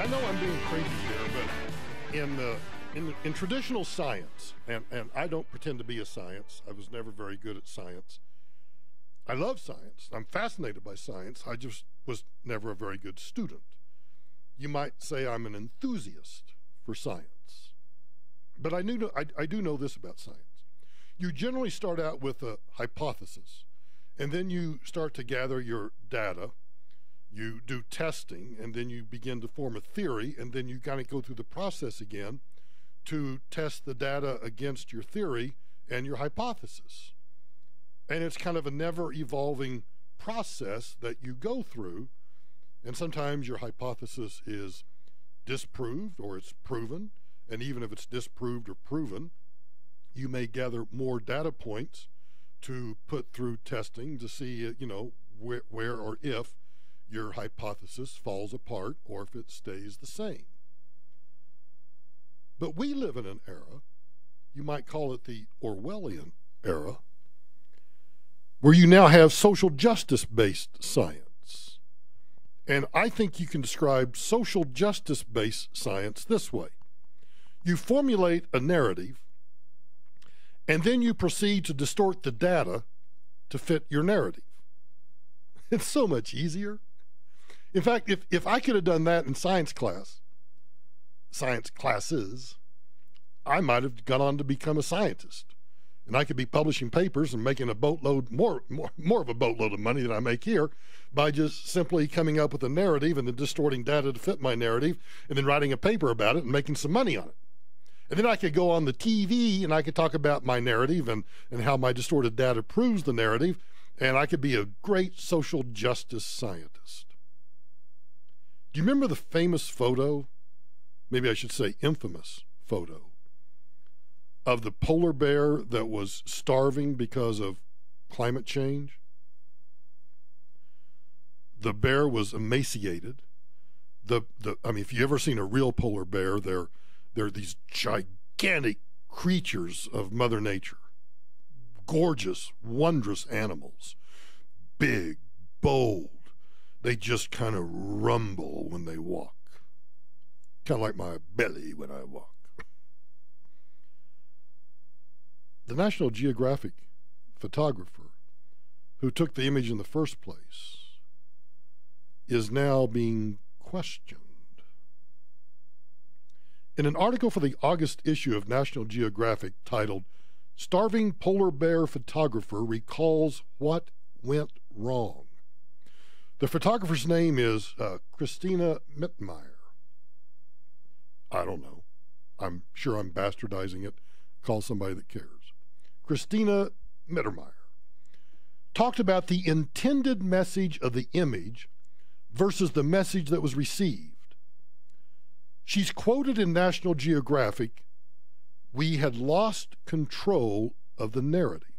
I know I'm being crazy here, but in traditional science, and I don't pretend to be a science. I was never very good at science. I love science. I'm fascinated by science. I just was never a very good student. You might say I'm an enthusiast for science. But I do know this about science. You generally start out with a hypothesis, and then you start to gather your data. You do testing, and then you begin to form a theory, and then you kind of go through the process again to test the data against your theory and your hypothesis. And it's kind of a never-evolving process that you go through, and sometimes your hypothesis is disproved or it's proven, and even if it's disproved or proven, you may gather more data points to put through testing to see, where or if your hypothesis falls apart or if it stays the same. But we live in an era, you might call it the Orwellian era, where you now have social justice-based science. And I think you can describe social justice-based science this way. You formulate a narrative, and then you proceed to distort the data to fit your narrative. It's so much easier. In fact, if I could have done that in science classes, I might have gone on to become a scientist. And I could be publishing papers and making a boatload, more of a boatload of money than I make here by just simply coming up with a narrative and then distorting data to fit my narrative and then writing a paper about it and making some money on it. And then I could go on the TV and I could talk about my narrative and how my distorted data proves the narrative, and I could be a great social justice scientist. Do you remember the famous photo, maybe I should say infamous photo, of the polar bear that was starving because of climate change? The bear was emaciated. If you ever seen a real polar bear, they're these gigantic creatures of Mother Nature. Gorgeous, wondrous animals. Big, bold. They just kind of rumble when they walk. Kind of like my belly when I walk. The National Geographic photographer who took the image in the first place is now being questioned. In an article for the August issue of National Geographic titled, "Starving Polar Bear Photographer Recalls What Went Wrong," the photographer's name is Christina Mittermeier. I don't know. I'm sure I'm bastardizing it. Call somebody that cares. Christina Mittermeier talked about the intended message of the image versus the message that was received. She's quoted in National Geographic, "We had lost control of the narrative."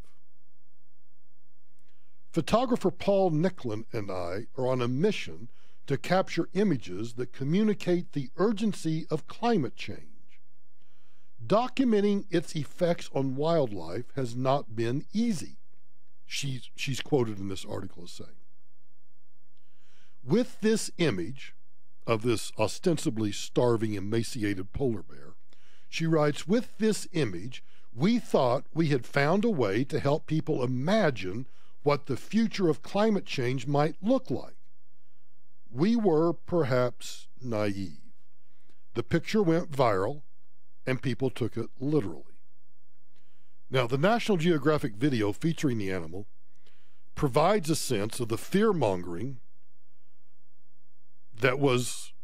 Photographer Paul Nicklin and I are on a mission to capture images that communicate the urgency of climate change. Documenting its effects on wildlife has not been easy, she's quoted in this article as saying. With this image of this ostensibly starving, emaciated polar bear, she writes, "With this image, we thought we had found a way to help people imagine what the future of climate change might look like. We were perhaps naive. The picture went viral, and people took it literally." Now, the National Geographic video featuring the animal provides a sense of the fear-mongering that was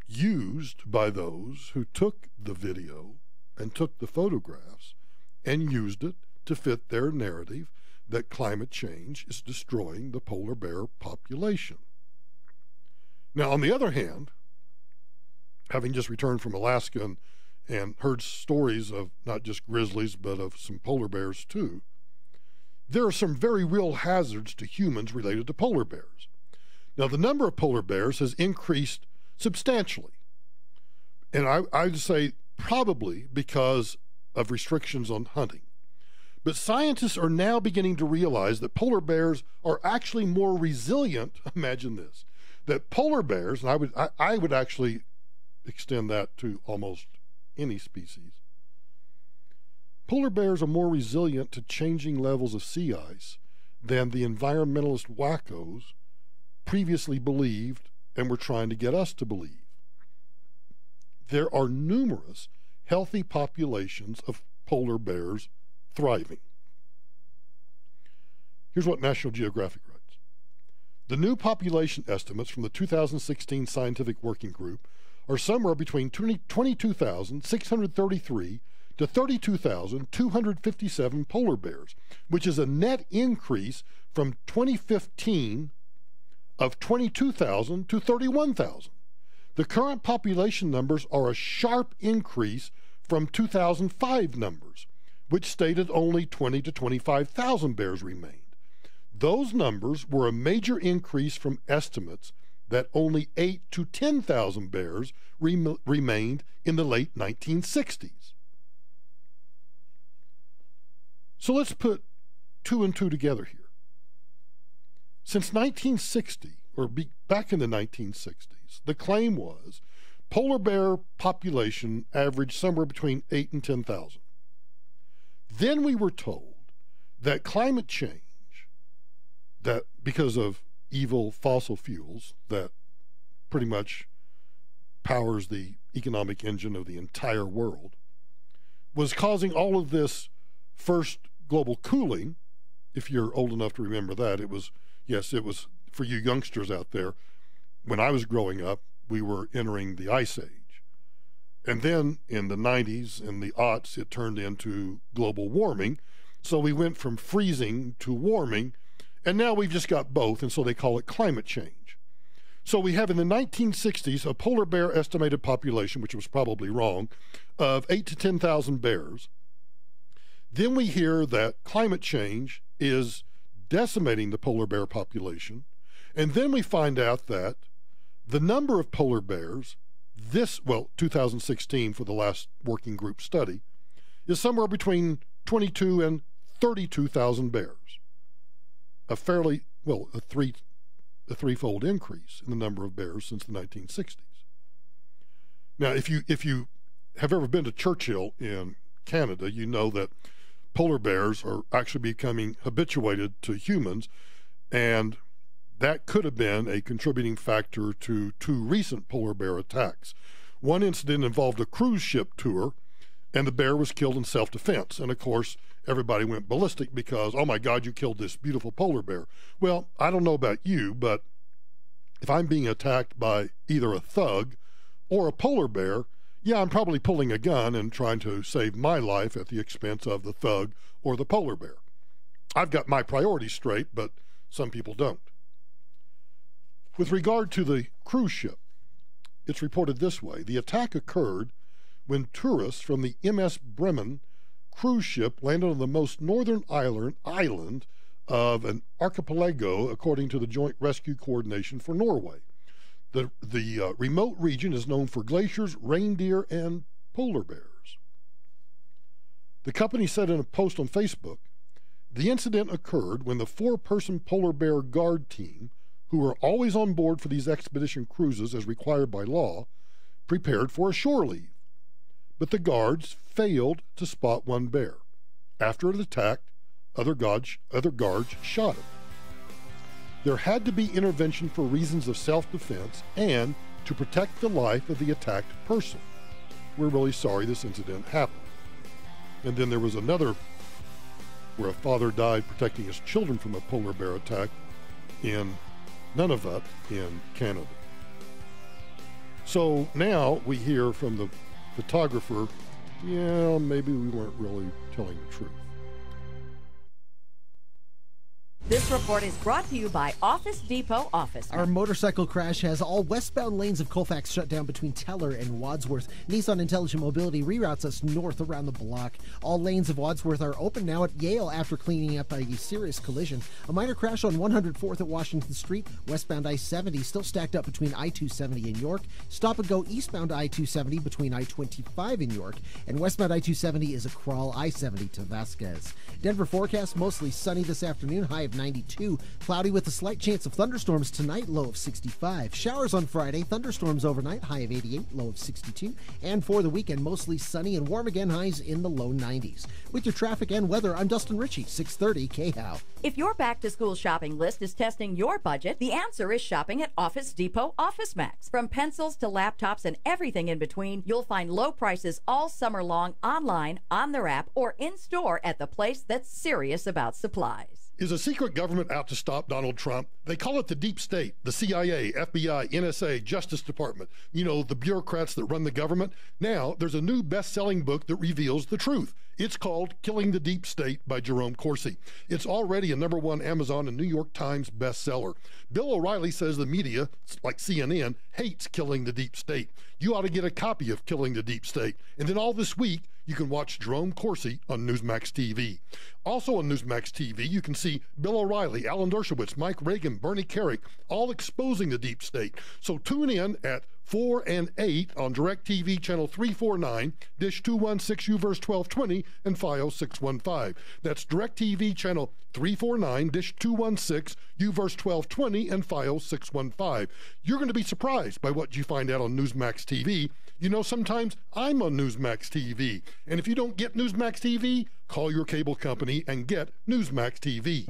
used by those who took the video and took the photographs and used it to fit their narrative that climate change is destroying the polar bear population. Now, on the other hand, having just returned from Alaska and heard stories of not just grizzlies, but of some polar bears too, there are some very real hazards to humans related to polar bears. Now, the number of polar bears has increased substantially. And I would say probably because of restrictions on hunting. But scientists are now beginning to realize that polar bears are actually more resilient, imagine this, that polar bears, and I would actually extend that to almost any species, polar bears are more resilient to changing levels of sea ice than the environmentalist wackos previously believed and were trying to get us to believe. There are numerous healthy populations of polar bears thriving. Here's what National Geographic writes. The new population estimates from the 2016 Scientific Working Group are somewhere between 22,633 to 32,257 polar bears, which is a net increase from 2015 of 22,000 to 31,000. The current population numbers are a sharp increase from 2005 numbers, which stated only 20 to 25,000 bears remained. Those numbers were a major increase from estimates that only 8 to 10,000 bears remained in the late 1960s. So let's put two and two together here. Since 1960, back in the 1960s, the claim was polar bear population averaged somewhere between 8 and 10,000. Then we were told that climate change, that because of evil fossil fuels that pretty much powers the economic engine of the entire world, was causing all of this first global cooling. If you're old enough to remember that, it was for you youngsters out there. When I was growing up, we were entering the Ice Age. And then in the 90s and the aughts, it turned into global warming. So we went from freezing to warming, and now we've just got both, and so they call it climate change. So we have in the 1960s a polar bear estimated population, which was probably wrong, of 8 to 10,000 bears. Then we hear that climate change is decimating the polar bear population. And then we find out that the number of polar bears, 2016 for the last working group study, is somewhere between 22 and 32,000 bears. A threefold increase in the number of bears since the 1960s. Now, if you have ever been to Churchill in Canada, you know that polar bears are actually becoming habituated to humans, and that could have been a contributing factor to two recent polar bear attacks. One incident involved a cruise ship tour, and the bear was killed in self-defense. And of course, everybody went ballistic because, oh my God, you killed this beautiful polar bear. Well, I don't know about you, but if I'm being attacked by either a thug or a polar bear, yeah, I'm probably pulling a gun and trying to save my life at the expense of the thug or the polar bear. I've got my priorities straight, but some people don't. With regard to the cruise ship, it's reported this way. The attack occurred when tourists from the MS Bremen cruise ship landed on the most northern island of an archipelago, according to the Joint Rescue Coordination for Norway. The remote region is known for glaciers, reindeer, and polar bears. The company said in a post on Facebook, the incident occurred when the 4-person polar bear guard team, who are always on board for these expedition cruises as required by law, prepared for a shore leave. But the guards failed to spot one bear. After it attacked, other guards shot it. There had to be intervention for reasons of self-defense and to protect the life of the attacked person. We're really sorry this incident happened. And then there was another where a father died protecting his children from a polar bear attack in Nunavut in Canada. So now we hear from the photographer, yeah, maybe we weren't really telling the truth. This report is brought to you by Office Depot Office. Our motorcycle crash has all westbound lanes of Colfax shut down between Teller and Wadsworth. Nissan Intelligent Mobility reroutes us north around the block. All lanes of Wadsworth are open now at Yale after cleaning up a serious collision. A minor crash on 104th at Washington Street. Westbound I-70 still stacked up between I-270 and York. Stop and go eastbound I-270 between I-25 and York. And westbound I-270 is a crawl I-70 to Vasquez. Denver forecast mostly sunny this afternoon, high of 92. Cloudy with a slight chance of thunderstorms tonight, low of 65. Showers on Friday, thunderstorms overnight, high of 88, low of 62. And for the weekend, mostly sunny and warm again, highs in the low 90s. With your traffic and weather, I'm Dustin Ritchie, 630 KHOW. If your back-to-school shopping list is testing your budget, the answer is shopping at Office Depot Office Max. From pencils to laptops and everything in between, you'll find low prices all summer long online, on their app, or in-store at the place that's serious about supplies. Is a secret government out to stop Donald Trump? They call it the deep state, the CIA, FBI, NSA, Justice Department, the bureaucrats that run the government. Now, there's a new best-selling book that reveals the truth. It's called Killing the Deep State by Jerome Corsi. It's already a #1 Amazon and New York Times bestseller. Bill O'Reilly says the media, like CNN, hates killing the deep state. You ought to get a copy of Killing the Deep State. And then all this week, you can watch Jerome Corsi on Newsmax TV. Also on Newsmax TV, you can see Bill O'Reilly, Alan Dershowitz, Mike Reagan, Bernie Carrick, all exposing the deep state. So tune in at 4 and 8 on DirecTV channel 349, dish 216 UVerse 1220, and FiOS 615. That's DirecTV channel 349, dish 216 UVerse 1220, and FiOS 615. You're going to be surprised by what you find out on Newsmax TV. Sometimes I'm on Newsmax TV. And if you don't get Newsmax TV, call your cable company and get Newsmax TV.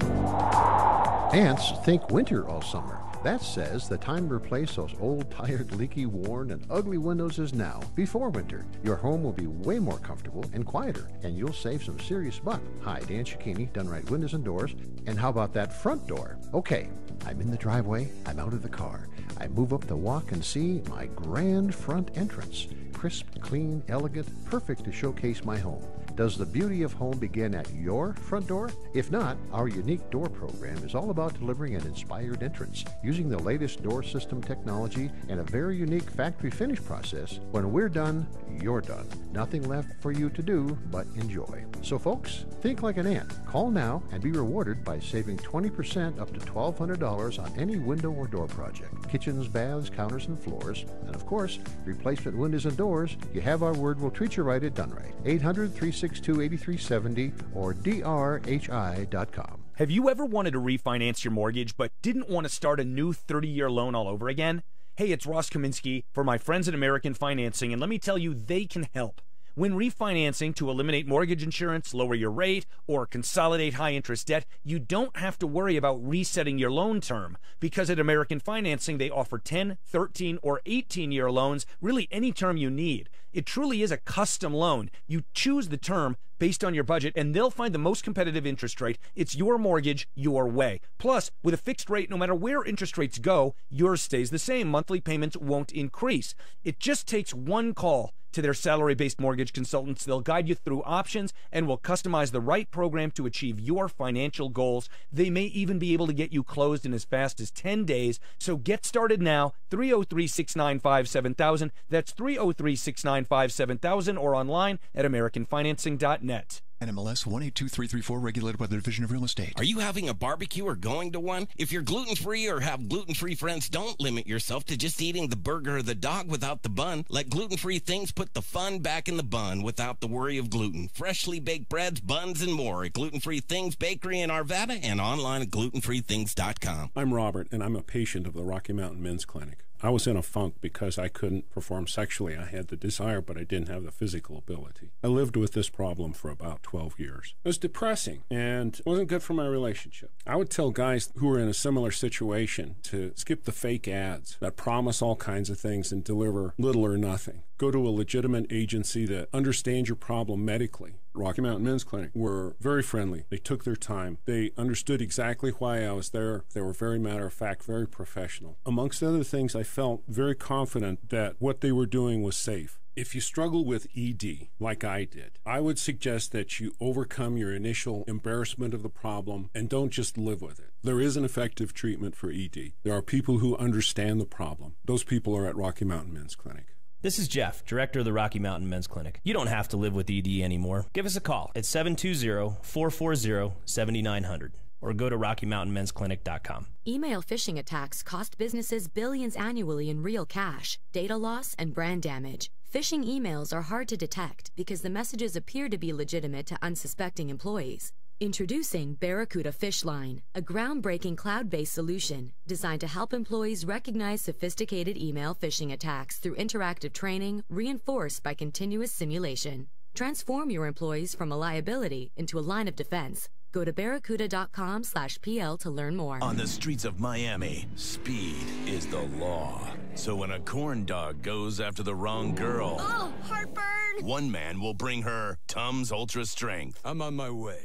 Ants think winter all summer. That says the time to replace those old, tired, leaky, worn, and ugly windows is now, before winter. Your home will be way more comfortable and quieter, and you'll save some serious buck. Hi, Dan Cicchini, Done Right Windows and Doors. And how about that front door? Okay, I'm in the driveway, I'm out of the car. I move up the walk and see my grand front entrance. Crisp, clean, elegant, perfect to showcase my home. Does the beauty of home begin at your front door? If not, our unique door program is all about delivering an inspired entrance. Using the latest door system technology and a very unique factory finish process, when we're done, you're done. Nothing left for you to do but enjoy. So folks, think like an ant. Call now and be rewarded by saving 20% up to $1,200 on any window or door project. Kitchens, baths, counters, and floors. And of course, replacement windows and doors. You have our word, we'll treat you right at Done Right. 800-362-8370 or drhi.com. Have you ever wanted to refinance your mortgage but didn't want to start a new 30-year loan all over again? Hey, it's Ross Kaminsky for my friends at American Financing, and let me tell you, they can help. When refinancing to eliminate mortgage insurance, lower your rate, or consolidate high-interest debt, you don't have to worry about resetting your loan term, because at American Financing, they offer 10, 13, or 18-year loans, really any term you need. It truly is a custom loan. You choose the term based on your budget, and they'll find the most competitive interest rate. It's your mortgage, your way. Plus, with a fixed rate, no matter where interest rates go, yours stays the same. Monthly payments won't increase. It just takes one call to their salary-based mortgage consultants. They'll guide you through options and will customize the right program to achieve your financial goals. They may even be able to get you closed in as fast as 10 days. So get started now, 303-695-7000. That's 303-695-7000 or online at AmericanFinancing.net. NMLS 182334, regulated by the Division of Real Estate. Are you having a barbecue or going to one? If you're gluten-free or have gluten-free friends, don't limit yourself to just eating the burger or the dog without the bun. Let gluten-free things put the fun back in the bun without the worry of gluten. Freshly baked breads, buns, and more at Gluten-Free Things Bakery in Arvada and online at glutenfreethings.com. I'm Robert, and I'm a patient of the Rocky Mountain Men's Clinic. I was in a funk because I couldn't perform sexually. I had the desire, but I didn't have the physical ability. I lived with this problem for about 12 years. It was depressing and wasn't good for my relationship. I would tell guys who were in a similar situation to skip the fake ads that promise all kinds of things and deliver little or nothing. Go to a legitimate agency that understands your problem medically. Rocky Mountain Men's Clinic were very friendly. They took their time. They understood exactly why I was there. They were very matter-of-fact, very professional. Amongst other things, I felt very confident that what they were doing was safe. If you struggle with ED, like I did, I would suggest that you overcome your initial embarrassment of the problem and don't just live with it. There is an effective treatment for ED. There are people who understand the problem. Those people are at Rocky Mountain Men's Clinic. This is Jeff, director of the Rocky Mountain Men's Clinic. You don't have to live with ED anymore. Give us a call at 720-440-7900 or go to RockyMountainMen'sClinic.com. Email phishing attacks cost businesses billions annually in real cash, data loss, and brand damage. Phishing emails are hard to detect because the messages appear to be legitimate to unsuspecting employees. Introducing Barracuda Fish Line, a groundbreaking cloud-based solution designed to help employees recognize sophisticated email phishing attacks through interactive training reinforced by continuous simulation. Transform your employees from a liability into a line of defense. Go to barracuda.com/PL to learn more. On the streets of Miami, speed is the law. So when a corn dog goes after the wrong girl, oh, heartburn! One man will bring her Tums Ultra Strength. I'm on my way.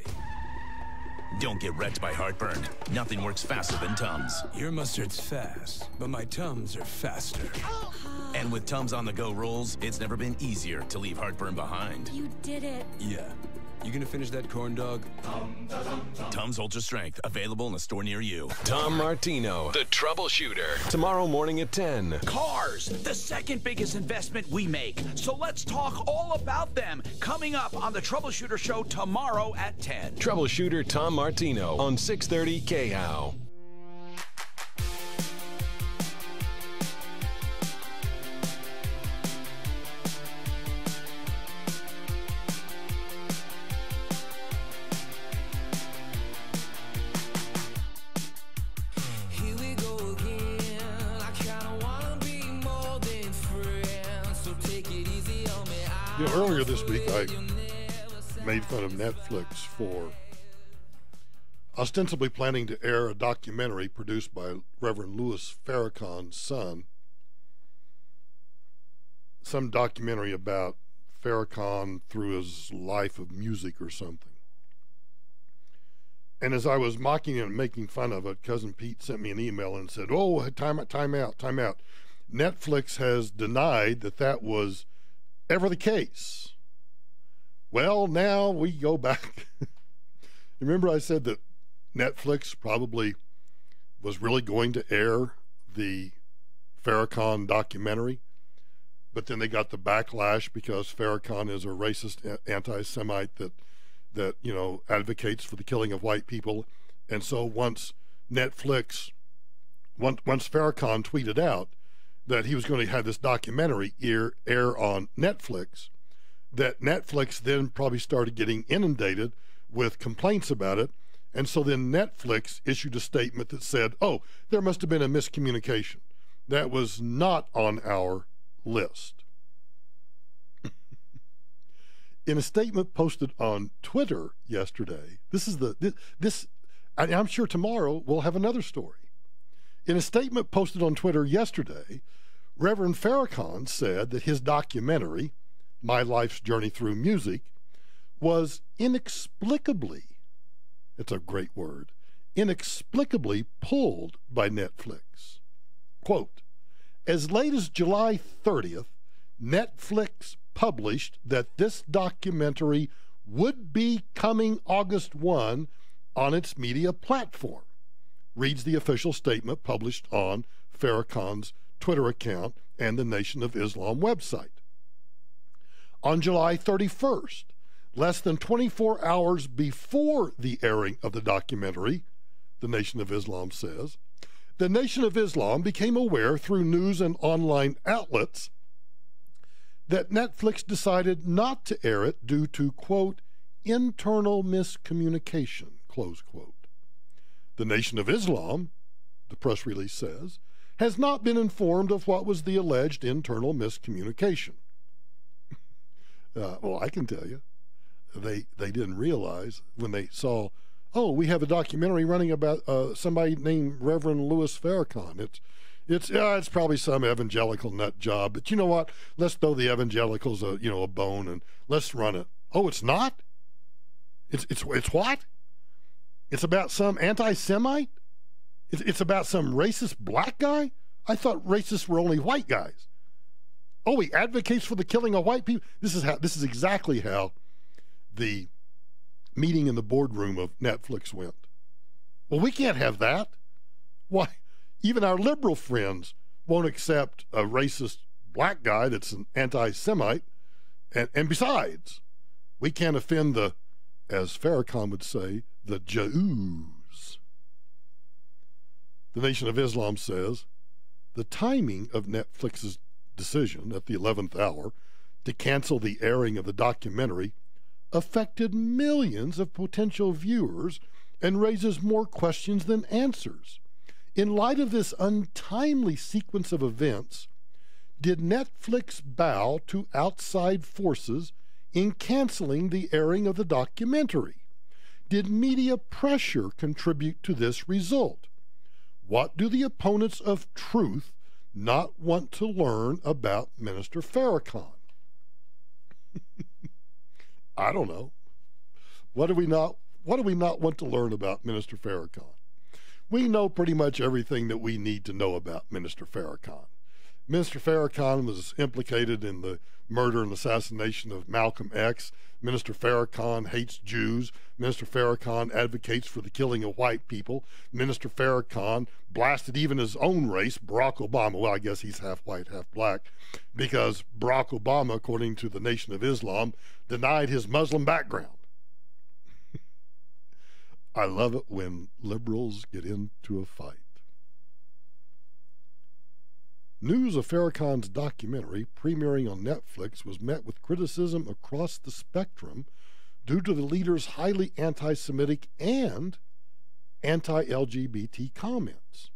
Don't get wrecked by heartburn. Nothing works faster than Tums. Your mustard's fast, but my Tums are faster. And with Tums on-the-go rolls, it's never been easier to leave heartburn behind. You did it. Yeah. You gonna finish that corn dog? Tums Ultra Strength, available in a store near you. Tom Martino, the troubleshooter. Tomorrow morning at 10. Cars, the second biggest investment we make. So let's talk all about them. Coming up on the Troubleshooter Show tomorrow at 10. Troubleshooter Tom Martino on 630 KHOW. Earlier this week, I made fun of Netflix for ostensibly planning to air a documentary produced by Reverend Louis Farrakhan's son. Some documentary about Farrakhan through his life of music or something. And as I was mocking it and making fun of it, Cousin Pete sent me an email and said, "Oh, time out. Netflix has denied that was ever the case." Well, now we go back. Remember I said that Netflix probably was really going to air the Farrakhan documentary, but then they got the backlash because Farrakhan is a racist anti-Semite that advocates for the killing of white people. And so once Farrakhan tweeted out that he was going to have this documentary air on Netflix, that Netflix then probably started getting inundated with complaints about it. And so then Netflix issued a statement that said, oh, there must have been a miscommunication. That was not on our list. In a statement posted on Twitter yesterday, I'm sure tomorrow we'll have another story. In a statement posted on Twitter yesterday, Reverend Farrakhan said that his documentary, My Life's Journey Through Music, was inexplicably, it's a great word, inexplicably pulled by Netflix. Quote, as late as July 30th, Netflix published that this documentary would be coming August 1 on its media platform, reads the official statement published on Farrakhan's Twitter account and the Nation of Islam website. On July 31st, less than 24 hours before the airing of the documentary, the Nation of Islam says, the Nation of Islam became aware through news and online outlets that Netflix decided not to air it due to, quote, internal miscommunication, close quote. The Nation of Islam, the press release says, has not been informed of what was the alleged internal miscommunication. Well, I can tell you, they didn't realize when they saw, oh, we have a documentary running about somebody named Reverend Louis Farrakhan. It's probably some evangelical nut job, but you know what? Let's throw the evangelicals a bone and let's run it. Oh, it's not? It's what? It's about some anti-Semite? It's about some racist black guy? I thought racists were only white guys. Oh, he advocates for the killing of white people. This is exactly how the meeting in the boardroom of Netflix went. Well, we can't have that. Why? Even our liberal friends won't accept a racist black guy that's an anti-Semite. And besides, we can't offend the, as Farrakhan would say, the Jews. The Nation of Islam says the timing of Netflix's decision at the 11th hour to cancel the airing of the documentary affected millions of potential viewers and raises more questions than answers. In light of this untimely sequence of events, did Netflix bow to outside forces in canceling the airing of the documentary? Did media pressure contribute to this result? What do the opponents of truth not want to learn about Minister Farrakhan? I don't know. What do we not want to learn about Minister Farrakhan? We know pretty much everything that we need to know about Minister Farrakhan. Minister Farrakhan was implicated in the murder and assassination of Malcolm X. Minister Farrakhan hates Jews. Minister Farrakhan advocates for the killing of white people. Minister Farrakhan blasted even his own race, Barack Obama. Well, I guess he's half white, half black, because Barack Obama, according to the Nation of Islam, denied his Muslim background. I love it when liberals get into a fight. News of Farrakhan's documentary premiering on Netflix was met with criticism across the spectrum due to the leader's highly anti-Semitic and anti-LGBT comments.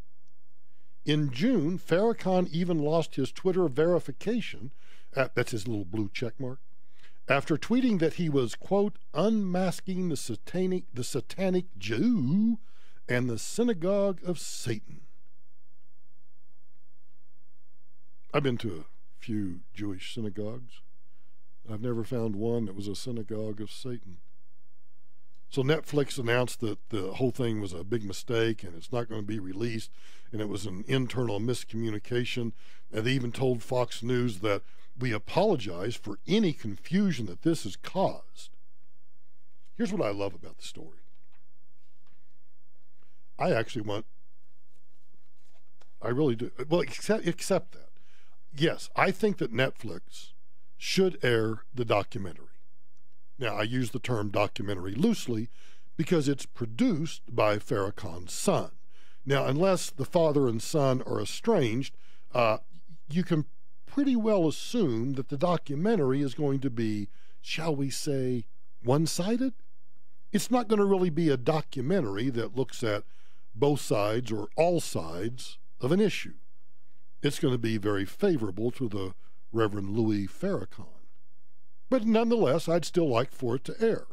In June, Farrakhan even lost his Twitter verification, that's his little blue check mark, after tweeting that he was, quote, unmasking the satanic Jew and the synagogue of Satan. I've been to a few Jewish synagogues. I've never found one that was a synagogue of Satan. So Netflix announced that the whole thing was a big mistake and it's not going to be released, and it was an internal miscommunication. And they even told Fox News that we apologize for any confusion that this has caused. Here's what I love about the story. I really do. Well, except that. Yes, I think that Netflix should air the documentary. Now, I use the term documentary loosely because it's produced by Farrakhan's son. Now, unless the father and son are estranged, you can pretty well assume that the documentary is going to be, shall we say, one-sided. It's not going to really be a documentary that looks at both sides or all sides of an issue. It's going to be very favorable to the Reverend Louis Farrakhan. But nonetheless, I'd still like for it to air,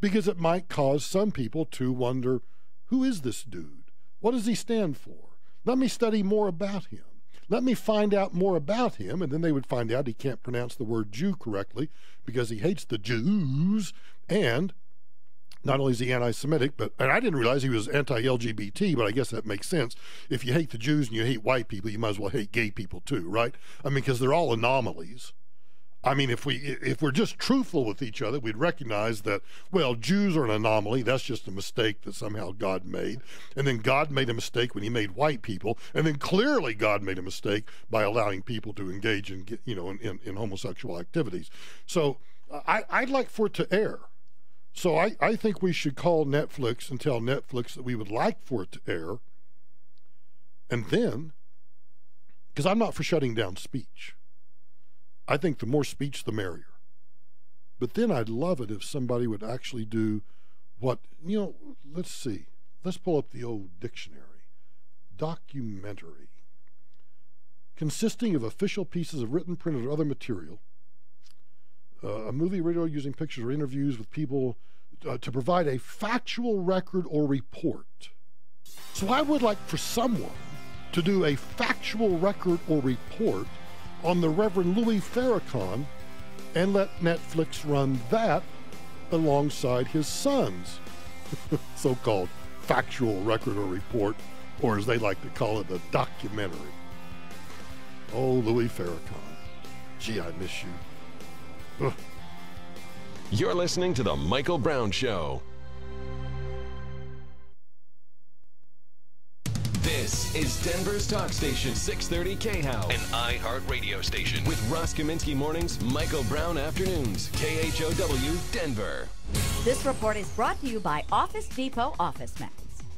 because it might cause some people to wonder, who is this dude? What does he stand for? Let me study more about him. Let me find out more about him. And then they would find out he can't pronounce the word Jew correctly because he hates the Jews. And not only is he anti-Semitic, and I didn't realize he was anti-LGBT, but I guess that makes sense. If you hate the Jews and you hate white people, you might as well hate gay people too, right? I mean, because they're all anomalies. I mean, if we're just truthful with each other, we'd recognize that, well, Jews are an anomaly. That's just a mistake that somehow God made. And then God made a mistake when he made white people. And then clearly God made a mistake by allowing people to engage in homosexual activities. So I'd like for it to air. So I think we should call Netflix and tell Netflix that we would like for it to air. And then, because I'm not for shutting down speech. I think the more speech, the merrier. But then I'd love it if somebody would actually do what, let's see. Let's pull up the old dictionary. Documentary. Consisting of official pieces of written, printed, or other material. A movie, radio, using pictures or interviews with people to provide a factual record or report. So I would like for someone to do a factual record or report on the Reverend Louis Farrakhan and let Netflix run that alongside his son's so-called factual record or report, or as they like to call it, a documentary. Oh, Louis Farrakhan. Gee, I miss you. Ugh. You're listening to The Michael Brown Show. This is Denver's talk station, 630 KHOW, an iHeart radio station. With Ross Kaminsky mornings, Michael Brown afternoons, KHOW, Denver. This report is brought to you by Office Depot Office Max.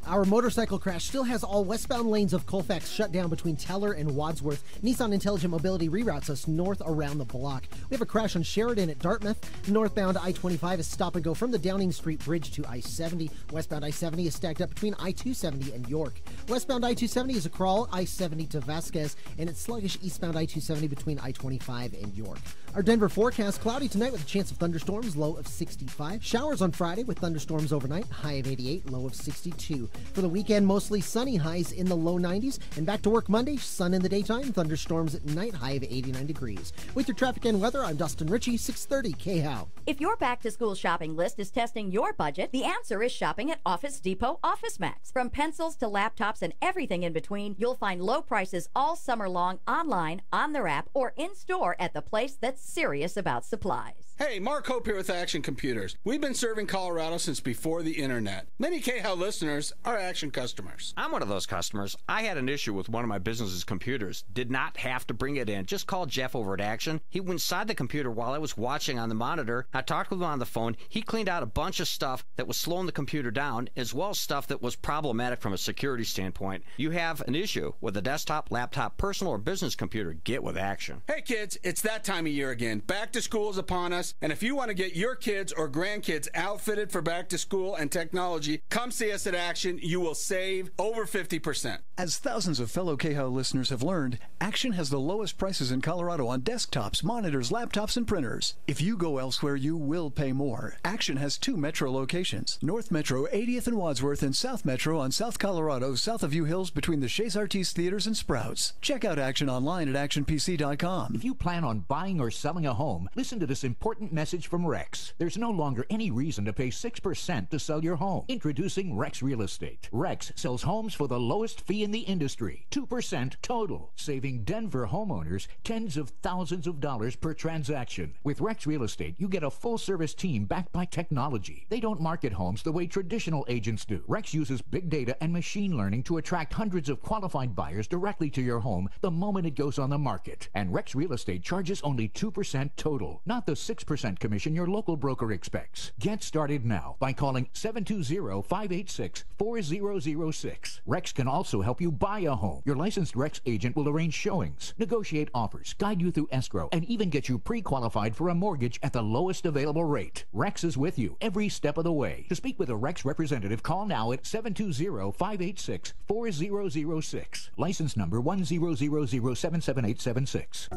Our motorcycle crash still has all westbound lanes of Colfax shut down between Teller and Wadsworth. Nissan Intelligent Mobility reroutes us north around the block. We have a crash on Sheridan at Dartmouth. Northbound I-25 is stop and go from the Downing Street Bridge to I-70. Westbound I-70 is stacked up between I-270 and York. Westbound I-270 is a crawl, I-70 to Vasquez, and it's sluggish eastbound I-270 between I-25 and York. Our Denver forecast, cloudy tonight with a chance of thunderstorms, low of 65. Showers on Friday with thunderstorms overnight, high of 88, low of 62. For the weekend, mostly sunny, highs in the low 90s. And back to work Monday, sun in the daytime, thunderstorms at night, high of 89 degrees. With your traffic and weather, I'm Dustin Ritchie, 630 KHOW. If your back-to-school shopping list is testing your budget, the answer is shopping at Office Depot Office Max. From pencils to laptops and everything in between, you'll find low prices all summer long online, on their app, or in-store at the place that's serious about supplies. Hey, Mark Hope here with Action Computers. We've been serving Colorado since before the internet. Many KHOW listeners are Action customers. I'm one of those customers. I had an issue with one of my business's computers. Did not have to bring it in. Just called Jeff over at Action. He went inside the computer while I was watching on the monitor. I talked with him on the phone. He cleaned out a bunch of stuff that was slowing the computer down, as well as stuff that was problematic from a security standpoint. You have an issue with a desktop, laptop, personal, or business computer, get with Action. Hey kids, it's that time of year again. Back to school is upon us. And if you want to get your kids or grandkids outfitted for back to school and technology, come see us at Action. You will save over 50%. As thousands of fellow KHOW listeners have learned, Action has the lowest prices in Colorado on desktops, monitors, laptops, and printers. If you go elsewhere, you will pay more. Action has 2 Metro locations, North Metro, 80th and Wadsworth, and South Metro on South Colorado, south of U Hills between the Shays Artiste Theaters and Sprouts. Check out Action online at actionpc.com. If you plan on buying or selling a home, listen to this important message from Rex. There's no longer any reason to pay 6% to sell your home. Introducing Rex Real Estate. Rex sells homes for the lowest fee in the industry, 2% total, saving Denver homeowners tens of thousands of dollars per transaction. With Rex Real Estate, you get a full-service team backed by technology. They don't market homes the way traditional agents do. Rex uses big data and machine learning to attract hundreds of qualified buyers directly to your home the moment it goes on the market. And Rex Real Estate charges only 2% total, not the 6% commission your local broker expects. Get started now by calling 720-586-4006. Rex can also help you buy a home. Your licensed Rex agent will arrange showings, negotiate offers, guide you through escrow, and even get you pre-qualified for a mortgage at the lowest available rate. Rex is with you every step of the way. To speak with a Rex representative, call now at 720-586-4006. License number 100077876.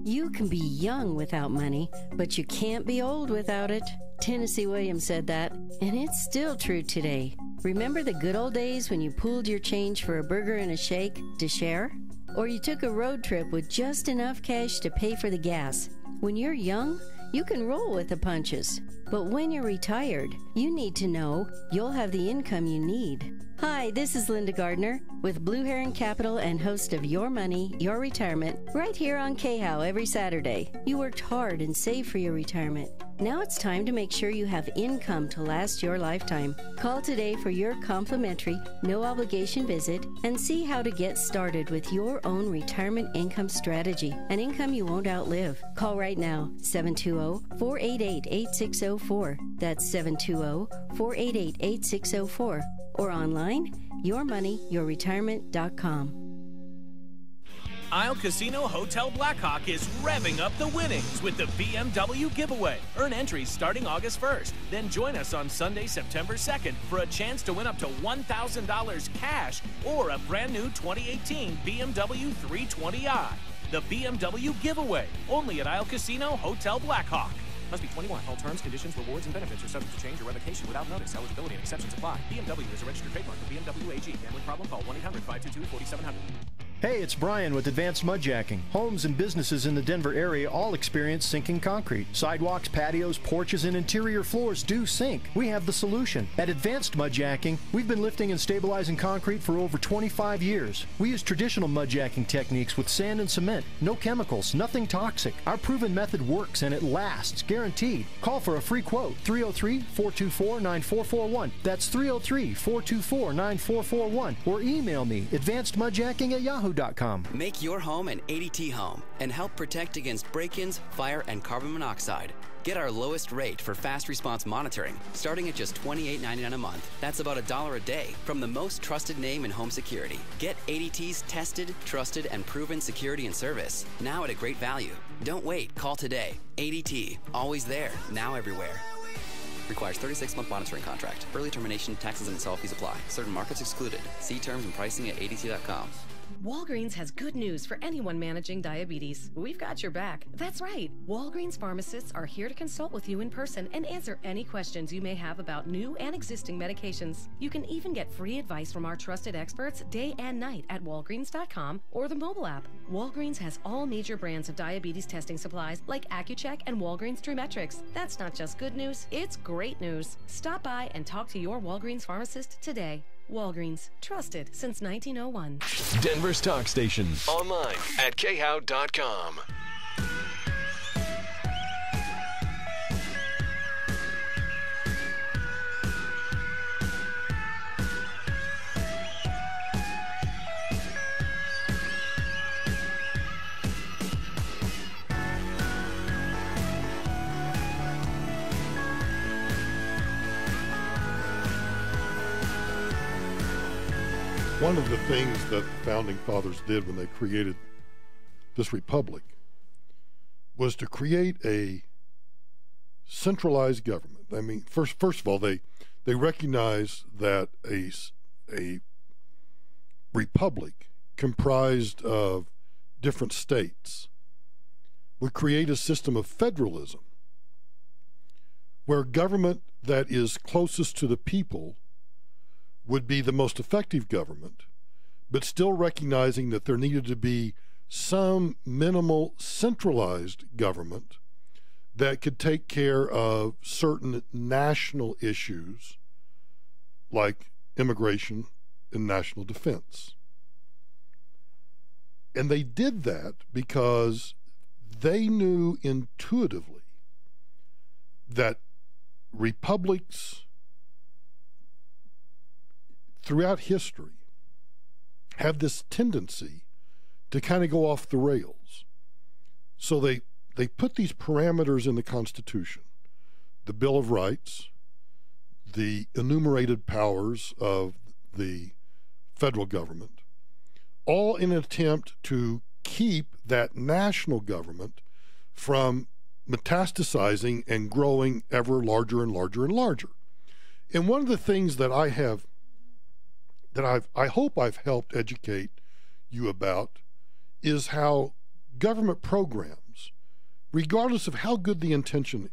You can be young without money, but you can't be old without it. Tennessee Williams said that, and it's still true today. Remember the good old days when you pooled your change for a burger and a shake to share? Or you took a road trip with just enough cash to pay for the gas? When you're young, you can roll with the punches. But when you're retired, you need to know you'll have the income you need. Hi, this is Linda Gardner with Blue Heron Capital and host of Your Money, Your Retirement, right here on KHOW every Saturday. You worked hard and saved for your retirement. Now it's time to make sure you have income to last your lifetime. Call today for your complimentary, no-obligation visit and see how to get started with your own retirement income strategy, an income you won't outlive. Call right now, 720-488-8604. That's 720-488-8604. Or online, yourmoneyyourretirement.com. Isle Casino Hotel Blackhawk is revving up the winnings with the BMW giveaway. Earn entries starting August 1st. Then join us on Sunday, September 2nd for a chance to win up to $1,000 cash or a brand new 2018 BMW 320i. The BMW giveaway, only at Isle Casino Hotel Blackhawk. Must be 21. All terms, conditions, rewards, and benefits are subject to change or revocation without notice. Eligibility and exceptions apply. BMW is a registered trademark of BMW AG. Gambling problem? Call 1-800-522-4700. Hey, it's Brian with Advanced Mudjacking. Homes and businesses in the Denver area all experience sinking concrete. Sidewalks, patios, porches, and interior floors do sink. We have the solution. At Advanced Mudjacking, we've been lifting and stabilizing concrete for over 25 years. We use traditional mudjacking techniques with sand and cement. No chemicals, nothing toxic. Our proven method works and it lasts, guaranteed. Call for a free quote, 303-424-9441. That's 303-424-9441. Or email me, advancedmudjacking@yahoo.com. Make your home an ADT home and help protect against break-ins, fire, and carbon monoxide. Get our lowest rate for fast response monitoring, starting at just $28.99 a month. That's about $1 a day from the most trusted name in home security. Get ADT's tested, trusted, and proven security and service, now at a great value. Don't wait. Call today. ADT. Always there. Now everywhere. Requires 36-month monitoring contract. Early termination, taxes and install fees apply. Certain markets excluded. See terms and pricing at ADT.com. Walgreens has good news for anyone managing diabetes. We've got your back. That's right. Walgreens pharmacists are here to consult with you in person and answer any questions you may have about new and existing medications. You can even get free advice from our trusted experts day and night at walgreens.com or the mobile app. Walgreens has all major brands of diabetes testing supplies like Accu-Check and Walgreens Trimetrix. That's not just good news, it's great news. Stop by and talk to your Walgreens pharmacist today. Walgreens, trusted since 1901. Denver's talk station. Online at khow.com. One of the things that the Founding Fathers did when they created this republic was to create a centralized government. I mean, first of all, they recognized that a republic comprised of different states would create a system of federalism where government that is closest to the people would be the most effective government, but still recognizing that there needed to be some minimal centralized government that could take care of certain national issues like immigration and national defense. And they did that because they knew intuitively that republics throughout history have this tendency to kind of go off the rails. So they put these parameters in the Constitution, the Bill of Rights, the enumerated powers of the federal government, all in an attempt to keep that national government from metastasizing and growing ever larger and larger and larger. And one of the things that I hope I've helped educate you about is how government programs, regardless of how good the intention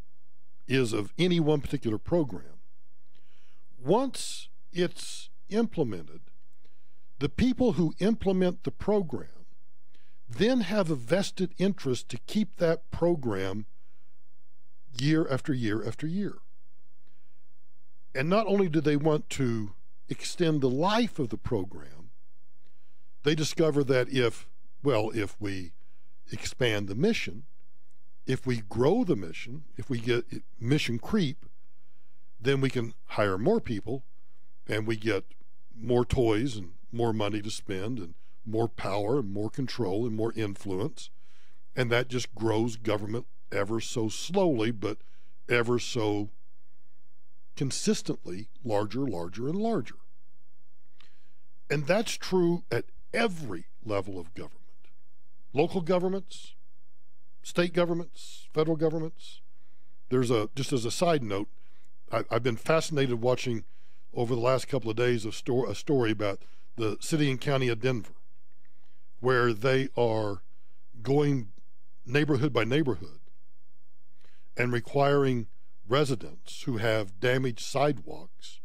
is of any one particular program, once it's implemented, the people who implement the program then have a vested interest to keep that program year after year after year. And not only do they want to extend the life of the program, they discover that if we expand the mission, if we grow the mission, if we get mission creep, then we can hire more people and we get more toys and more money to spend and more power and more control and more influence. And that just grows government ever so slowly, but ever so consistently larger, larger, and larger. And that's true at every level of government. Local governments, state governments, federal governments. Just as a side note, I've been fascinated watching over the last couple of days a story about the city and county of Denver, where they are going neighborhood by neighborhood and requiring residents who have damaged sidewalks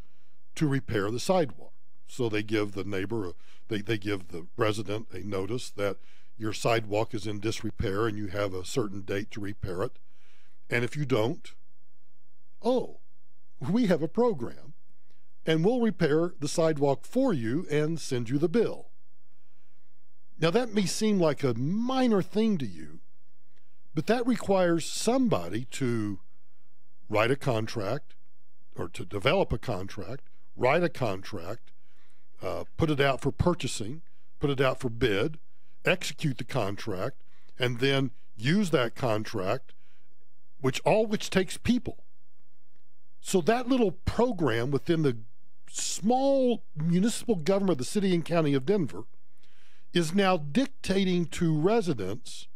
to repair the sidewalk. So they give the neighbor, they give the resident a notice that your sidewalk is in disrepair and you have a certain date to repair it. And if you don't, we have a program and we'll repair the sidewalk for you and send you the bill. Now that may seem like a minor thing to you, but that requires somebody to write a contract or to develop a contract, write a contract, put it out for purchasing, put it out for bid, execute the contract, and then use that contract which takes people. So that little program within the small municipal government of the city and county of Denver is now dictating to residents,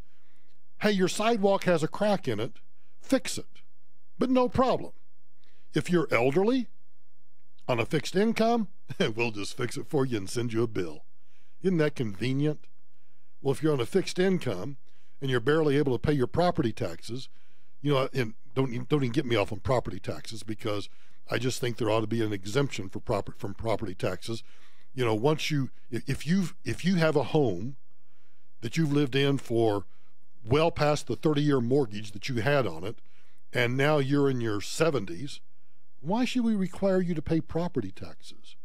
hey, your sidewalk has a crack in it, fix it. But no problem. If you're elderly, on a fixed income, we'll just fix it for you and send you a bill. Isn't that convenient? Well, if you're on a fixed income and you're barely able to pay your property taxes, and don't even get me off on property taxes, because I just think there ought to be an exemption from property taxes. If you have a home that you've lived in for well past the 30-year mortgage that you had on it, and now you're in your 70s, why should we require you to pay property taxes?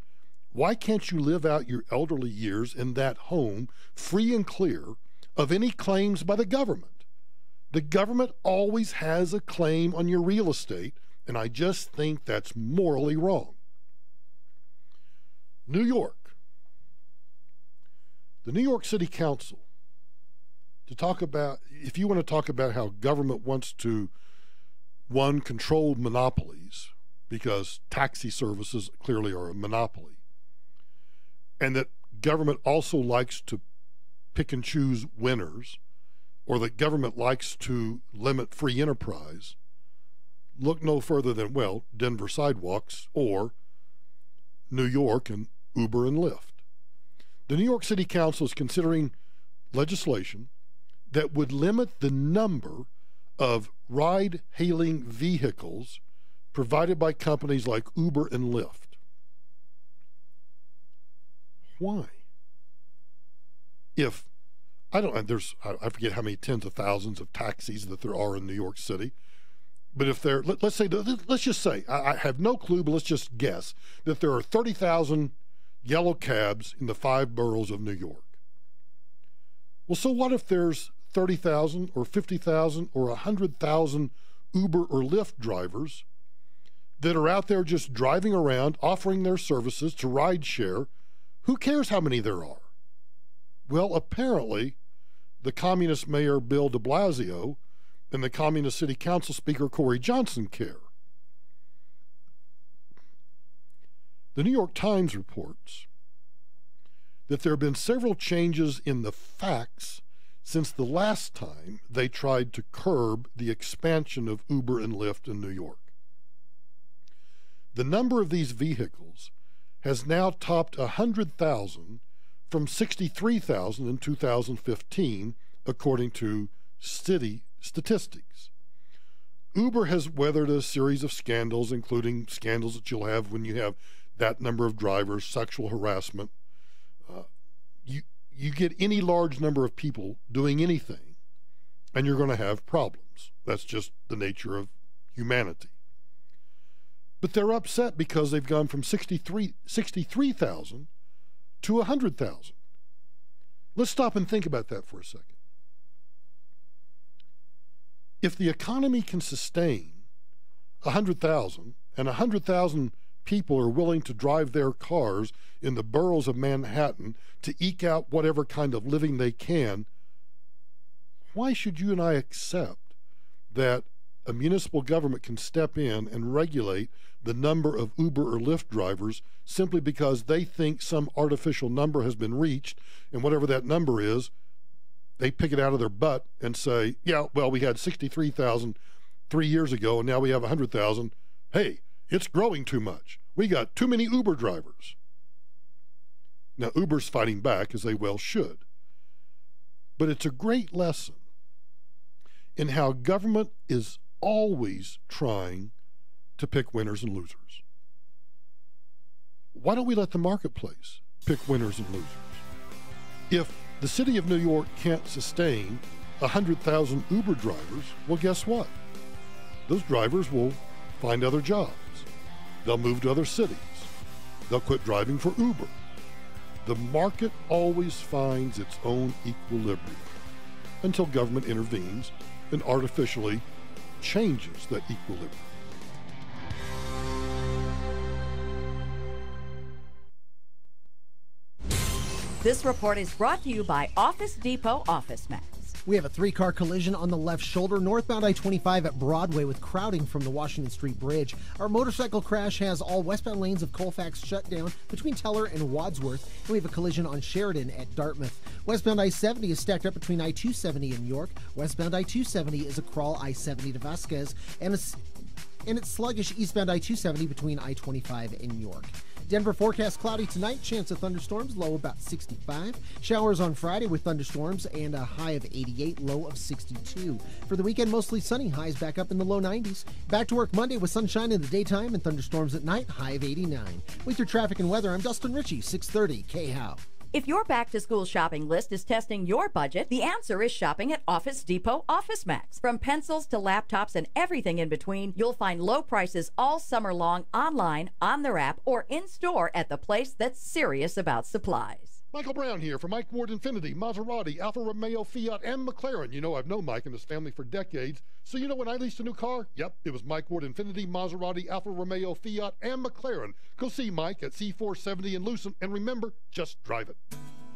Why can't you live out your elderly years in that home free and clear of any claims by the government? The government always has a claim on your real estate, and I just think that's morally wrong. New York. The New York City Council, if you want to talk about how government wants to, one, control monopolies, because taxi services clearly are a monopoly, and that government also likes to pick and choose winners, or that government likes to limit free enterprise, look no further than, Denver sidewalks or New York and Uber and Lyft. The New York City Council is considering legislation that would limit the number of ride-hailing vehicles provided by companies like Uber and Lyft. Why? I forget how many tens of thousands of taxis that there are in New York City, but if let's just say, I have no clue, but let's just guess that there are 30,000 yellow cabs in the 5 boroughs of New York. Well, so what if there's 30,000 or 50,000 or 100,000 Uber or Lyft drivers that are out there just driving around, offering their services to ride share? Who cares how many there are? Well, apparently, the communist mayor Bill de Blasio and the communist city council speaker Corey Johnson care. The New York Times reports that there have been several changes in the facts since the last time they tried to curb the expansion of Uber and Lyft in New York. The number of these vehicles has now topped 100,000 from 63,000 in 2015, according to city statistics. Uber has weathered a series of scandals, including scandals that you'll have when you have that number of drivers, sexual harassment. You get any large number of people doing anything, and you're going to have problems. That's just the nature of humanity. But they're upset because they've gone from 63,000 to 100,000. Let's stop and think about that for a second. If the economy can sustain 100,000 and 100,000 people are willing to drive their cars in the boroughs of Manhattan to eke out whatever kind of living they can, why should you and I accept that a municipal government can step in and regulate the number of Uber or Lyft drivers simply because they think some artificial number has been reached, and whatever that number is, they pick it out of their butt and say, yeah, well, we had 63,000 3 years ago, and now we have 100,000. Hey, it's growing too much. We got too many Uber drivers. Now, Uber's fighting back, as they well should. But it's a great lesson in how government is always trying to pick winners and losers. Why don't we let the marketplace pick winners and losers? If the city of New York can't sustain 100,000 Uber drivers, well, guess what? Those drivers will find other jobs. They'll move to other cities. They'll quit driving for Uber. The market always finds its own equilibrium until government intervenes and artificially changes that equilibrium. This report is brought to you by Office Depot Office Max. We have a 3-car collision on the left shoulder, northbound I-25 at Broadway with crowding from the Washington Street Bridge. Our motorcycle crash has all westbound lanes of Colfax shut down between Teller and Wadsworth. And we have a collision on Sheridan at Dartmouth. Westbound I-70 is stacked up between I-270 and York. Westbound I-270 is a crawl I-70 to Vasquez, and it's sluggish eastbound I-270 between I-25 and York. Denver forecast cloudy tonight, chance of thunderstorms, low about 65. Showers on Friday with thunderstorms and a high of 88, low of 62. For the weekend, mostly sunny, highs back up in the low 90s. Back to work Monday with sunshine in the daytime and thunderstorms at night, high of 89. With your traffic and weather, I'm Dustin Ritchie, 630 KHOW. If your back-to-school shopping list is testing your budget, the answer is shopping at Office Depot Office Max. From pencils to laptops and everything in between, you'll find low prices all summer long online, on their app, or in-store at the place that's serious about supplies. Michael Brown here for Mike Ward Infiniti, Maserati, Alfa Romeo, Fiat, and McLaren. You know I've known Mike and his family for decades. So you know when I leased a new car? Yep, it was Mike Ward Infiniti, Maserati, Alfa Romeo, Fiat, and McLaren. Go see Mike at C470 in Lucent, and remember, just drive it.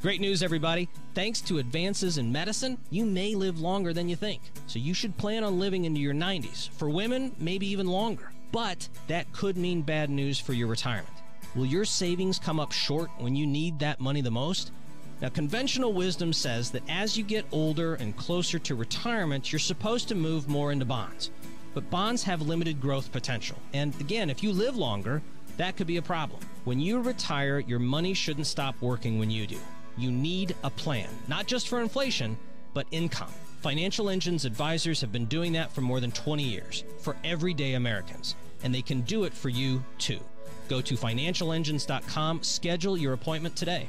Great news, everybody. Thanks to advances in medicine, you may live longer than you think. So you should plan on living into your 90s. For women, maybe even longer. But that could mean bad news for your retirement. Will your savings come up short when you need that money the most? Now, conventional wisdom says that as you get older and closer to retirement, you're supposed to move more into bonds. But bonds have limited growth potential. And again, if you live longer, that could be a problem. When you retire, your money shouldn't stop working when you do. You need a plan, not just for inflation, but income. Financial Engines advisors have been doing that for more than 20 years for everyday Americans, and they can do it for you too. Go to financialengines.com, schedule your appointment today.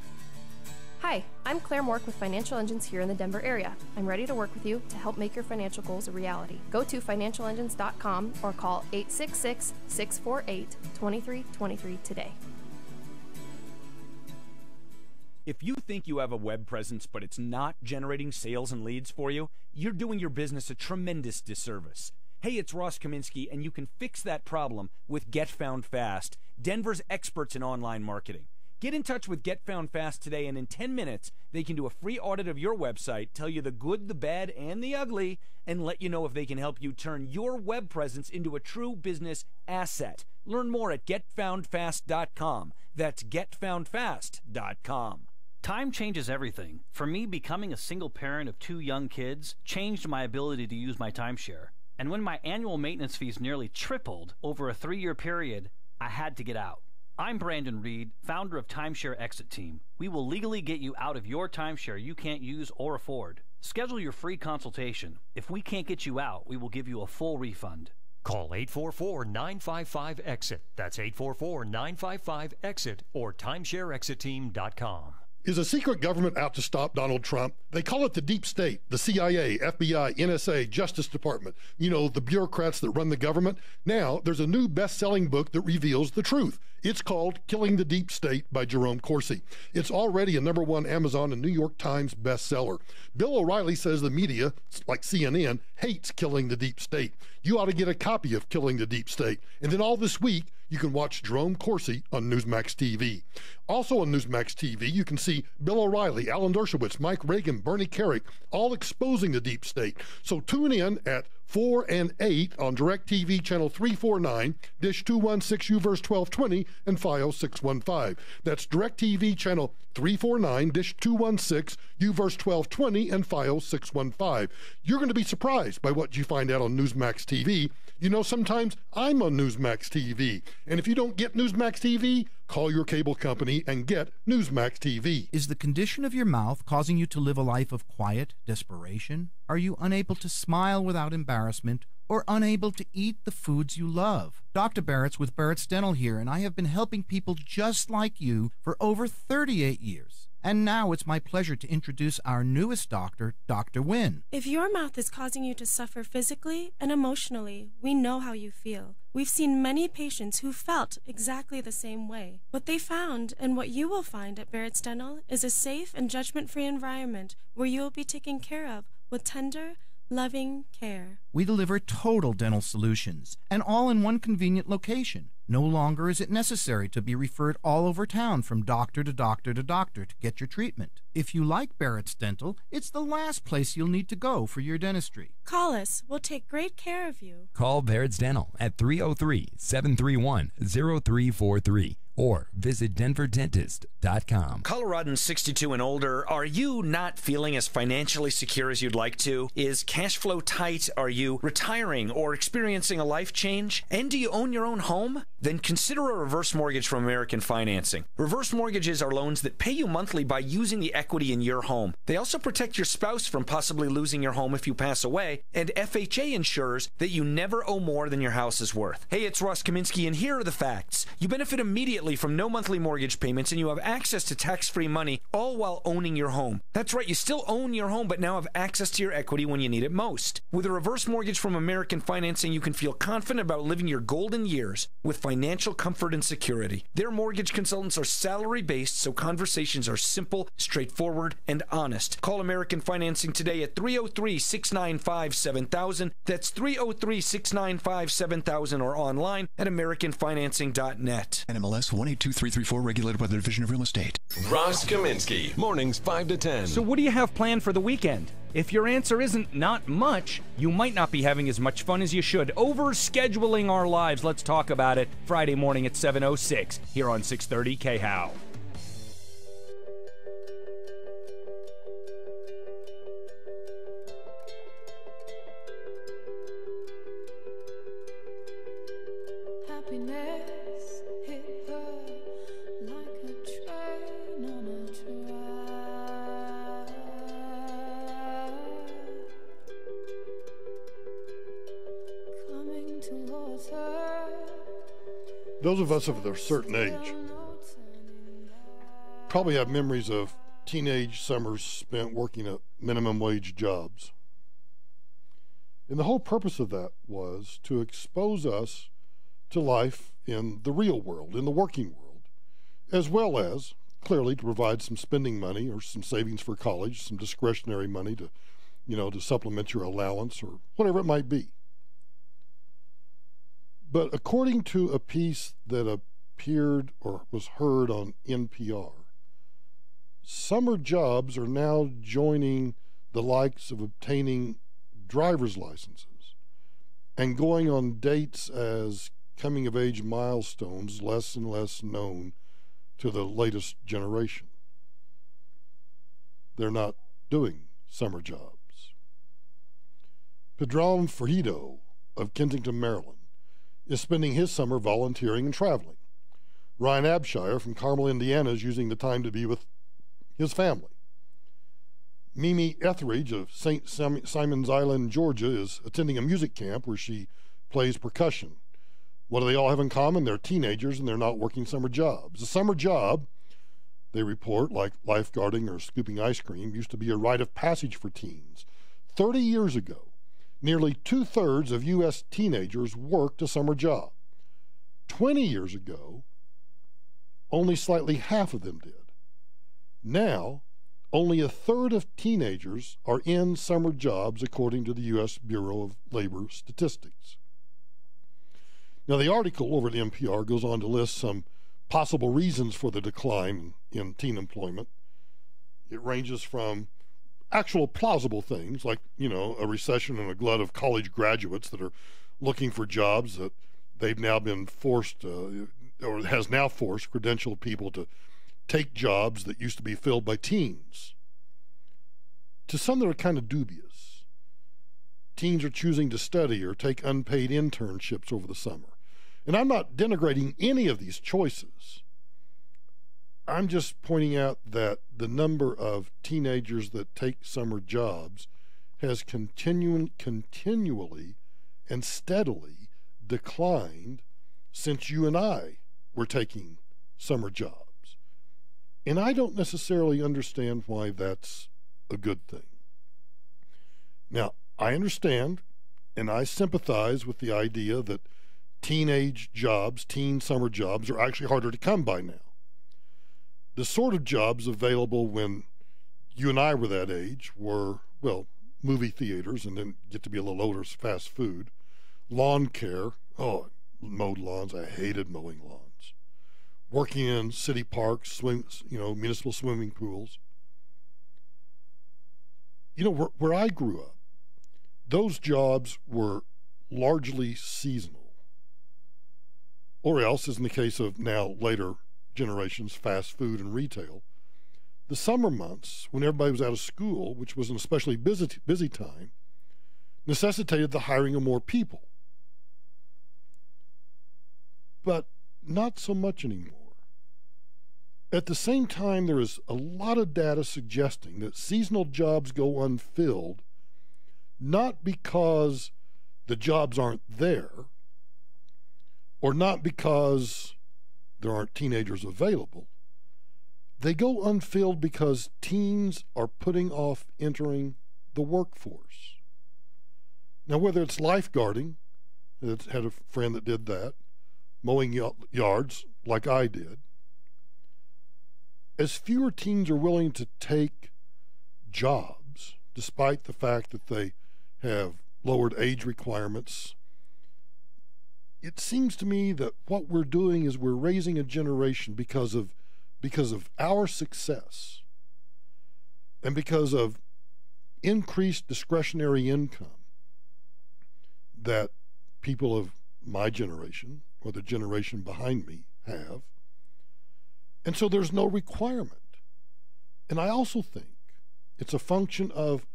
Hi, I'm Claire Mork with Financial Engines here in the Denver area. I'm ready to work with you to help make your financial goals a reality. Go to financialengines.com or call 866-648-2323 today. If you think you have a web presence but it's not generating sales and leads for you, you're doing your business a tremendous disservice. Hey, it's Ross Kaminsky, and you can fix that problem with Get Found Fast, Denver's experts in online marketing. Get in touch with Get Found Fast today, and in 10 minutes, they can do a free audit of your website, tell you the good, the bad, and the ugly, and let you know if they can help you turn your web presence into a true business asset. Learn more at getfoundfast.com. That's getfoundfast.com. Time changes everything. For me, becoming a single parent of 2 young kids changed my ability to use my timeshare. And when my annual maintenance fees nearly tripled over a 3-year period, I had to get out. I'm Brandon Reed, founder of Timeshare Exit Team. We will legally get you out of your timeshare you can't use or afford. Schedule your free consultation. If we can't get you out, we will give you a full refund. Call 844-955-EXIT. That's 844-955-EXIT or timeshareexitteam.com. Is a secret government out to stop Donald Trump? They call it the deep state, the CIA, FBI, NSA, Justice Department, you know, the bureaucrats that run the government. Now, there's a new best-selling book that reveals the truth. It's called Killing the Deep State by Jerome Corsi. It's already a #1 Amazon and New York Times bestseller. Bill O'Reilly says the media, like CNN, hates killing the deep state. You ought to get a copy of Killing the Deep State. And then all this week, you can watch Jerome Corsi on Newsmax TV. Also on Newsmax TV, you can see Bill O'Reilly, Alan Dershowitz, Mike Reagan, Bernie Carrick, all exposing the deep state. So tune in at 4 and 8 on DirecTV channel 349, dish 216 U-verse 1220, and Fios 615. That's DirecTV channel 349, dish 216 U-verse 1220, and Fios 615. You're going to be surprised by what you find out on Newsmax TV. You know, sometimes I'm on Newsmax TV. And if you don't get Newsmax TV, call your cable company and get Newsmax TV. Is the condition of your mouth causing you to live a life of quiet desperation? Are you unable to smile without embarrassment or unable to eat the foods you love? Dr. Barrett's with Barrett's Dental here, and I have been helping people just like you for over 38 years. And now it's my pleasure to introduce our newest doctor, Dr. Wynn. If your mouth is causing you to suffer physically and emotionally, we know how you feel. We've seen many patients who felt exactly the same way. What they found, and what you will find at Barrett's Dental, is a safe and judgment-free environment where you will be taken care of with tender, loving care. We deliver total dental solutions, and all in one convenient location. No longer is it necessary to be referred all over town from doctor to doctor to doctor to get your treatment. If you like Barrett's Dental, it's the last place you'll need to go for your dentistry. Call us. We'll take great care of you. Call Barrett's Dental at 303-731-0343 or visit denverdentist.com. Coloradans 62 and older, are you not feeling as financially secure as you'd like to? Is cash flow tight? Are you retiring or experiencing a life change? And do you own your own home? Then consider a reverse mortgage from American Financing. Reverse mortgages are loans that pay you monthly by using the equity in your home. They also protect your spouse from possibly losing your home if you pass away, and FHA ensures that you never owe more than your house is worth. Hey, it's Ross Kaminsky, and here are the facts. You benefit immediately from no monthly mortgage payments, and you have access to tax-free money, all while owning your home. That's right, you still own your home, but now have access to your equity when you need it most. With a reverse mortgage from American Financing, you can feel confident about living your golden years with financial comfort and security. Their mortgage consultants are salary-based, so conversations are simple, straightforward, and honest. Call American Financing today at 303-695-7000. That's 303-695-7000 or online at AmericanFinancing.net. NMLS 182334, regulated by the Division of Real Estate. Ross Kaminsky, mornings 5 to 10. So what do you have planned for the weekend? If your answer isn't not much, you might not be having as much fun as you should. Overscheduling our lives. Let's talk about it Friday morning at 7:06 here on 630 KHOW. Happiness hit her like a train on a track, coming towards her. Those of us of a certain age probably have memories of teenage summers spent working at minimum wage jobs. And the whole purpose of that was to expose us to life in the real world, in the working world, as well as, clearly, to provide some spending money or some savings for college, some discretionary money to, to supplement your allowance or whatever it might be. But according to a piece that appeared or was heard on NPR, summer jobs are now joining the likes of obtaining driver's licenses and going on dates as coming-of-age milestones less and less known to the latest generation. They're not doing summer jobs. Pedron Ferrito of Kensington, Maryland, is spending his summer volunteering and traveling. Ryan Abshire from Carmel, Indiana, is using the time to be with his family. Mimi Etheridge of St. Simon's Island, Georgia, is attending a music camp where she plays percussion. What do they all have in common? They're teenagers and they're not working summer jobs. A summer job, they report, like lifeguarding or scooping ice cream, used to be a rite of passage for teens. 30 years ago, nearly 2/3 of U.S. teenagers worked a summer job. 20 years ago, only slightly half of them did. Now, only 1/3 of teenagers are in summer jobs, according to the U.S. Bureau of Labor Statistics. Now, the article over at NPR goes on to list some possible reasons for the decline in teen employment. It ranges from actual plausible things like, a recession and a glut of college graduates that are looking for jobs that they've now been forced, or has now forced credentialed people to take jobs that used to be filled by teens, to some that are kind of dubious. Teens are choosing to study or take unpaid internships over the summer. And I'm not denigrating any of these choices. I'm just pointing out that the number of teenagers that take summer jobs has continually and steadily declined since you and I were taking summer jobs. And I don't necessarily understand why that's a good thing. Now, I understand and I sympathize with the idea that teen summer jobs are actually harder to come by now. The sort of jobs available when you and I were that age were, movie theaters, and then get to be a little older, fast food, lawn care, mowed lawns. I hated mowing lawns. Working in city parks, municipal swimming pools. Where I grew up, those jobs were largely seasonal. Or else, as in the case of now later generations, fast food and retail, the summer months, when everybody was out of school, which was an especially busy time, necessitated the hiring of more people. But not so much anymore. At the same time, there is a lot of data suggesting that seasonal jobs go unfilled, not because the jobs aren't there, or not because there aren't teenagers available. They go unfilled because teens are putting off entering the workforce. Now, whether it's lifeguarding, I had a friend that did that, mowing yards like I did, as fewer teens are willing to take jobs, despite the fact that they have lowered age requirements, it seems to me that what we're doing is we're raising a generation because of our success and because of increased discretionary income that people of my generation or the generation behind me have. And so there's no requirement. And I also think it's a function of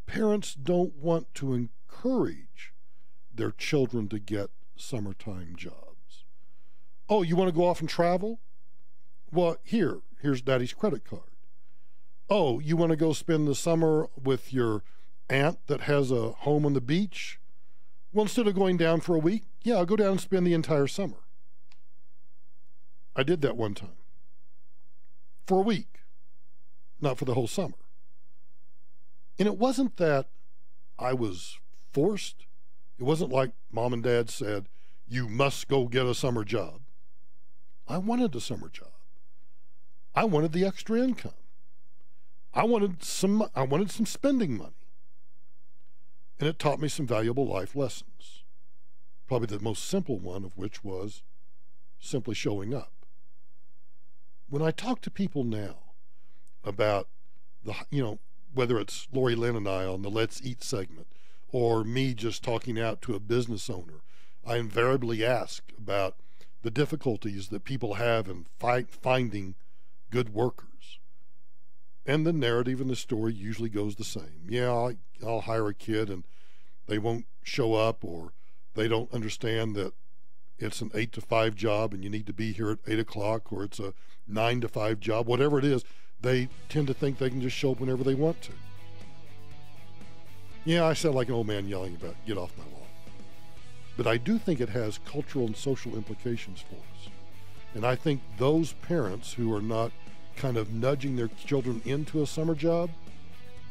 parents don't want to encourage their children to get summertime jobs. Oh, you want to go off and travel? Well, here's daddy's credit card. Oh, you want to go spend the summer with your aunt that has a home on the beach? Well, instead of going down for a week, yeah, I'll go down and spend the entire summer. I did that one time. For a week, not for the whole summer. And it wasn't that I was forced. It wasn't like mom and dad said, you must go get a summer job. I wanted a summer job. I wanted the extra income. I wanted some spending money. And it taught me some valuable life lessons. Probably the most simple one of which was simply showing up. When I talk to people now about whether it's Lori Lynn and I on the Let's Eat segment or me just talking out to a business owner, I invariably ask about the difficulties that people have in finding good workers. And the narrative in the story usually goes the same. Yeah, I'll hire a kid and they won't show up, or they don't understand that it's an 8 to 5 job and you need to be here at 8 o'clock, or it's a 9 to 5 job, whatever it is. They tend to think they can just show up whenever they want to. Yeah, I sound like an old man yelling about get off my lawn. But I do think it has cultural and social implications for us. And I think those parents who are not kind of nudging their children into a summer job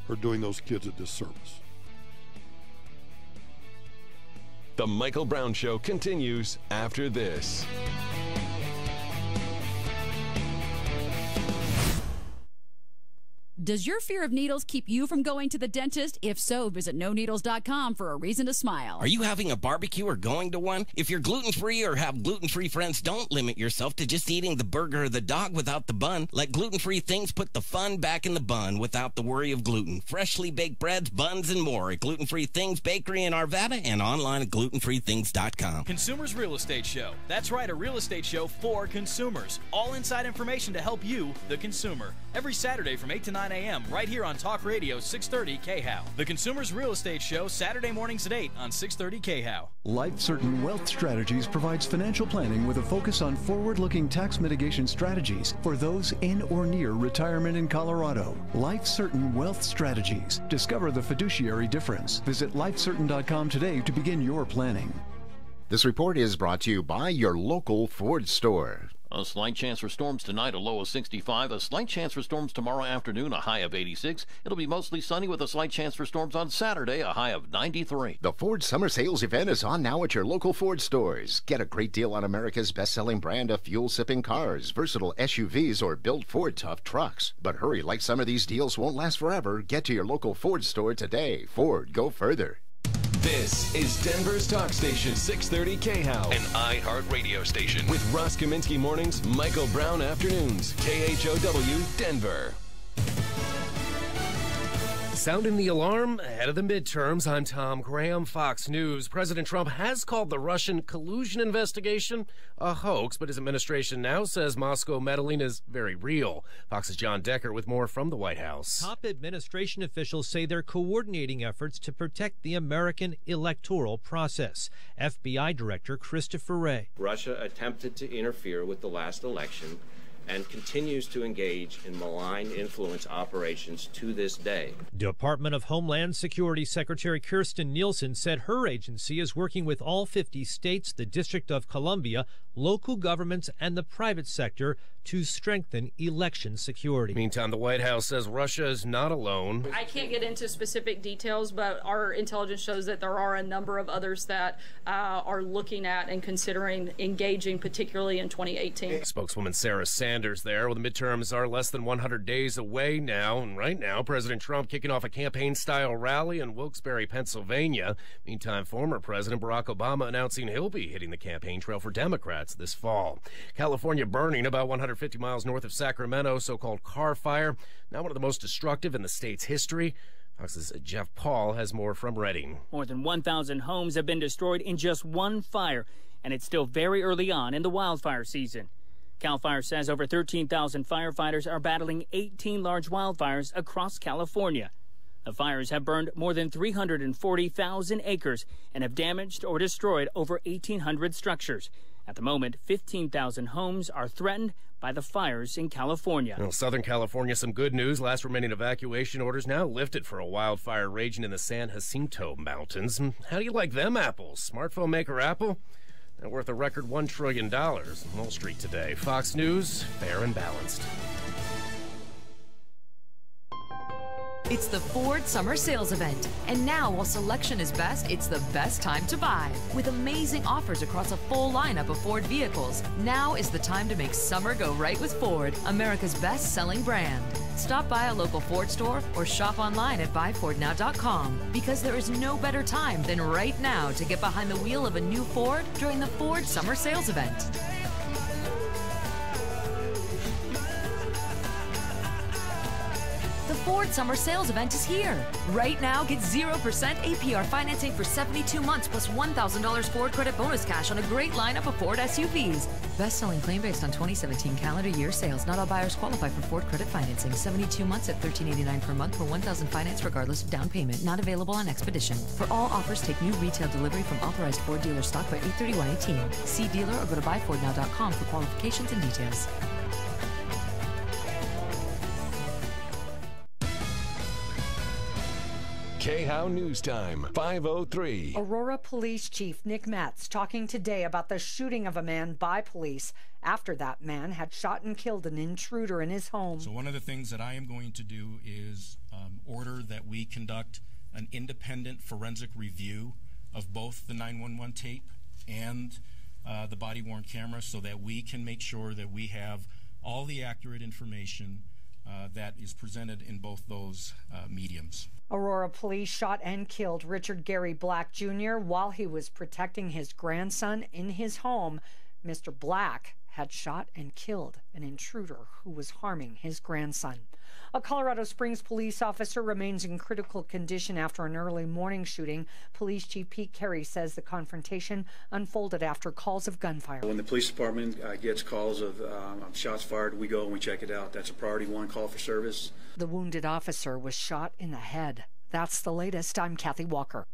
are doing those kids a disservice. The Michael Brown Show continues after this. Does your fear of needles keep you from going to the dentist? If so, visit noneedles.com for a reason to smile. Are you having a barbecue or going to one? If you're gluten-free or have gluten-free friends, don't limit yourself to just eating the burger or the dog without the bun. Let gluten-free things put the fun back in the bun without the worry of gluten. Freshly baked breads, buns, and more at Gluten-Free Things Bakery in Arvada and online at glutenfreethings.com. Consumers Real Estate Show. That's right, a real estate show for consumers. All inside information to help you, the consumer. Every Saturday from 8 to 9 a.m. right here on Talk Radio 630 KHOW. The Consumers Real Estate Show, Saturday mornings at 8 on 630 KHOW. Life Certain Wealth Strategies provides financial planning with a focus on forward-looking tax mitigation strategies for those in or near retirement in Colorado. Life Certain Wealth Strategies. Discover the fiduciary difference. Visit lifecertain.com today to begin your planning. This report is brought to you by your local Ford store. A slight chance for storms tonight, a low of 65. A slight chance for storms tomorrow afternoon, a high of 86. It'll be mostly sunny with a slight chance for storms on Saturday, a high of 93. The Ford Summer Sales event is on now at your local Ford stores. Get a great deal on America's best-selling brand of fuel-sipping cars, versatile SUVs, or built Ford tough trucks. But hurry, like some of these deals won't last forever. Get to your local Ford store today. Ford, go further. This is Denver's talk station, 630 KHOW, an iHeart radio station. With Ross Kaminsky mornings, Michael Brown afternoons, KHOW, Denver. Sounding the alarm ahead of the midterms. I'm Tom Graham, Fox News. President Trump has called the Russian collusion investigation a hoax, but his administration now says Moscow meddling is very real. Fox's John Decker with more from the White House. Top administration officials say they're coordinating efforts to protect the American electoral process. FBI Director Christopher Wray. Russia attempted to interfere with the last election and continues to engage in malign influence operations to this day. Department of Homeland Security Secretary Kirstjen Nielsen said her agency is working with all 50 states, the District of Columbia, local governments, and the private sector to strengthen election security. Meantime, the White House says Russia is not alone. I can't get into specific details, but our intelligence shows that there are a number of others that are looking at and considering engaging, particularly in 2018. Spokeswoman Sarah Sanders there. Well, the midterms are less than 100 days away now, and right now, President Trump kicking off a campaign-style rally in Wilkes-Barre, Pennsylvania. Meantime, former President Barack Obama announcing he'll be hitting the campaign trail for Democrats this fall. California burning about 150 miles north of Sacramento, so-called car fire, now one of the most destructive in the state's history. Fox's Jeff Paul has more from Redding. More than 1,000 homes have been destroyed in just one fire, and it's still very early on in the wildfire season. CAL FIRE says over 13,000 firefighters are battling 18 large wildfires across California. The fires have burned more than 340,000 acres and have damaged or destroyed over 1,800 structures. At the moment, 15,000 homes are threatened by the fires in California. Well, Southern California, some good news. Last remaining evacuation orders now lifted for a wildfire raging in the San Jacinto Mountains. How do you like them apples? Smartphone maker Apple? They're worth a record $1 trillion on Wall Street today. Fox News, fair and balanced. It's the Ford Summer Sales Event. And now, while selection is best, it's the best time to buy. With amazing offers across a full lineup of Ford vehicles, now is the time to make summer go right with Ford, America's best-selling brand. Stop by a local Ford store or shop online at buyfordnow.com, because there is no better time than right now to get behind the wheel of a new Ford during the Ford Summer Sales Event. The Ford Summer Sales Event is here. Right now, get 0% APR financing for 72 months plus $1,000 Ford credit bonus cash on a great lineup of Ford SUVs. Best-selling claim based on 2017 calendar year sales. Not all buyers qualify for Ford credit financing. 72 months at $1,389 per month for $1,000 finance regardless of down payment. Not available on Expedition. For all offers, take new retail delivery from authorized Ford dealer stock by 8/31/18. See dealer or go to buyfordnow.com for qualifications and details. KHOW News Time, 5:03. Aurora Police Chief Nick Metz talking today about the shooting of a man by police after that man had shot and killed an intruder in his home. So one of the things that I am going to do is order that we conduct an independent forensic review of both the 911 tape and the body-worn camera so that we can make sure that we have all the accurate information that is presented in both those mediums. Aurora police shot and killed Richard Gary Black Jr. while he was protecting his grandson in his home. Mr. Black had shot and killed an intruder who was harming his grandson. A Colorado Springs police officer remains in critical condition after an early morning shooting. Police Chief Pete Carey says the confrontation unfolded after calls of gunfire. When the police department gets calls of shots fired, we go and we check it out. That's a priority one call for service. The wounded officer was shot in the head. That's the latest. I'm Kathy Walker.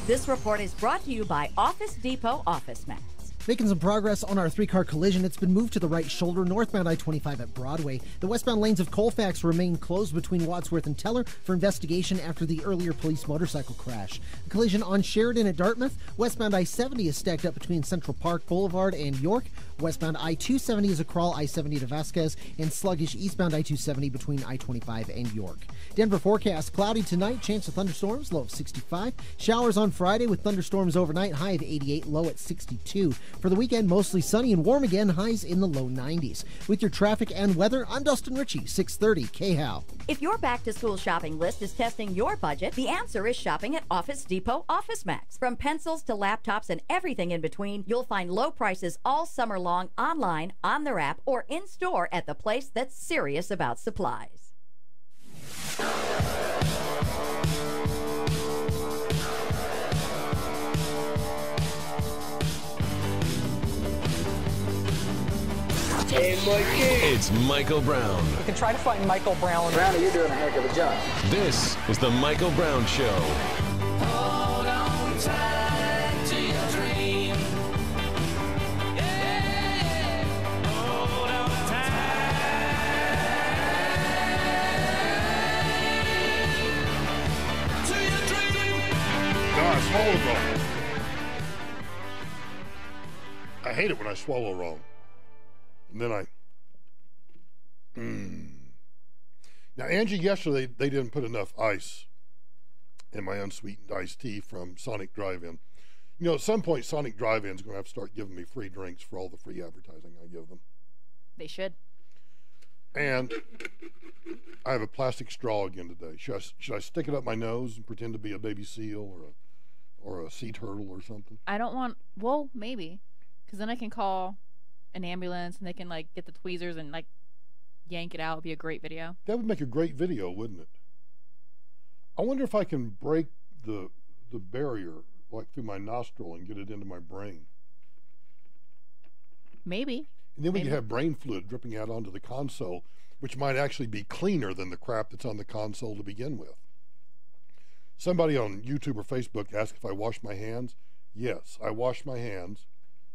This report is brought to you by Office Depot Office Max. Making some progress on our three-car collision. It's been moved to the right shoulder, northbound I-25 at Broadway. The westbound lanes of Colfax remain closed between Wadsworth and Teller for investigation after the earlier police motorcycle crash. The collision on Sheridan at Dartmouth. Westbound I-70 is stacked up between Central Park Boulevard and York. Westbound I-270 is a crawl I-70 to Vasquez, and sluggish eastbound I-270 between I-25 and York. Denver forecast, cloudy tonight, chance of thunderstorms, low of 65. Showers on Friday with thunderstorms overnight, high of 88, low at 62. For the weekend, mostly sunny and warm again, highs in the low 90s. With your traffic and weather, I'm Dustin Ritchie, 630 KHOW. If your back-to-school shopping list is testing your budget, the answer is shopping at Office Depot Office Max. From pencils to laptops and everything in between, you'll find low prices all summer long online, on their app, or in-store at the place that's serious about supplies. Hey, Mikey. It's Michael Brown. You can try to find Michael Brown. Brownie, you're doing a heck of a job. This is the Michael Brown Show. Hold on tight to your dream. Yeah. Hold on tight to your dream. God, swallow wrong. I hate it when I swallow wrong. And then Now, Angie, yesterday they didn't put enough ice in my unsweetened iced tea from Sonic Drive-In. You know, at some point, Sonic Drive-In's going to have to start giving me free drinks for all the free advertising I give them. They should. And I have a plastic straw again today. Should I stick it up my nose and pretend to be a baby seal or a sea turtle or something? I don't want. Well, maybe, because then I can call an ambulance and they can like get the tweezers and like yank it out. It'd be a great video. That would make a great video, wouldn't it? I wonder if I can break the barrier like through my nostril and get it into my brain. Maybe. And then we could have brain fluid dripping out onto the console, which might actually be cleaner than the crap that's on the console to begin with. Somebody on YouTube or Facebook asked if I wash my hands. Yes, I wash my hands.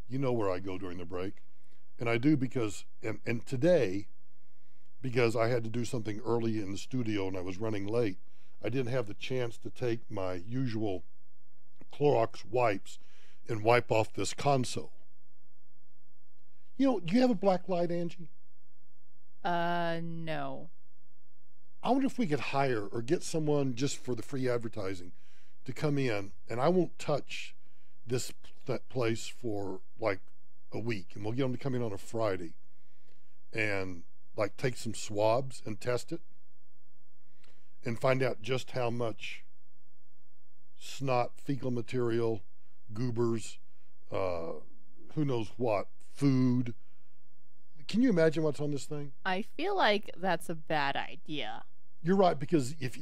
You know where I go during the break. And I do because, and today, because I had to do something early in the studio and I was running late, I didn't have the chance to take my usual Clorox wipes and wipe off this console. You know, do you have a black light, Angie? No. I wonder if we could hire or get someone just for the free advertising to come in, and I won't touch this place for like a week, and we'll get them to come in on a Friday and like take some swabs and test it and find out just how much snot, fecal material, goobers, who knows what, food. Can you imagine what's on this thing? I feel like that's a bad idea. You're right, because if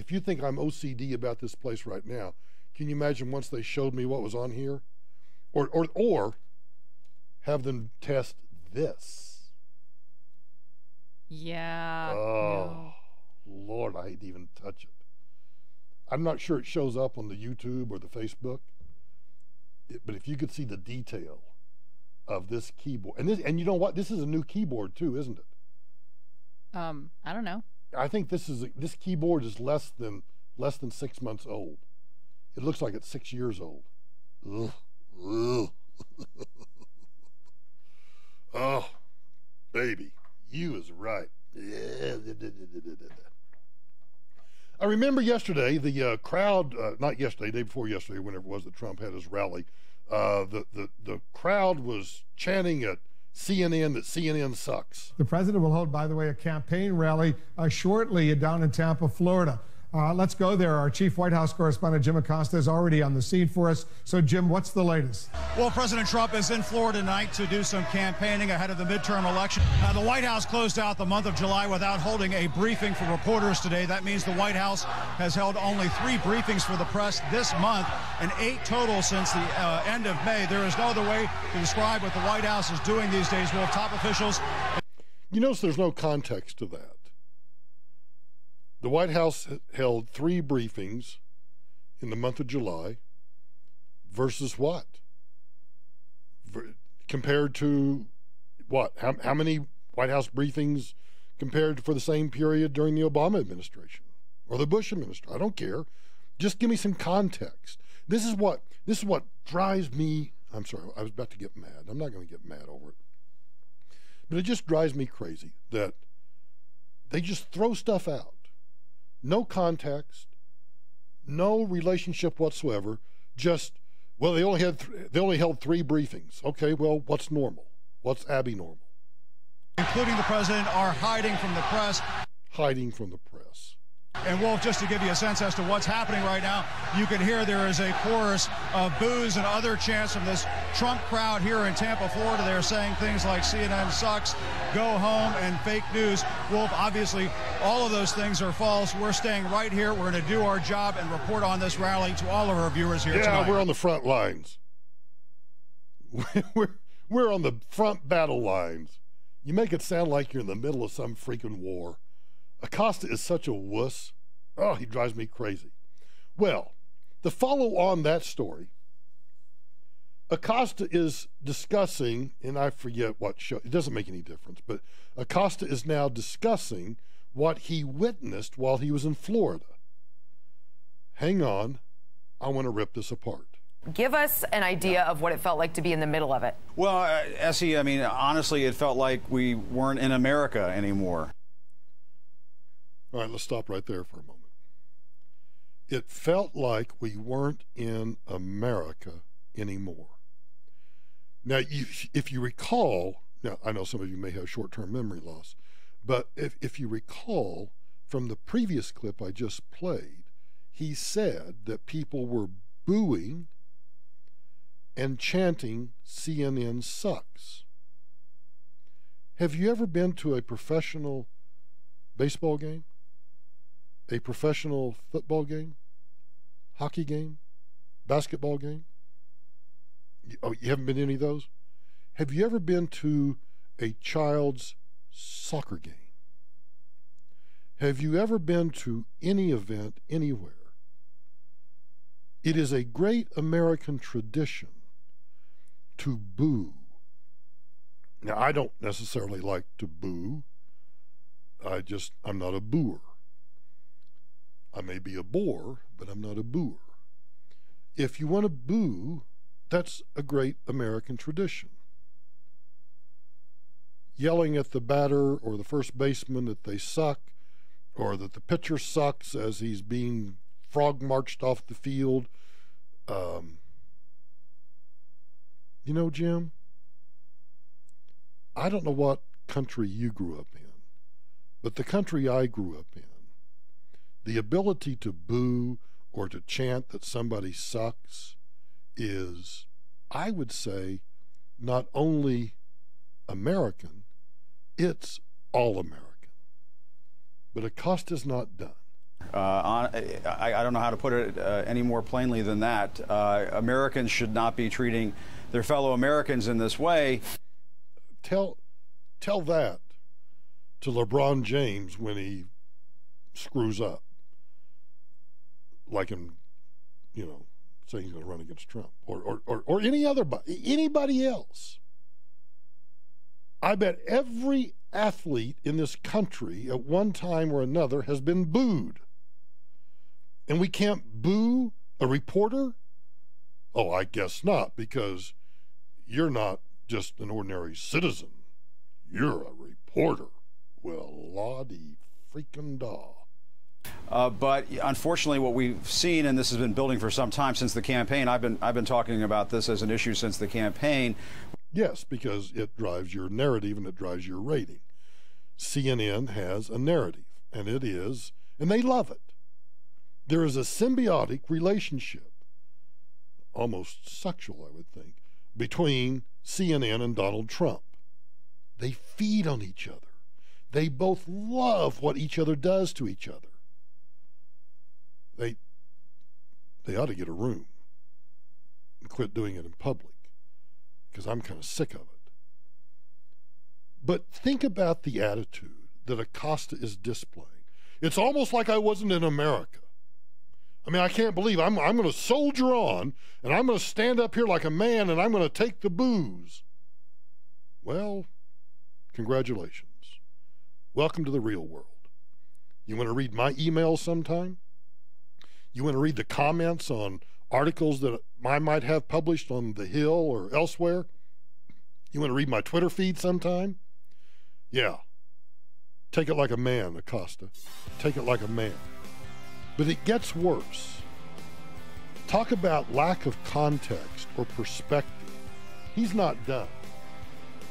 you think I'm OCD about this place right now, can you imagine once they showed me what was on here? Or have them test this. Yeah. Oh, no. Lord, I hate to even touch it. I'm not sure it shows up on the YouTube or the Facebook, but if you could see the detail of this keyboard, and you know what? This is a new keyboard too, isn't it? I don't know. I think this keyboard is less than 6 months old. It looks like it's 6 years old. Ugh. Ugh. Oh, baby, you is right. I remember yesterday, the crowd, not yesterday, day before yesterday, whenever it was that Trump had his rally, the crowd was chanting at CNN that CNN sucks. The president will hold, by the way, a campaign rally shortly down in Tampa, Florida. Let's go there. Our chief White House correspondent, Jim Acosta, is already on the scene for us. So, Jim, what's the latest? Well, President Trump is in Florida tonight to do some campaigning ahead of the midterm election. The White House closed out the month of July without holding a briefing for reporters today. That means the White House has held only 3 briefings for the press this month and 8 total since the end of May. There is no other way to describe what the White House is doing these days. We'll have top officials. You notice there's no context to that. The White House held 3 briefings in the month of July versus what? Compared to what? How many White House briefings compared for the same period during the Obama administration or the Bush administration? I don't care. Just give me some context. This is what drives me. I'm sorry, I was about to get mad. I'm not going to get mad over it. But it just drives me crazy that they just throw stuff out. No context, no relationship whatsoever. Just Well, they only held 3 briefings. Okay, well, what's normal? What's abnormal? Including the president, are hiding from the press. Hiding from the press. And Wolf, just to give you a sense as to what's happening right now, you can hear there is a chorus of boos and other chants from this Trump crowd here in Tampa, Florida. They're saying things like CNN sucks, go home, and fake news. Wolf, obviously, all of those things are false. We're staying right here. We're going to do our job and report on this rally to all of our viewers here tonight. Yeah, we're on the front lines. We're on the front battle lines. You make it sound like you're in the middle of some freaking war. Acosta is such a wuss. Oh, he drives me crazy. Well, to follow on that story, Acosta is discussing, and I forget what show, it doesn't make any difference, but Acosta is now discussing what he witnessed while he was in Florida. Hang on, I want to rip this apart. Give us an idea of what it felt like to be in the middle of it. Well, Essie, I mean, honestly, it felt like we weren't in America anymore. All right, let's stop right there for a moment. It felt like we weren't in America anymore. Now, if you recall, now I know some of you may have short-term memory loss, but if you recall from the previous clip I just played, he said that people were booing and chanting CNN sucks. Have you ever been to a professional baseball game? A professional football game? Hockey game? Basketball game? Oh, you haven't been to any of those? Have you ever been to a child's soccer game? Have you ever been to any event anywhere? It is a great American tradition to boo. Now, I don't necessarily like to boo. I'm not a booer. I may be a bore, but I'm not a booer. If you want to boo, that's a great American tradition. Yelling at the batter or the first baseman that they suck, or that the pitcher sucks as he's being frog marched off the field. You know, Jim, I don't know what country you grew up in, but the country I grew up in, the ability to boo or to chant that somebody sucks is, I would say, not only American, it's all American. But Acosta's not done. I don't know how to put it any more plainly than that. Americans should not be treating their fellow Americans in this way. Tell that to LeBron James when he screws up. Like him, saying he's going to run against Trump or anybody else. I bet every athlete in this country at one time or another has been booed. And we can't boo a reporter? Oh, I guess not, because you're not just an ordinary citizen. You're a reporter. Well, lawdy freaking daw. But unfortunately, what we've seen, and this has been building for some time since the campaign, I've been talking about this as an issue since the campaign. Yes, because it drives your narrative and it drives your rating. CNN has a narrative, and they love it. There is a symbiotic relationship, almost sexual, I would think, between CNN and Donald Trump. They feed on each other. They both love what each other does to each other. They ought to get a room and quit doing it in public, because I'm kind of sick of it. But think about the attitude that Acosta is displaying. It's almost like I wasn't in America. I mean, I can't believe I'm going to soldier on, and I'm going to stand up here like a man, and I'm going to take the booze. Well, congratulations. Welcome to the real world. You want to read my emails sometime? You want to read the comments on articles that I might have published on The Hill or elsewhere? You want to read my Twitter feed sometime? Yeah. Take it like a man, Acosta. Take it like a man. But it gets worse. Talk about lack of context or perspective. He's not done.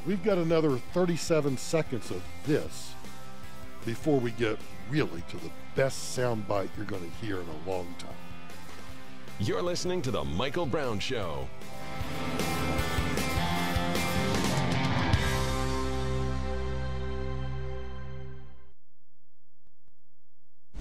We've got another 37 seconds of this before we get really to the best soundbite you're going to hear in a long time. You're listening to The Michael Brown Show.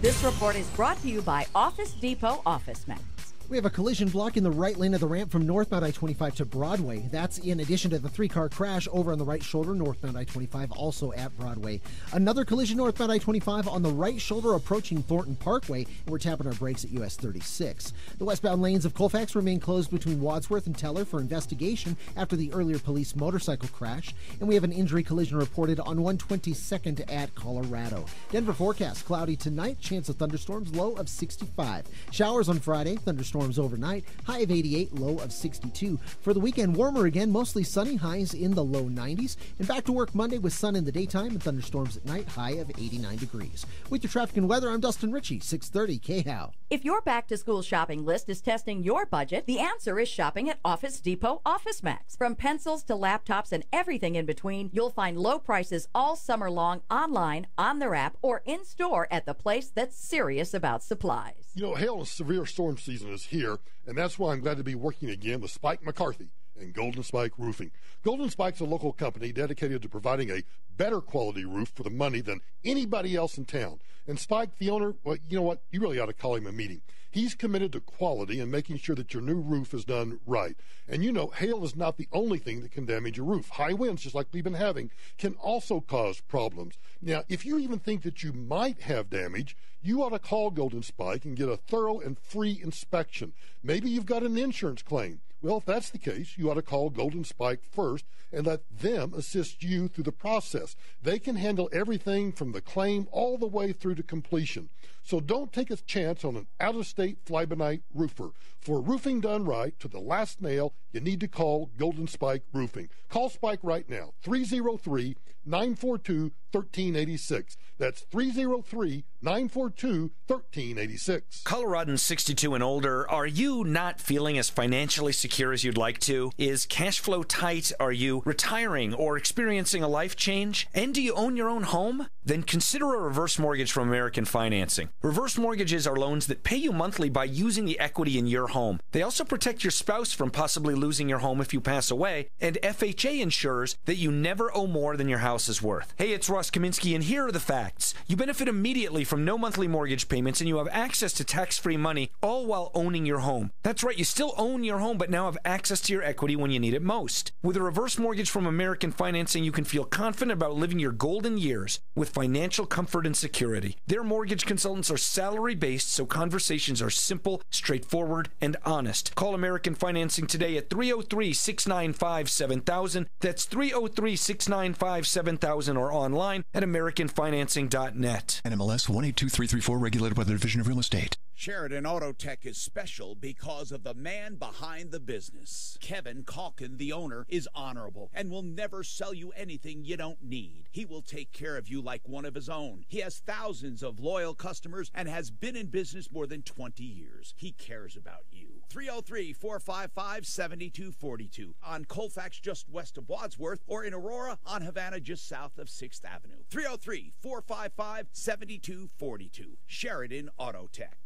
This report is brought to you by Office Depot Office Max. We have a collision block in the right lane of the ramp from northbound I-25 to Broadway. That's in addition to the three-car crash over on the right shoulder, northbound I-25, also at Broadway. Another collision northbound I-25 on the right shoulder approaching Thornton Parkway, and we're tapping our brakes at US 36. The westbound lanes of Colfax remain closed between Wadsworth and Teller for investigation after the earlier police motorcycle crash, and we have an injury collision reported on 122nd at Colorado. Denver forecast, cloudy tonight, chance of thunderstorms, low of 65. Showers on Friday, thunderstorms overnight, high of 88, low of 62. For the weekend, warmer again, mostly sunny, highs in the low 90s. And back to work Monday with sun in the daytime and thunderstorms at night, high of 89 degrees. With your traffic and weather, I'm Dustin Ritchie, 630 KHOW. If your back-to-school shopping list is testing your budget, the answer is shopping at Office Depot Office Max. From pencils to laptops and everything in between, you'll find low prices all summer long online, on their app, or in-store at the place that's serious about supplies. You know, hail and severe storm season is here, and that's why I'm glad to be working again with Spike McCarthy and Golden Spike Roofing. Golden Spike's a local company dedicated to providing a better quality roof for the money than anybody else in town. And Spike, the owner, well, you know what? You really ought to call him a meeting. He's committed to quality and making sure that your new roof is done right. And you know, hail is not the only thing that can damage your roof. High winds, just like we've been having, can also cause problems. Now, if you even think that you might have damage, you ought to call Golden Spike and get a thorough and free inspection. Maybe you've got an insurance claim. Well, if that's the case, you ought to call Golden Spike first and let them assist you through the process. They can handle everything from the claim all the way through to completion. So don't take a chance on an out-of-state fly-by-night roofer. For roofing done right to the last nail, you need to call Golden Spike Roofing. Call Spike right now, 303-942-1386. That's 303-942-1386. Coloradans 62 and older, are you not feeling as financially secure as you'd like to? Is cash flow tight? Are you retiring or experiencing a life change? And do you own your own home? Then consider a reverse mortgage from American Financing. Reverse mortgages are loans that pay you monthly by using the equity in your home. They also protect your spouse from possibly losing your home if you pass away, and FHA ensures that you never owe more than your house is worth. Hey, it's Ross Kaminsky, and here are the facts. You benefit immediately from no monthly mortgage payments, and you have access to tax-free money, all while owning your home. That's right, you still own your home, but now have access to your equity when you need it most. With a reverse mortgage from American Financing, you can feel confident about living your golden years with financial comfort and security. Their mortgage consultants are salary-based, so conversations are simple, straightforward, and honest. Call American Financing today at 303-695-7000. That's 303-695-7000 or online at AmericanFinancing.net. NMLS 182334, regulated by the Division of Real Estate. Sheridan Auto Tech is special because of the man behind the business. Kevin Calkin, the owner, is honorable and will never sell you anything you don't need. He will take care of you like one of his own. He has thousands of loyal customers and has been in business more than 20 years. He cares about you. 303-455-7242 on Colfax just west of Wadsworth, or in Aurora on Havana just south of 6th Avenue. 303-455-7242. Sheridan Auto Tech.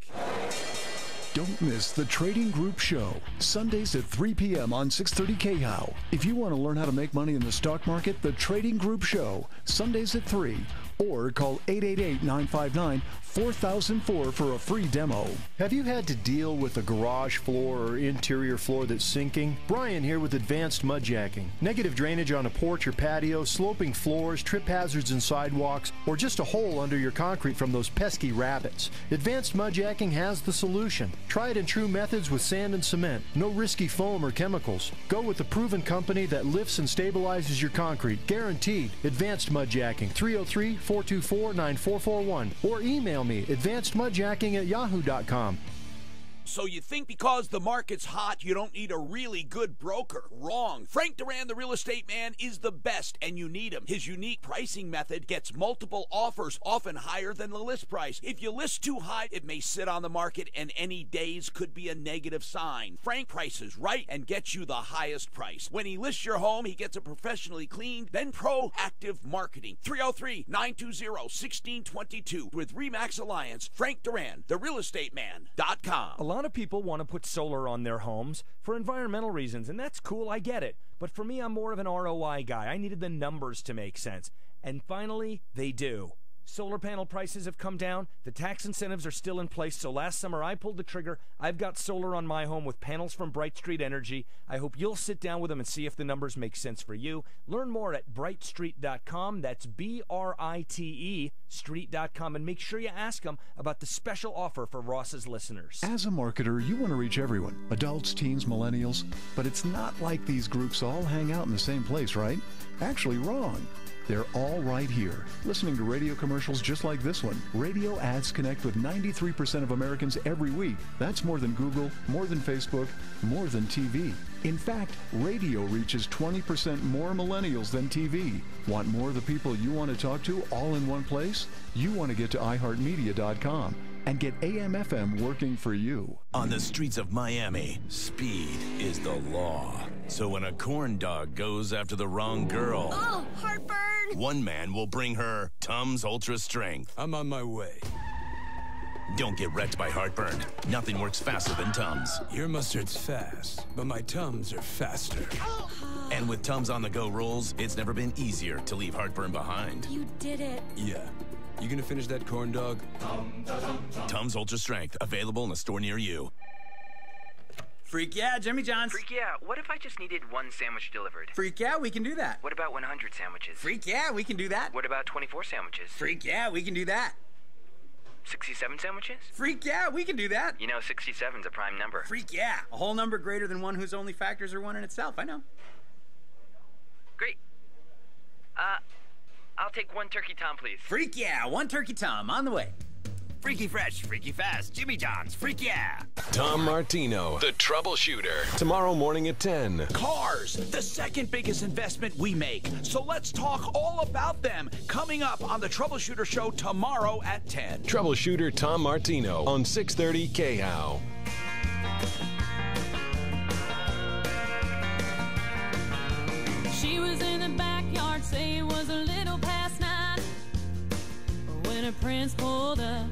Don't miss the Trading Group Show, Sundays at 3 p.m. on 630 KHOW. If you want to learn how to make money in the stock market, the Trading Group Show, Sundays at 3. Or call 888-959-4004 for a free demo. Have you had to deal with a garage floor or interior floor that's sinking? Brian here with Advanced Mudjacking. Negative drainage on a porch or patio, sloping floors, trip hazards in sidewalks, or just a hole under your concrete from those pesky rabbits. Advanced Mudjacking has the solution. Tried and true methods with sand and cement. No risky foam or chemicals. Go with the proven company that lifts and stabilizes your concrete. Guaranteed. Advanced Mudjacking. 303-424-9441. Or email me, advancedmudjacking@yahoo.com. So you think because the market's hot, you don't need a really good broker. Wrong. Frank Duran, the real estate man, is the best, and you need him. His unique pricing method gets multiple offers, often higher than the list price. If you list too high, it may sit on the market, and any days could be a negative sign. Frank prices right and gets you the highest price. When he lists your home, he gets it professionally cleaned, then proactive marketing. 303-920-1622 with RE/MAX Alliance. Frank Duran, therealestateman.com. A lot of people want to put solar on their homes for environmental reasons, and that's cool, I get it. But for me, I'm more of an ROI guy. I needed the numbers to make sense. And finally, they do. Solar panel prices have come down. The tax incentives are still in place. So last summer, I pulled the trigger. I've got solar on my home with panels from Bright Street Energy. I hope you'll sit down with them and see if the numbers make sense for you. Learn more at brightstreet.com. That's BRITE street.com. And make sure you ask them about the special offer for Ross's listeners. As a marketer, you want to reach everyone, adults, teens, millennials, but it's not like these groups all hang out in the same place, right? Actually, wrong. They're all right here, listening to radio commercials just like this one. Radio ads connect with 93% of Americans every week. That's more than Google, more than Facebook, more than TV. In fact, radio reaches 20% more millennials than TV. Want more of the people you want to talk to all in one place? You want to get to iHeartMedia.com and get AM/FM working for you. On the streets of Miami, speed is the law. So when a corn dog goes after the wrong girl, Oh, heartburn! one man will bring her Tums Ultra Strength. I'm on my way. Don't get wrecked by heartburn. Nothing works faster than Tums. Your mustard's fast, but my Tums are faster. And with Tums on-the-go rolls, it's never been easier to leave heartburn behind. You did it. Yeah. You gonna finish that corn dog? Tums Ultra Strength, available in a store near you. Freak yeah, Jimmy John's. Freak yeah, what if I just needed one sandwich delivered? Freak yeah, we can do that. What about 100 sandwiches? Freak yeah, we can do that. What about 24 sandwiches? Freak yeah, we can do that. 67 sandwiches? Freak yeah, we can do that. You know, 67's a prime number. Freak yeah, a whole number greater than one whose only factors are one in itself. I know. Great. I'll take one turkey tom, please. Freak yeah, one turkey tom on the way. Freaky fresh, freaky fast, Jimmy John's, freak yeah. Tom Martino, the troubleshooter. Tomorrow morning at 10. Cars, the second biggest investment we make. So let's talk all about them. Coming up on the Troubleshooter Show tomorrow at 10. Troubleshooter Tom Martino on 630 KHOW. She was in the backyard, say it was a little past 9 when a prince pulled up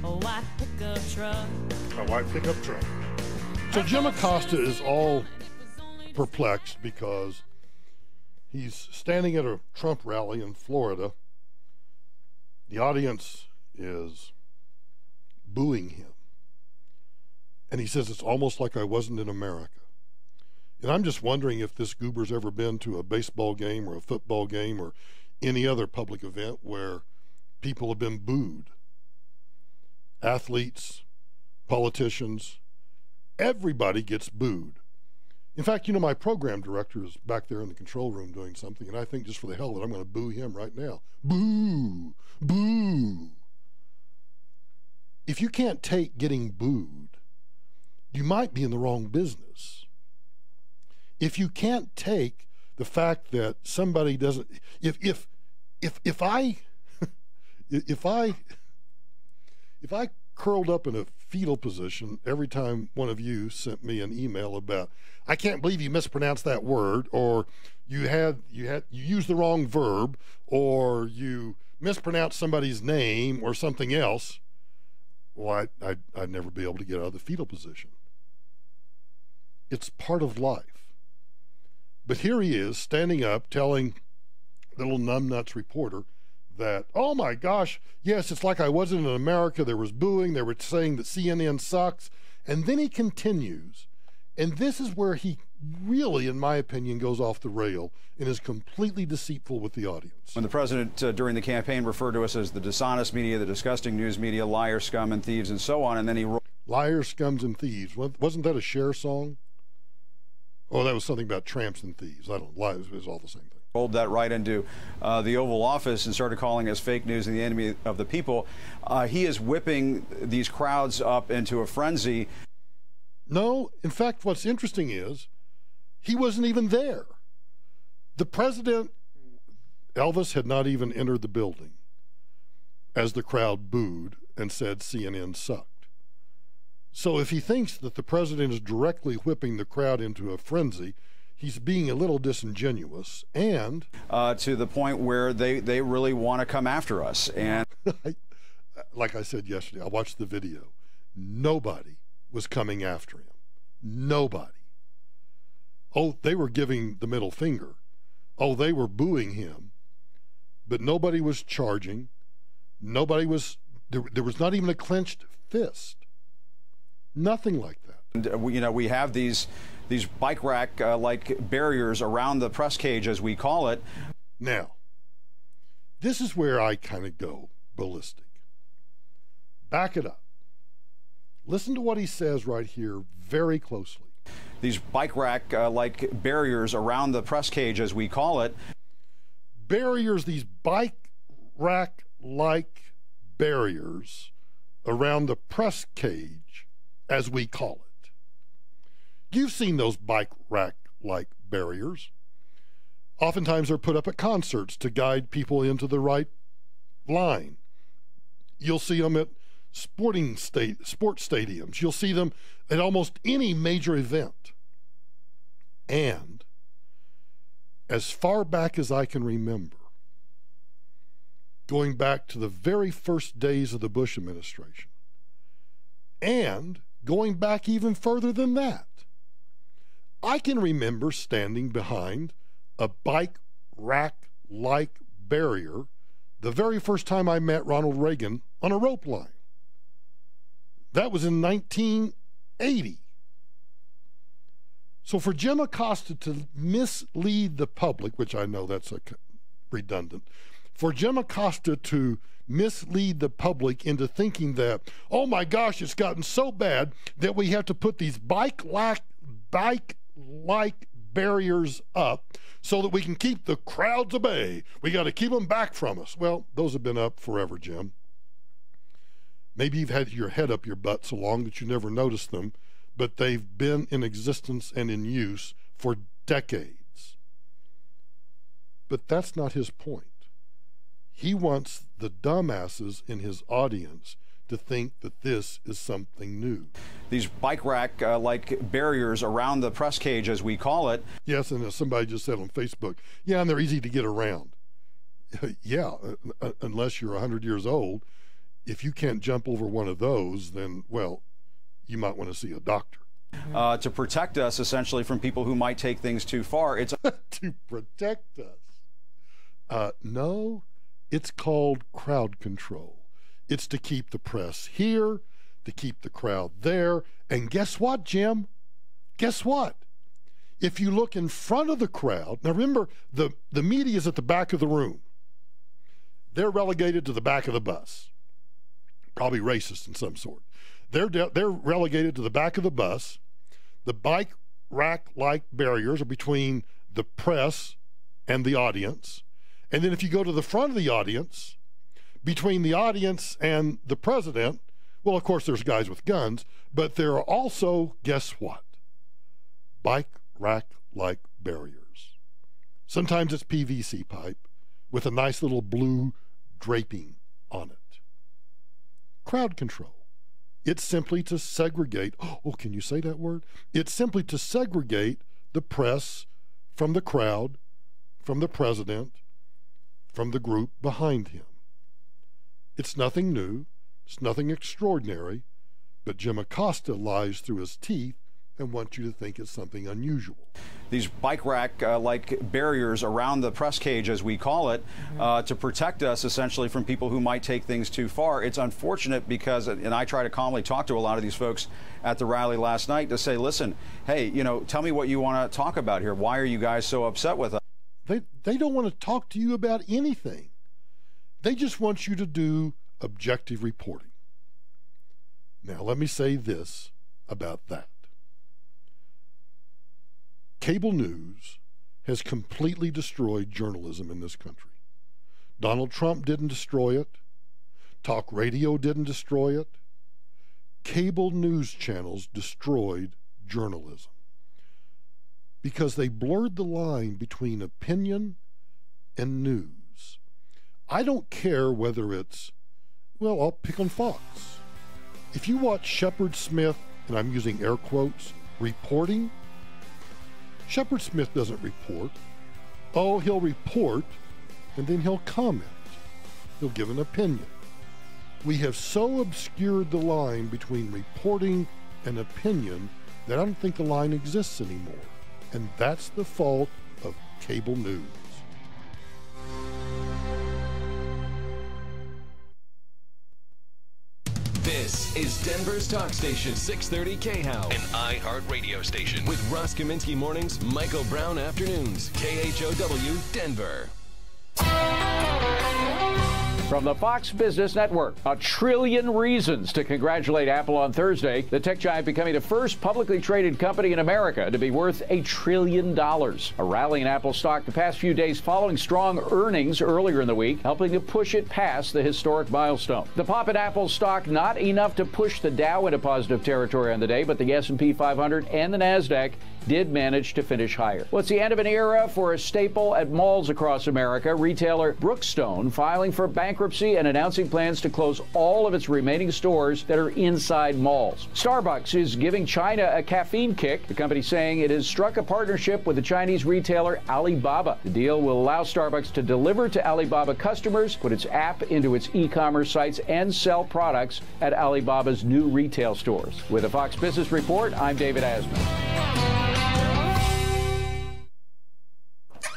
a white pickup truck. A white pickup truck. So Jim Acosta is all perplexed because he's standing at a Trump rally in Florida. The audience is booing him. And he says, it's almost like I wasn't in America. And I'm just wondering if this goober's ever been to a baseball game or a football game or any other public event where people have been booed. Athletes, politicians, everybody gets booed. In fact, you know, my program director is back there in the control room doing something, and I think just for the hell of it, I'm going to boo him right now. Boo! Boo! If you can't take getting booed, you might be in the wrong business. If you can't take the fact that somebody doesn't, if I curled up in a fetal position every time one of you sent me an email about, I can't believe you mispronounced that word, or you used the wrong verb, or you mispronounced somebody's name or something else, well, I'd never be able to get out of the fetal position. It's part of life. But here he is standing up telling the little numbnuts reporter that, oh my gosh, yes, it's like I wasn't in America. There was booing. They were saying that CNN sucks. And then he continues. And this is where he really, in my opinion, goes off the rail and is completely deceitful with the audience. When the president during the campaign referred to us as the dishonest media, the disgusting news media, liars, scum, and thieves, and so on, and then he... Liars, scums, and thieves. Wasn't that a Cher song? Oh, that was something about tramps and thieves. I don't lie. It was all the same thing. rolled that right into the Oval Office and started calling us fake news and the enemy of the people. He is whipping these crowds up into a frenzy. No, in fact, what's interesting is he wasn't even there. The president, Elvis, had not even entered the building as the crowd booed and said CNN sucked. So if he thinks that the president is directly whipping the crowd into a frenzy, he's being a little disingenuous, and to the point where they really want to come after us. And like I said yesterday, I watched the video. Nobody was coming after him. Nobody. Oh, they were giving the middle finger. Oh, they were booing him. But nobody was charging. Nobody was, there was not even a clenched fist. Nothing like that. And, we have these bike rack like barriers around the press cage, as we call it. Now, this is where I kind of go ballistic. Back it up. Listen to what he says right here very closely. These bike rack like barriers around the press cage, as we call it. Barriers, these bike rack like barriers around the press cage, as we call it. You've seen those bike rack like barriers. Oftentimes they're put up at concerts to guide people into the right line. You'll see them at sports stadiums. You'll see them at almost any major event. And as far back as I can remember, going back to the very first days of the Bush administration, and going back even further than that, I can remember standing behind a bike rack-like barrier the very first time I met Ronald Reagan on a rope line. That was in 1980. So for Jim Acosta to mislead the public, which I know that's redundant, for Jim Acosta to mislead the public into thinking that, oh my gosh, it's gotten so bad that we have to put these bike-like barriers up so that we can keep the crowds at bay. We got to keep them back from us. Well, those have been up forever, Jim. Maybe you've had your head up your butt so long that you never noticed them, but they've been in existence and in use for decades. But that's not his point. He wants the dumbasses in his audience to think that this is something new. These bike rack like barriers around the press cage, as we call it. Yes, and as somebody just said on Facebook, yeah, and they're easy to get around. Yeah, unless you're 100 years old. If you can't jump over one of those, then, well, you might want to see a doctor. To protect us, essentially, from people who might take things too far. It's to protect us. No, it's called crowd control. It's to keep the press here, to keep the crowd there. And guess what, Jim? Guess what? If you look in front of the crowd, now remember, the media is at the back of the room. They're relegated to the back of the bus. Probably racist in some sort. They're relegated to the back of the bus. The bike rack-like barriers are between the press and the audience. And then if you go to the front of the audience, between the audience and the president, well, of course, there's guys with guns, but there are also, guess what? Bike rack-like barriers. Sometimes it's PVC pipe with a nice little blue draping on it. Crowd control. It's simply to segregate, oh, can you say that word? It's simply to segregate the press from the crowd, from the president, from the group behind him. It's nothing new, it's nothing extraordinary, but Jim Acosta lies through his teeth and wants you to think it's something unusual. These bike rack like barriers around the press cage, as we call it, to protect us essentially from people who might take things too far. It's unfortunate because, and I try to calmly talk to a lot of these folks at the rally last night to say, listen, hey, tell me what you want to talk about here. Why are you guys so upset with us? They don't want to talk to you about anything. They just want you to do objective reporting. Now, let me say this about that. Cable news has completely destroyed journalism in this country. Donald Trump didn't destroy it. Talk radio didn't destroy it. Cable news channels destroyed journalism because they blurred the line between opinion and news. I don't care whether it's, well, I'll pick on Fox. If you watch Shepard Smith, and I'm using air quotes, reporting, Shepard Smith doesn't report. Oh, he'll report, and then he'll comment. He'll give an opinion. We have so obscured the line between reporting and opinion that I don't think the line exists anymore. And that's the fault of cable news. This is Denver's talk station, 630 KHOW, an iHeart radio station with Ross Kaminsky mornings, Michael Brown afternoons, KHOW, Denver. From the Fox Business Network, 1 trillion reasons to congratulate Apple on Thursday. The tech giant becoming the first publicly traded company in America to be worth $1 trillion. A rally in Apple stock the past few days following strong earnings earlier in the week, helping to push it past the historic milestone. The pop in Apple's stock not enough to push the Dow into positive territory on the day, but the S&P 500 and the NASDAQ did manage to finish higher. Well, it's the end of an era for a staple at malls across America. Retailer Brookstone filing for bankruptcy and announcing plans to close all of its remaining stores that are inside malls. Starbucks is giving China a caffeine kick. The company saying it has struck a partnership with the Chinese retailer Alibaba. The deal will allow Starbucks to deliver to Alibaba customers, put its app into its e-commerce sites, and sell products at Alibaba's new retail stores. With a Fox Business Report, I'm David Asman.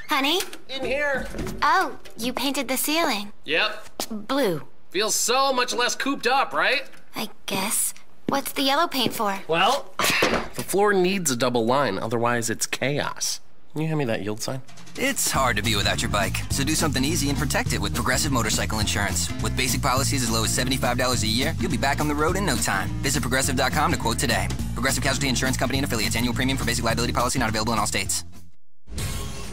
Honey? In here. Oh, you painted the ceiling. Yep. Blue. Feels so much less cooped up, right? I guess. What's the yellow paint for? Well, the floor needs a double line, otherwise it's chaos. Can you hand me that yield sign? It's hard to be without your bike, so do something easy and protect it with Progressive Motorcycle Insurance. With basic policies as low as $75 a year, you'll be back on the road in no time. Visit Progressive.com to quote today. Progressive Casualty Insurance Company and Affiliates. Annual premium for basic liability policy not available in all states.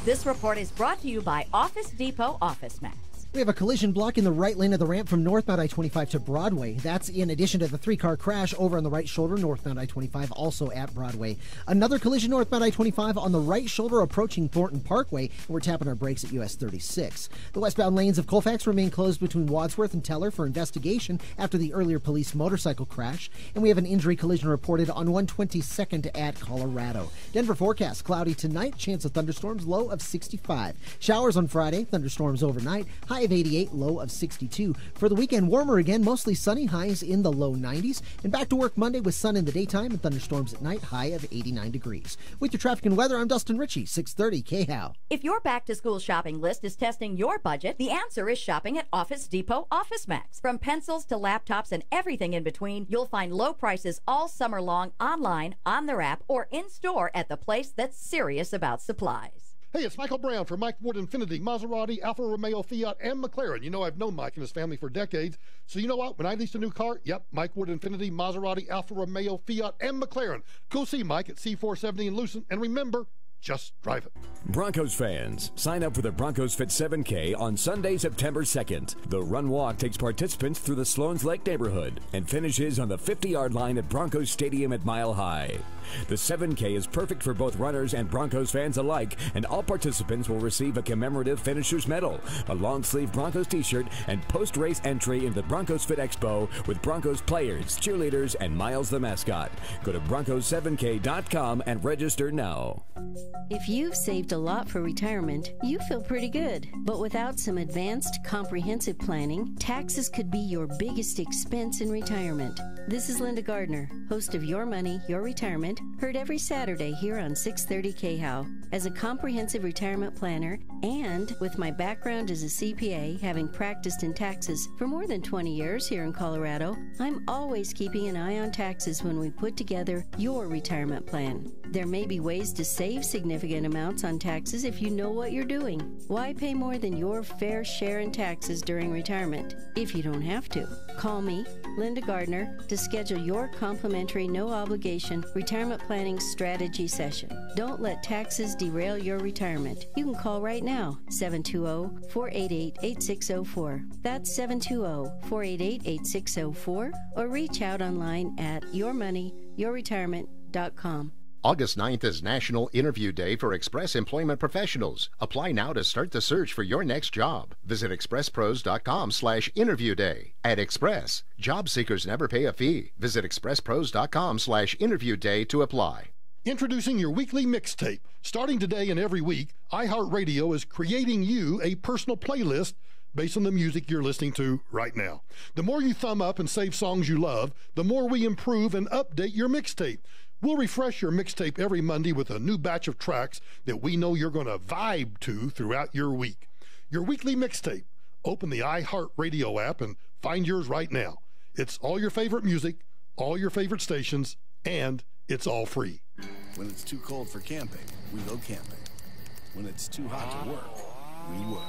This report is brought to you by Office Depot Office Max. We have a collision blocking the right lane of the ramp from northbound I-25 to Broadway. That's in addition to the 3-car crash over on the right shoulder, northbound I-25, also at Broadway. Another collision northbound I-25 on the right shoulder approaching Thornton Parkway, and we're tapping our brakes at US 36. The westbound lanes of Colfax remain closed between Wadsworth and Teller for investigation after the earlier police motorcycle crash, and we have an injury collision reported on 122nd at Colorado. Denver forecast, cloudy tonight, chance of thunderstorms, low of 65. Showers on Friday, thunderstorms overnight, high of 88, low of 62. For the weekend, warmer again, mostly sunny, highs in the low 90s. And back to work Monday with sun in the daytime and thunderstorms at night, high of 89 degrees. With your traffic and weather, I'm Dustin Ritchie, 630 KHOW. If your back-to-school shopping list is testing your budget, the answer is shopping at Office Depot Office Max. From pencils to laptops and everything in between, you'll find low prices all summer long online, on their app, or in-store at the place that's serious about supplies. Hey, it's Michael Brown for Mike Ward Infiniti, Maserati, Alfa Romeo, Fiat, and McLaren. You know I've known Mike and his family for decades. So you know what? When I lease a new car, yep, Mike Ward Infiniti, Maserati, Alfa Romeo, Fiat, and McLaren. Go see Mike at C470 in Lucent. And remember, just drive it. Broncos fans, sign up for the Broncos Fit 7K on Sunday, September 2nd. The run walk takes participants through the Sloan's Lake neighborhood and finishes on the 50-yard line at Broncos Stadium at Mile High. The 7K is perfect for both runners and Broncos fans alike, and all participants will receive a commemorative finisher's medal, a long-sleeve Broncos t-shirt, and post-race entry into the Broncos Fit Expo with Broncos players, cheerleaders, and Miles the mascot. Go to Broncos7K.com and register now. If you've saved a lot for retirement, you feel pretty good. But without some advanced, comprehensive planning, taxes could be your biggest expense in retirement. This is Linda Gardner, host of Your Money, Your Retirement, heard every Saturday here on 630 KHOW. As a comprehensive retirement planner and with my background as a CPA, having practiced in taxes for more than 20 years here in Colorado, I'm always keeping an eye on taxes when we put together your retirement plan. There may be ways to save significant amounts on taxes if you know what you're doing. Why pay more than your fair share in taxes during retirement if you don't have to? Call me, Linda Gardner, to schedule your complimentary no-obligation retirement planning strategy session. Don't let taxes derail your retirement. You can call right now, 720-488-8604. That's 720-488-8604, or reach out online at yourmoneyyourretirement.com. August 9th is National Interview Day for Express Employment Professionals. Apply now to start the search for your next job. Visit expresspros.com/interview day. At Express, job seekers never pay a fee. Visit expresspros.com/interview day to apply. Introducing your weekly mixtape. Starting today and every week, iHeartRadio is creating you a personal playlist based on the music you're listening to right now. The more you thumb up and save songs you love, the more we improve and update your mixtape. We'll refresh your mixtape every Monday with a new batch of tracks that we know you're going to vibe to throughout your week. Your weekly mixtape. Open the iHeartRadio app and find yours right now. It's all your favorite music, all your favorite stations, and it's all free. When it's too cold for camping, we go camping. When it's too hot to work, we work.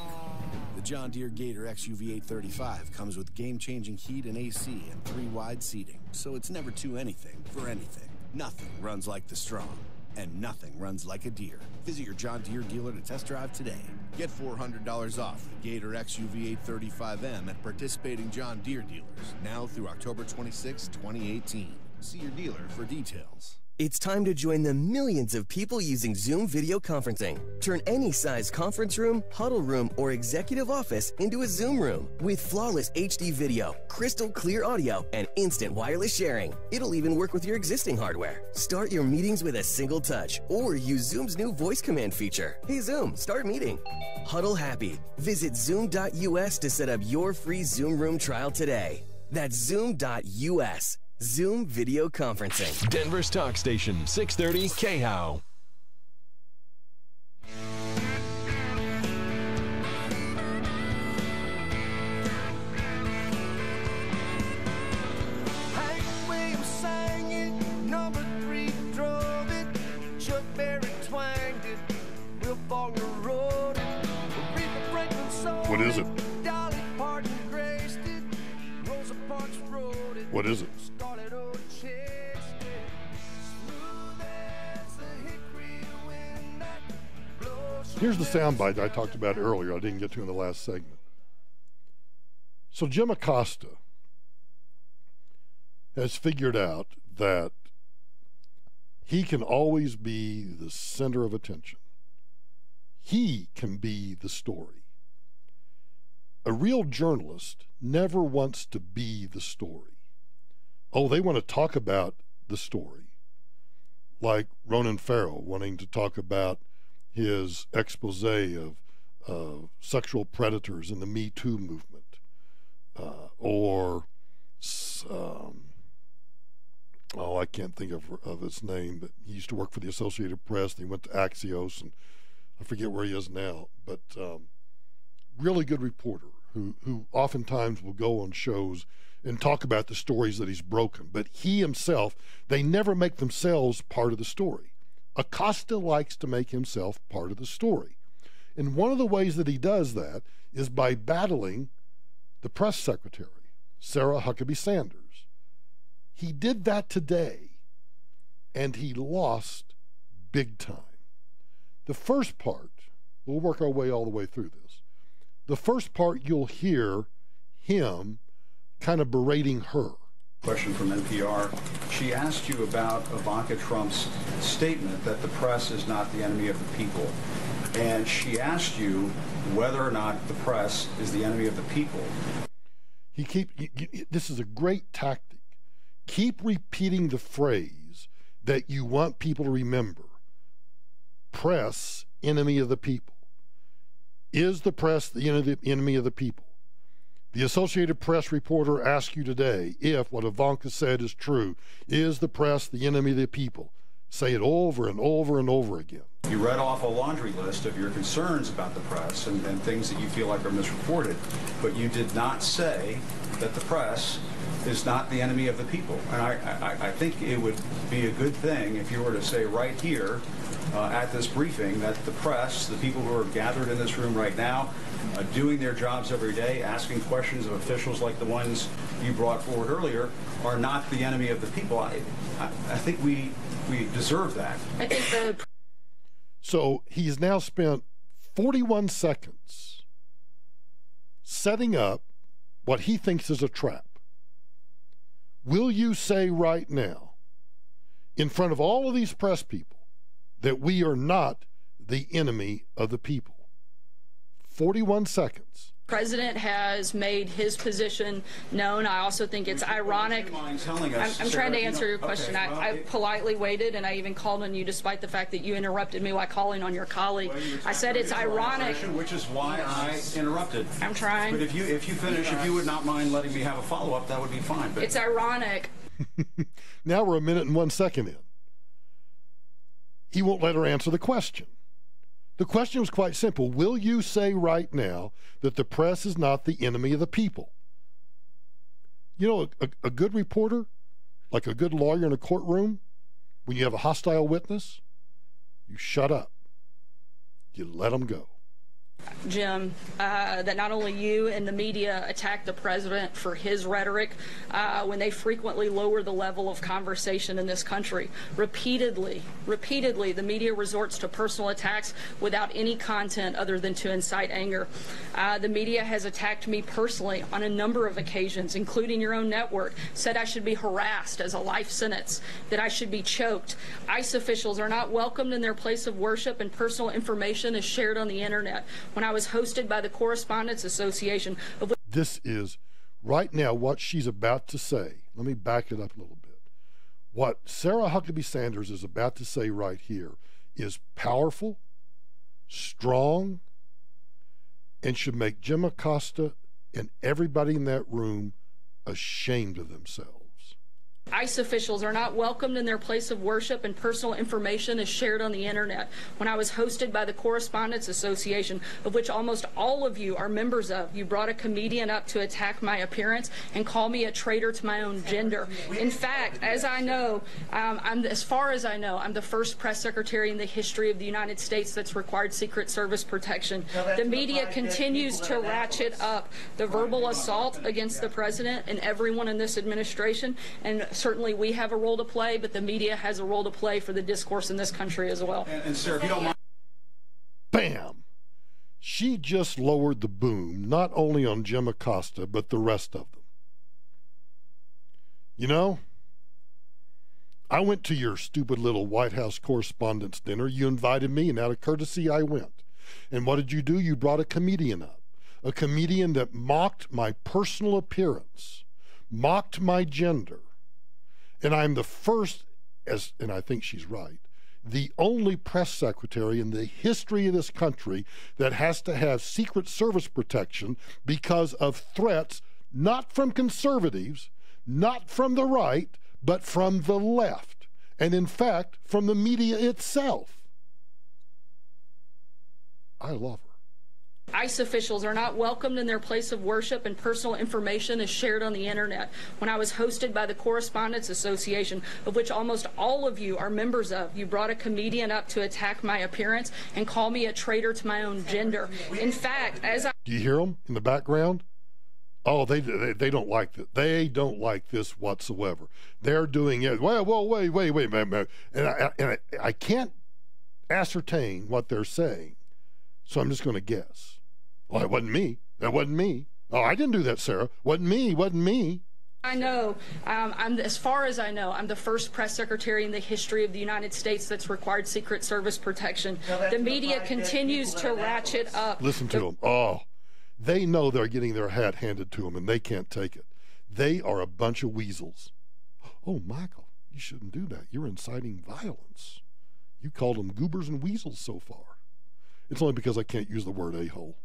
The John Deere Gator XUV 835 comes with game-changing heat and AC and 3 wide seating, so it's never too anything for anything. Nothing runs like the strong, and nothing runs like a Deere. Visit your John Deere dealer to test drive today. Get $400 off the Gator XUV 835M at participating John Deere dealers, now through October 26, 2018. See your dealer for details. It's time to join the millions of people using Zoom video conferencing. Turn any size conference room, huddle room, or executive office into a Zoom room with flawless HD video, crystal clear audio, and instant wireless sharing. It'll even work with your existing hardware. Start your meetings with a single touch or use Zoom's new voice command feature. Hey Zoom, start meeting. Huddle happy. Visit zoom.us to set up your free Zoom room trial today. That's zoom.us. Zoom video conferencing. Denver's talk station, 630 KHOW. Hank Williams sang it, number 3 drove it, Chuck Berry twanged it, Will Faulkner wrote it, Aretha Franklin sold it. What is it? Dolly Parton graced it, Rosa Parks wrote it. What is it? Here's the soundbite I talked about earlier. I didn't get to in the last segment. So Jim Acosta has figured out that he can always be the center of attention. He can be the story. A real journalist never wants to be the story. Oh, they want to talk about the story. Like Ronan Farrow wanting to talk about his expose of sexual predators in the Me Too movement, I can't think of his name, but he used to work for the Associated Press, and he went to Axios, and I forget where he is now, but really good reporter who oftentimes will go on shows and talk about the stories that he's broken, but he himself, they never make themselves part of the story. Acosta likes to make himself part of the story. And one of the ways that he does that is by battling the press secretary, Sarah Huckabee Sanders. He did that today, and he lost big time. The first part, we'll work our way all the way through this. The first part, you'll hear him kind of berating her. Question from NPR. She asked you about Ivanka Trump's statement that the press is not the enemy of the people. And she asked you whether or not the press is the enemy of the people. This is a great tactic. Keep repeating the phrase that you want people to remember. Press, enemy of the people. Is the press the enemy of the people? The Associated Press reporter asks you today if what Ivanka said is true. Is the press the enemy of the people? Say it over and over and over again. You read off a laundry list of your concerns about the press and things that you feel like are misreported, but you did not say that the press is not the enemy of the people. And I think it would be a good thing if you were to say right here at this briefing that the press, the people who are gathered in this room right now, doing their jobs every day, asking questions of officials like the ones you brought forward earlier, are not the enemy of the people. I think we deserve that. So he's now spent 41 seconds setting up what he thinks is a trap. Will you say right now, in front of all of these press people, that we are not the enemy of the people? 41 seconds. President has made his position known. I also think it's ironic. I'm trying to answer your question. Okay, I politely waited, and I even called on you despite the fact that you interrupted me while calling on your colleague. I said it's ironic. Which is why I interrupted. I'm trying. But if you finish, if you would not mind letting me have a follow-up, that would be fine. But it's ironic. Now we're a minute and 1 second in. He won't let her answer the question. The question was quite simple. Will you say right now that the press is not the enemy of the people? You know, a good reporter, like a good lawyer in a courtroom, when you have a hostile witness, you shut up. You let them go. Jim, that not only you and the media attack the president for his rhetoric when they frequently lower the level of conversation in this country. Repeatedly, the media resorts to personal attacks without any content other than to incite anger. The media has attacked me personally on a number of occasions, including your own network, said I should be harassed as a life sentence, that I should be choked. ICE officials are not welcomed in their place of worship, and personal information is shared on the internet. When I was hosted by the Correspondents Association of... This is right now what she's about to say. Let me back it up a little bit. What Sarah Huckabee Sanders is about to say right here is powerful, strong, and should make Jim Acosta and everybody in that room ashamed of themselves. ICE officials are not welcomed in their place of worship, and personal information is shared on the internet. When I was hosted by the Correspondents Association, of which almost all of you are members of, you brought a comedian up to attack my appearance and call me a traitor to my own gender. In fact, as I know, as far as I know, I'm the first press secretary in the history of the United States that's required Secret Service protection. The media continues to ratchet up the verbal assault against the president and everyone in this administration, and certainly we have a role to play, but the media has a role to play for the discourse in this country as well. And sir, if you don't mind. Bam! She just lowered the boom, not only on Jim Acosta, but the rest of them. You know, I went to your stupid little White House Correspondents' dinner. You invited me, and out of courtesy, I went. And what did you do? You brought a comedian up, a comedian that mocked my personal appearance, mocked my gender. And I'm the first, and I think she's right, the only press secretary in the history of this country that has to have Secret Service protection because of threats, not from conservatives, not from the right, but from the left. And in fact, from the media itself. I love her. ICE officials are not welcomed in their place of worship, and personal information is shared on the internet. When I was hosted by the Correspondents Association, of which almost all of you are members of, you brought a comedian up to attack my appearance and call me a traitor to my own gender. In fact, as I... Do you hear them in the background? Oh, they don't like this. They don't like this whatsoever. They're doing it. Well, wait, and I can't ascertain what they're saying, so I'm just going to guess. Well, it wasn't me. That wasn't me. Oh, I didn't do that, Sarah. Wasn't me. I know, as far as I know, I'm the first press secretary in the history of the United States that's required Secret Service protection. The media continues to ratchet up. Listen to them. Oh, they know they're getting their hat handed to them, and they can't take it. They are a bunch of weasels. Oh, Michael, you shouldn't do that. You're inciting violence. You called them goobers and weasels so far. It's only because I can't use the word a-hole.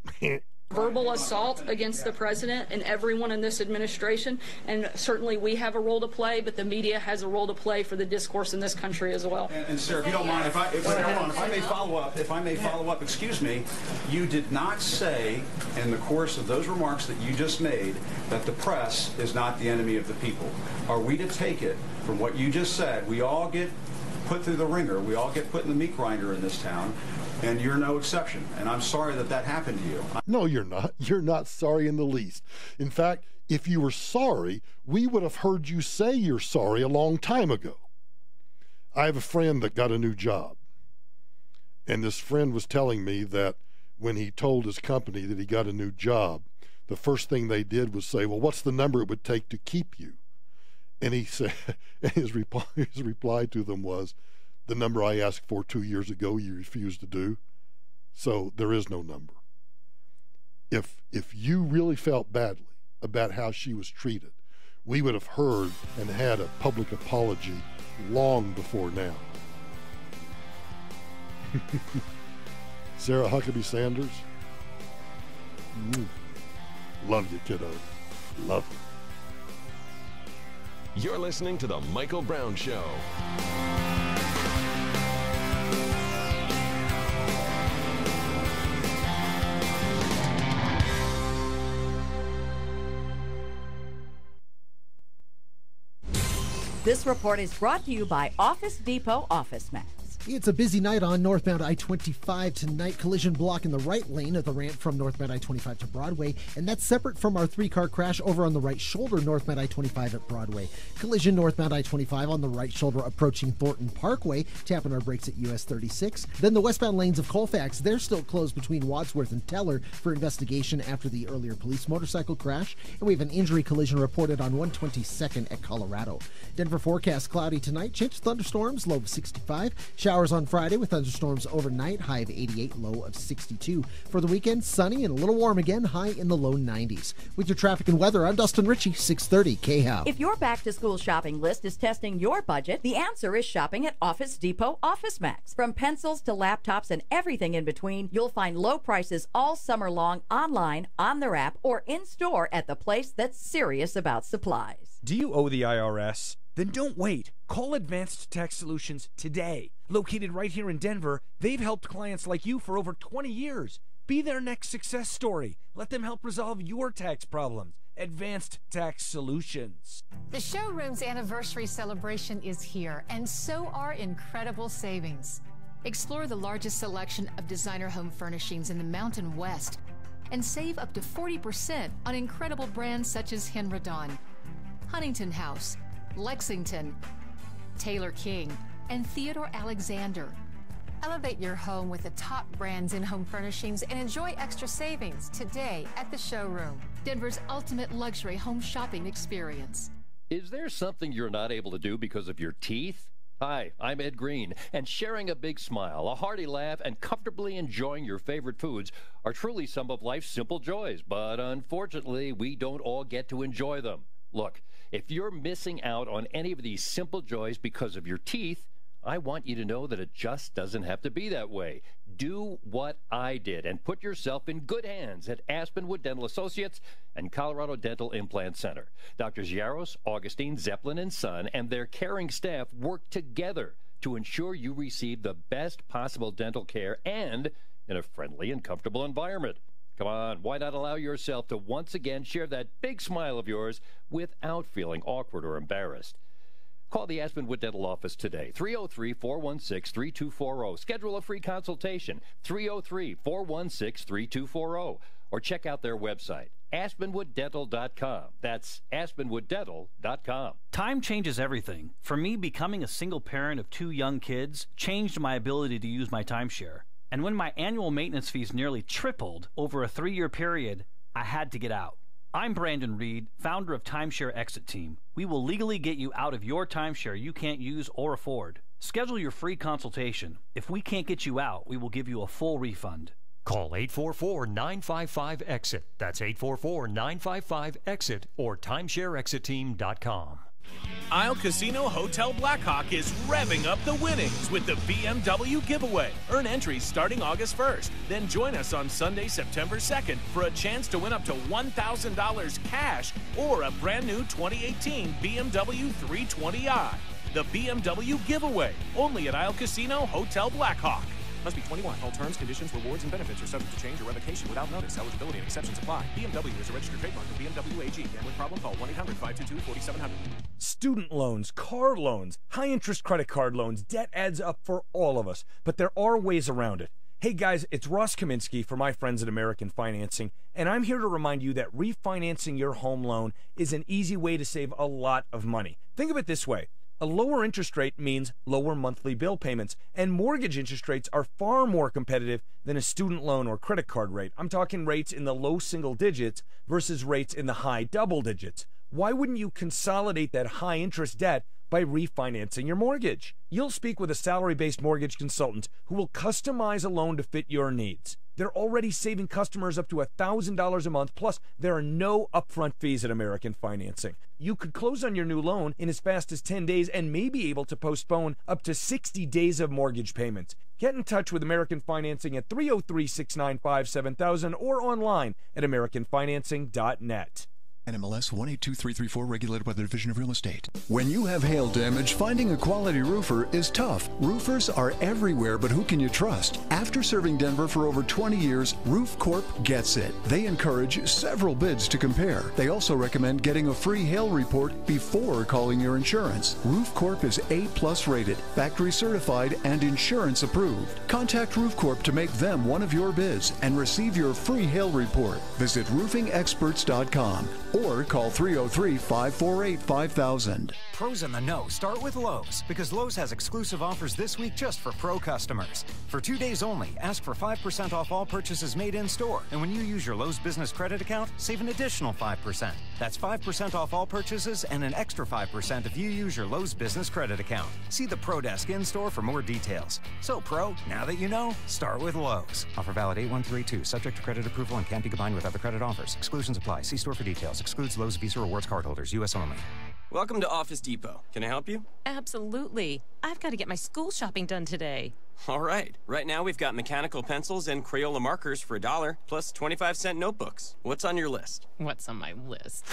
Verbal assault against the president and everyone in this administration, and certainly we have a role to play, but the media has a role to play for the discourse in this country as well. And sir, if you don't mind, if I may follow up, excuse me, you did not say in the course of those remarks that you just made that the press is not the enemy of the people. Are we to take it from what you just said? We all get put through the ringer. We all get put in the meat grinder in this town. And you're no exception. And I'm sorry that happened to you. No, you're not. You're not sorry in the least. In fact, if you were sorry, we would have heard you say you're sorry a long time ago. I have a friend that got a new job. And this friend was telling me that when he told his company that he got a new job, the first thing they did was say, well, what's the number it would take to keep you? And he said, his reply to them was, the number I asked for 2 years ago, you refused to do. So there is no number. If you really felt badly about how she was treated, we would have heard and had a public apology long before now. Sarah Huckabee Sanders, love you, kiddo. Love you. You're listening to The Michael Brown Show. This report is brought to you by Office Depot Office Max. It's a busy night on northbound I-25 tonight. Collision blocking the right lane of the ramp from northbound I-25 to Broadway, and that's separate from our three-car crash over on the right shoulder northbound I-25 at Broadway. Collision northbound I-25 on the right shoulder approaching Thornton Parkway, tapping our brakes at US 36. Then the westbound lanes of Colfax, they're still closed between Wadsworth and Teller for investigation after the earlier police motorcycle crash, and we have an injury collision reported on 122nd at Colorado. Denver forecast cloudy tonight, chance of thunderstorms, low of 65. Showers on Friday with thunderstorms overnight, high of 88, low of 62. For the weekend, sunny and a little warm again, high in the low 90s. With your traffic and weather, I'm Dustin Ritchie, 630 KHOW. If your back-to-school shopping list is testing your budget, the answer is shopping at Office Depot Office Max. From pencils to laptops and everything in between, you'll find low prices all summer long online, on their app, or in-store at the place that's serious about supplies. Do you owe the IRS? Then don't wait. Call Advanced Tax Solutions today. Located right here in Denver, they've helped clients like you for over 20 years. Be their next success story. Let them help resolve your tax problems. Advanced Tax Solutions. The showroom's anniversary celebration is here, and so are incredible savings. Explore the largest selection of designer home furnishings in the Mountain West and save up to 40% on incredible brands such as Henredon, Huntington House, Lexington, Taylor King, and Theodore Alexander. Elevate your home with the top brands in home furnishings and enjoy extra savings today at the showroom, Denver's ultimate luxury home shopping experience. Is there something you're not able to do because of your teeth? Hi, I'm Ed Green, and sharing a big smile, a hearty laugh, and comfortably enjoying your favorite foods are truly some of life's simple joys, but unfortunately, we don't all get to enjoy them. Look, if you're missing out on any of these simple joys because of your teeth, I want you to know that it just doesn't have to be that way. Do what I did and put yourself in good hands at Aspenwood Dental Associates and Colorado Dental Implant Center. Doctors Yaros, Augustine, Zeppelin, and Son and their caring staff work together to ensure you receive the best possible dental care and in a friendly and comfortable environment. Come on, why not allow yourself to once again share that big smile of yours without feeling awkward or embarrassed? Call the Aspenwood Dental office today, 303-416-3240. Schedule a free consultation, 303-416-3240. Or check out their website, aspenwooddental.com. That's aspenwooddental.com. Time changes everything. For me, becoming a single parent of 2 young kids changed my ability to use my timeshare. And when my annual maintenance fees nearly tripled over a 3-year period, I had to get out. I'm Brandon Reed, founder of Timeshare Exit Team. We will legally get you out of your timeshare you can't use or afford. Schedule your free consultation. If we can't get you out, we will give you a full refund. Call 844-955-EXIT. That's 844-955-EXIT or timeshareexitteam.com. Isle Casino Hotel Blackhawk is revving up the winnings with the BMW giveaway. Earn entries starting August 1st. Then join us on Sunday, September 2nd for a chance to win up to $1,000 cash or a brand new 2018 BMW 320i. The BMW giveaway, only at Isle Casino Hotel Blackhawk. Must be 21. All terms, conditions, rewards, and benefits are subject to change or revocation without notice. Eligibility and exceptions apply. BMW is a registered trademark of BMW AG. Gambling problem? Call 1-800-522-4700. Student loans, car loans, high-interest credit card loans, debt adds up for all of us, but there are ways around it. Hey guys, it's Ross Kaminsky for my friends at American Financing, and I'm here to remind you that refinancing your home loan is an easy way to save a lot of money. Think of it this way. A lower interest rate means lower monthly bill payments, and mortgage interest rates are far more competitive than a student loan or credit card rate. I'm talking rates in the low single digits versus rates in the high double digits. Why wouldn't you consolidate that high interest debt by refinancing your mortgage? You'll speak with a salary-based mortgage consultant who will customize a loan to fit your needs. They're already saving customers up to $1,000 a month, plus there are no upfront fees at American Financing. You could close on your new loan in as fast as 10 days and may be able to postpone up to 60 days of mortgage payments. Get in touch with American Financing at 303-695-7000 or online at americanfinancing.net. NMLS 182334, regulated by the Division of Real Estate. When you have hail damage, finding a quality roofer is tough. Roofers are everywhere, but who can you trust? After serving Denver for over 20 years, Roof Corp gets it. They encourage several bids to compare. They also recommend getting a free hail report before calling your insurance. Roof Corp is A+ rated, factory certified, and insurance approved. Contact Roof Corp to make them one of your bids and receive your free hail report. Visit roofingexperts.com. or call 303-548-5000. Pros in the know start with Lowe's, because Lowe's has exclusive offers this week just for Pro customers. For 2 days only, ask for 5% off all purchases made in-store. And when you use your Lowe's Business Credit account, save an additional 5%. That's 5% off all purchases and an extra 5% if you use your Lowe's Business Credit account. See the Pro Desk in-store for more details. So, Pro, now that you know, start with Lowe's. Offer valid 8/1/32, subject to credit approval and can't be combined with other credit offers. Exclusions apply. See store for details. Excludes Lowe's Visa Rewards cardholders. U.S. only. Welcome to Office Depot. Can I help you? Absolutely. I've got to get my school shopping done today. All right. Right now we've got mechanical pencils and Crayola markers for $1, plus 25-cent notebooks. What's on your list? What's on my list?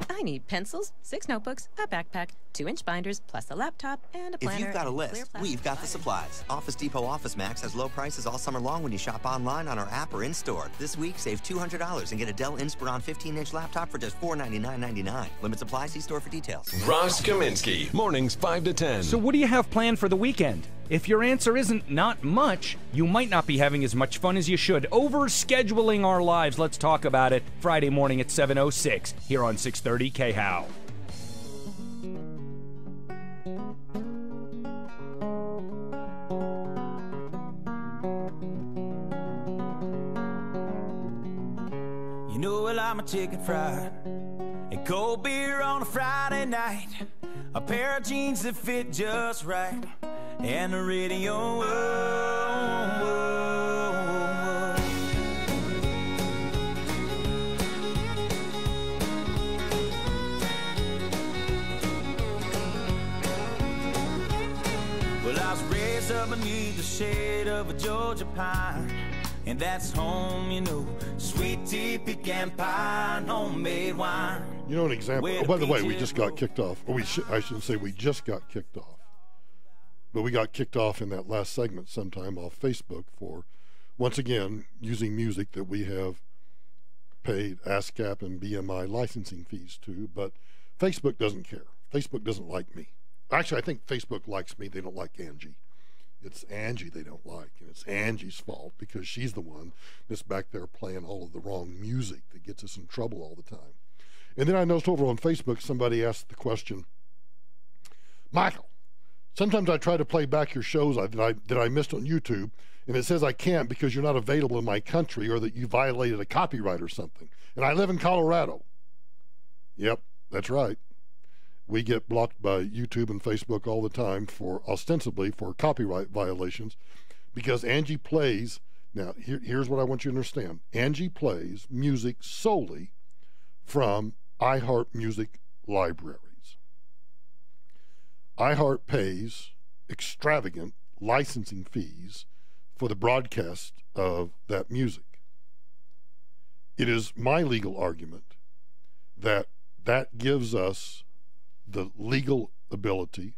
I need pencils, 6 notebooks, a backpack, 2-inch binders, plus a laptop and a planner. If you've got a list, we've got the supplies. Office Depot Office Max has low prices all summer long when you shop online, on our app, or in-store. This week, save $200 and get a Dell Inspiron 15-inch laptop for just $499.99. Limits apply. See store for details. Ross Kaminsky, mornings 5 to 10. So what do you have planned for the weekend? If your answer isn't not much, you might not be having as much fun as you should. Overscheduling our lives. Let's talk about it Friday morning at 7:06 here on 630 KHOW. You know I like my chicken fried and cold beer on a Friday night, a pair of jeans that fit just right, and the radio. Whoa, whoa, whoa. Well, I was raised up beneath the shade of a Georgia pine, and that's home, you know, sweet tea, pecan pie, and homemade wine. You know an example. Oh, by the way, we just got kicked off. Or I shouldn't say we just got kicked off. But we got kicked off in that last segment sometime off Facebook for, once again, using music that we have paid ASCAP and BMI licensing fees to. But Facebook doesn't care. Facebook doesn't like me. Actually, I think Facebook likes me. They don't like Angie. It's Angie they don't like, and it's Angie's fault because she's the one that's back there playing all of the wrong music that gets us in trouble all the time. And then I noticed over on Facebook somebody asked the question, Michael, sometimes I try to play back your shows that I missed on YouTube, and it says I can't because you're not available in my country or that you violated a copyright or something. And I live in Colorado. Yep, that's right. We get blocked by YouTube and Facebook all the time for ostensibly for copyright violations because Angie plays. Now, here's what I want you to understand. Angie plays music solely from iHeart Music libraries. iHeart pays extravagant licensing fees for the broadcast of that music. It is my legal argument that that gives us the legal ability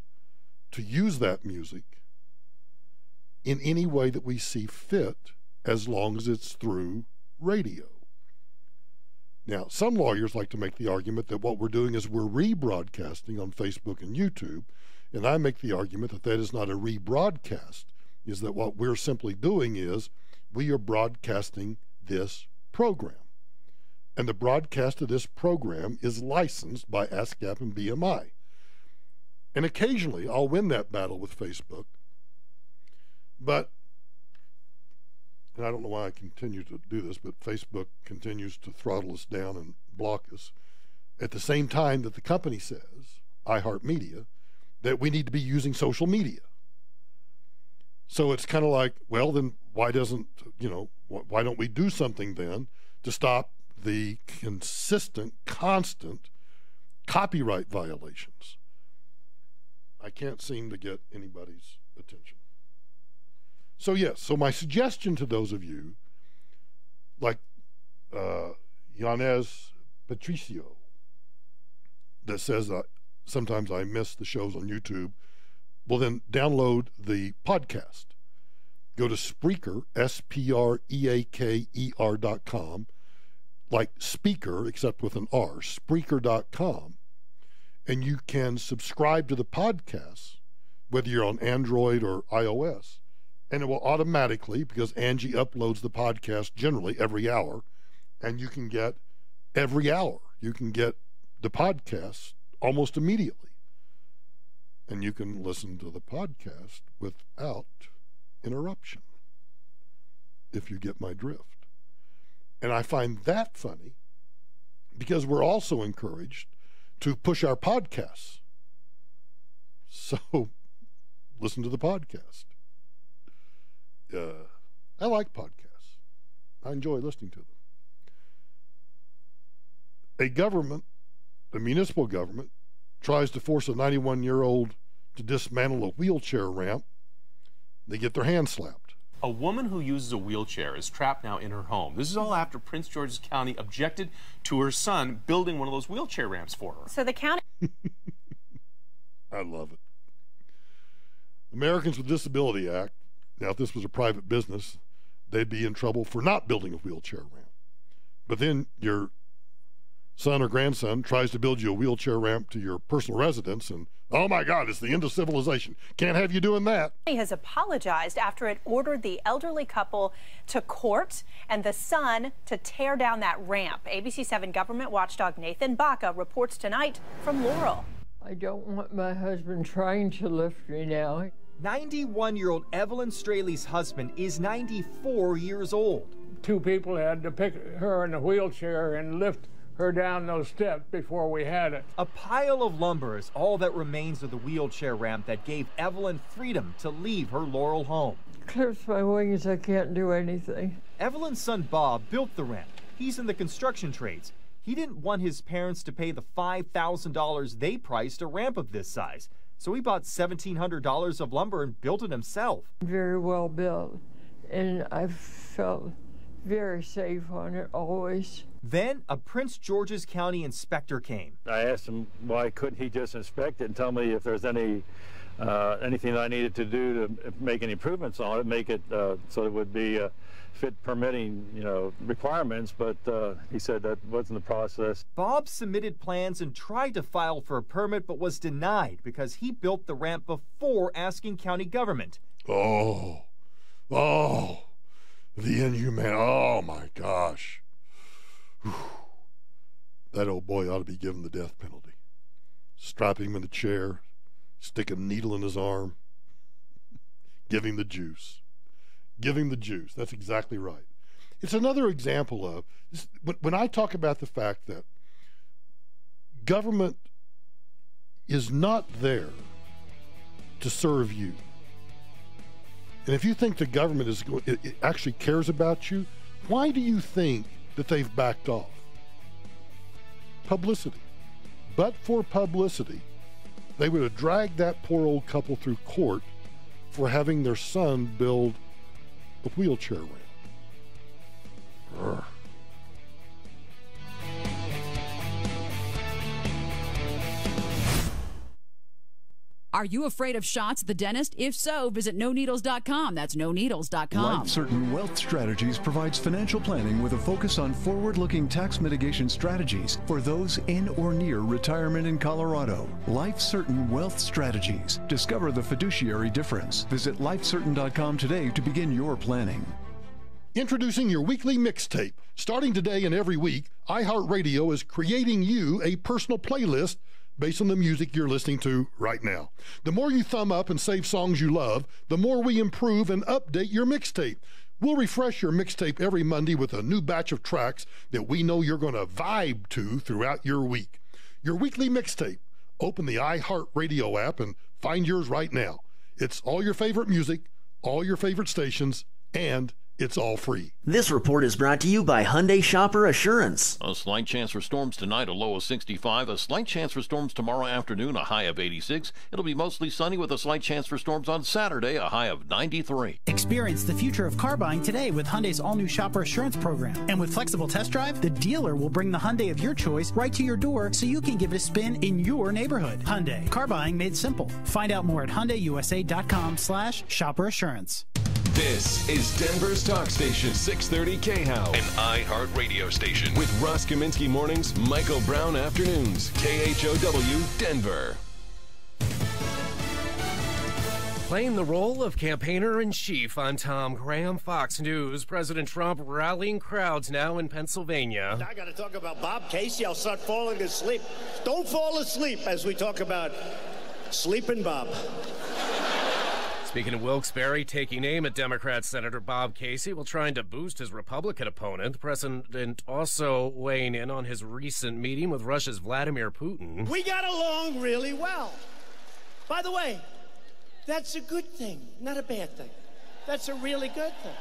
to use that music in any way that we see fit as long as it's through radio. Now, some lawyers like to make the argument that what we're doing is we're rebroadcasting on Facebook and YouTube, and I make the argument that that is not a rebroadcast, is that what we're simply doing is we are broadcasting this program. And the broadcast of this program is licensed by ASCAP and BMI. And occasionally I'll win that battle with Facebook. But, and I don't know why I continue to do this, but Facebook continues to throttle us down and block us at the same time that the company says, iHeartMedia, that we need to be using social media. So it's kind of like, well, then why don't we do something then to stop the constant copyright violations? I can't seem to get anybody's attention. So yes, so my suggestion to those of you, like Yanez Patricio, that says sometimes I miss the shows on YouTube, well then download the podcast. Go to Spreaker, SPREAKER.com, like speaker, except with an R, Spreaker.com, and you can subscribe to the podcast, whether you're on Android or iOS, and it will automatically, because Angie uploads the podcast generally every hour, and you can get every hour. You can get the podcast almost immediately. And you can listen to the podcast without interruption, if you get my drift. And I find that funny because we're also encouraged to push our podcasts. So listen to the podcast. I like podcasts. I enjoy listening to them. A municipal government, tries to force a 91-year-old to dismantle a wheelchair ramp. They get their hand slapped. A woman who uses a wheelchair is trapped now in her home. This is all after Prince George's County objected to her son building one of those wheelchair ramps for her. So the county... I love it. Americans with Disability Act. Now, if this was a private business, they'd be in trouble for not building a wheelchair ramp. But then your son or grandson tries to build you a wheelchair ramp to your personal residence, and oh my God, it's the end of civilization. Can't have you doing that. He has apologized after it ordered the elderly couple to court and the son to tear down that ramp. ABC 7 government watchdog Nathan Baca reports tonight from Laurel. I don't want my husband trying to lift me now. 91-year-old Evelyn Straley's husband is 94 years old. Two people had to pick her in a wheelchair and lift her down those steps before we had it. A pile of lumber is all that remains of the wheelchair ramp that gave Evelyn freedom to leave her Laurel home. Clips my wings, I can't do anything. Evelyn's son Bob built the ramp. He's in the construction trades. He didn't want his parents to pay the $5,000 they priced a ramp of this size. So he bought $1,700 of lumber and built it himself. Very well built, and I felt very safe on it always. Then a Prince George's County inspector came. I asked him why couldn't he just inspect it and tell me if there's anything I needed to do to make any improvements on it, make it so it would be fit permitting, requirements, but he said that wasn't the process. Bob submitted plans and tried to file for a permit, but was denied because he built the ramp before asking county government. Oh, the inhumane, oh my gosh. Whew. That old boy ought to be given the death penalty. Strap him in a chair, stick a needle in his arm, give him the juice. Give him the juice. That's exactly right. It's another example of, when I talk about the fact that government is not there to serve you. And if you think the government it actually cares about you, why do you think that they've backed off? Publicity. But for publicity, they would have dragged that poor old couple through court for having their son build a wheelchair ramp. Urgh. Are you afraid of shots at the dentist? If so, visit noneedles.com. That's noneedles.com. Life Certain Wealth Strategies provides financial planning with a focus on forward-looking tax mitigation strategies for those in or near retirement in Colorado. Life Certain Wealth Strategies. Discover the fiduciary difference. Visit lifecertain.com today to begin your planning. Introducing your weekly mixtape. Starting today and every week, iHeartRadio is creating you a personal playlist based on the music you're listening to right now. The more you thumb up and save songs you love, the more we improve and update your mixtape. We'll refresh your mixtape every Monday with a new batch of tracks that we know you're going to vibe to throughout your week. Your weekly mixtape. Open the iHeartRadio app and find yours right now. It's all your favorite music, all your favorite stations, and it's all free. This report is brought to you by Hyundai Shopper Assurance. A slight chance for storms tonight, a low of 65. A slight chance for storms tomorrow afternoon, a high of 86. It'll be mostly sunny with a slight chance for storms on Saturday, a high of 93. Experience the future of car buying today with Hyundai's all-new Shopper Assurance program. And with flexible test drive, the dealer will bring the Hyundai of your choice right to your door so you can give it a spin in your neighborhood. Hyundai, car buying made simple. Find out more at HyundaiUSA.com/Shopper Assurance. This is Denver's talk station, 630 KHOW, an iHeart radio station with Ross Kaminsky mornings, Michael Brown afternoons, KHOW, Denver. Playing the role of campaigner-in-chief, I'm Tom Graham, Fox News. President Trump rallying crowds now in Pennsylvania. I got to talk about Bob Casey. I'll start falling asleep. Don't fall asleep as we talk about Sleeping Bob. Speaking of Wilkes-Barre, taking aim at Democrat Senator Bob Casey while trying to boost his Republican opponent. The president also weighing in on his recent meeting with Russia's Vladimir Putin. We got along really well. By the way, that's a good thing, not a bad thing. That's a really good thing.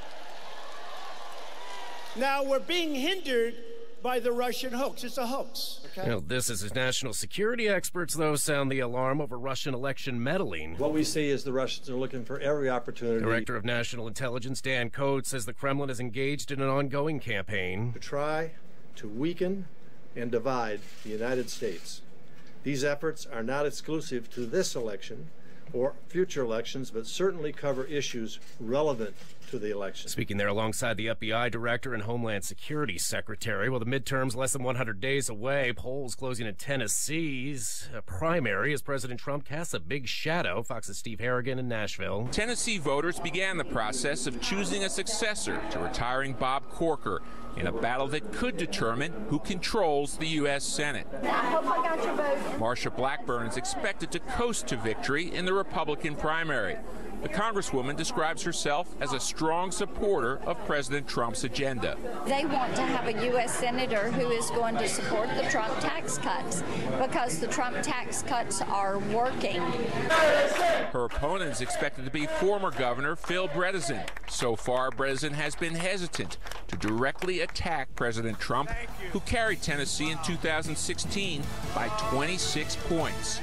Now, we're being hindered by the Russian hoax. It's a hoax, okay? Well, this is as national security experts, though, sound the alarm over Russian election meddling. What we see is the Russians are looking for every opportunity. Director of National Intelligence Dan Coates says the Kremlin is engaged in an ongoing campaign to try to weaken and divide the United States. These efforts are not exclusive to this election or future elections, but certainly cover issues relevant to the election. Speaking there alongside the FBI director and Homeland Security Secretary. Well, the midterms less than 100 days away. Polls closing in Tennessee's primary as President Trump casts a big shadow. Fox's Steve Harrigan in Nashville. Tennessee voters began the process of choosing a successor to retiring Bob Corker in a battle that could determine who controls the U.S. Senate. I hope I got your vote. Marsha Blackburn is expected to coast to victory in the Republican primary. The Congresswoman describes herself as a strong supporter of President Trump's agenda. They want to have a U.S. Senator who is going to support the Trump tax cuts because the Trump tax cuts are working. Her opponent is expected to be former Governor Phil Bredesen. So far, Bredesen has been hesitant to directly attack President Trump, who carried Tennessee in 2016 by 26 points.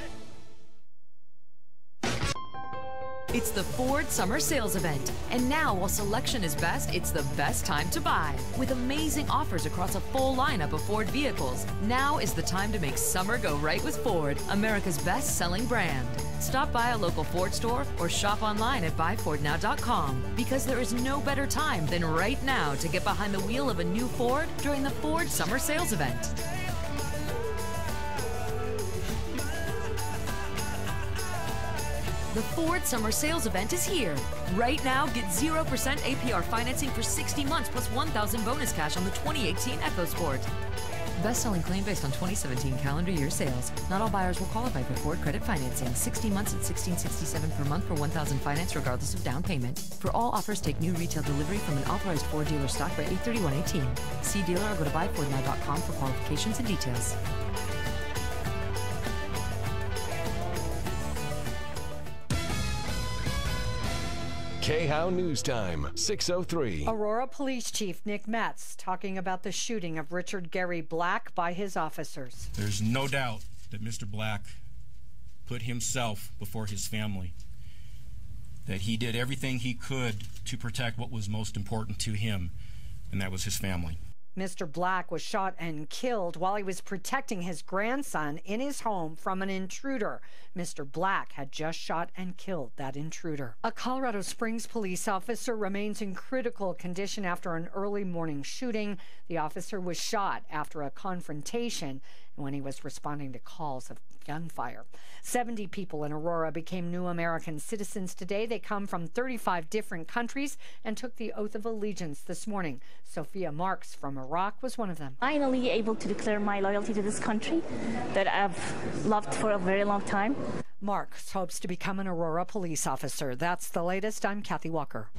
It's the Ford Summer Sales Event. And now, while selection is best, it's the best time to buy. With amazing offers across a full lineup of Ford vehicles, now is the time to make summer go right with Ford, America's best-selling brand. Stop by a local Ford store or shop online at buyfordnow.com because there is no better time than right now to get behind the wheel of a new Ford during the Ford Summer Sales Event. The Ford Summer Sales Event is here. Right now, get 0% APR financing for 60 months plus $1,000 bonus cash on the 2018 EcoSport. Best-selling claim based on 2017 calendar year sales. Not all buyers will qualify for Ford credit financing. 60 months at $1,667 per month for $1,000 finance regardless of down payment. For all offers, take new retail delivery from an authorized Ford dealer stock by 8/31/18. See dealer or go to buyfordnow.com for qualifications and details. KHOW News Time, 6:03. Aurora Police Chief Nick Metz talking about the shooting of Richard Gary Black by his officers. There's no doubt that Mr. Black put himself before his family, that he did everything he could to protect what was most important to him, and that was his family. Mr. Black was shot and killed while he was protecting his grandson in his home from an intruder. Mr. Black had just shot and killed that intruder. A Colorado Springs police officer remains in critical condition after an early morning shooting. The officer was shot after a confrontation. when he was responding to calls of gunfire. 70 people in Aurora became new American citizens today. They come from 35 different countries and took the oath of allegiance this morning. Sophia Marks from Iraq was one of them. Finally able to declare my loyalty to this country that I've loved for a very long time. Marks hopes to become an Aurora police officer. That's the latest. I'm Kathy Walker.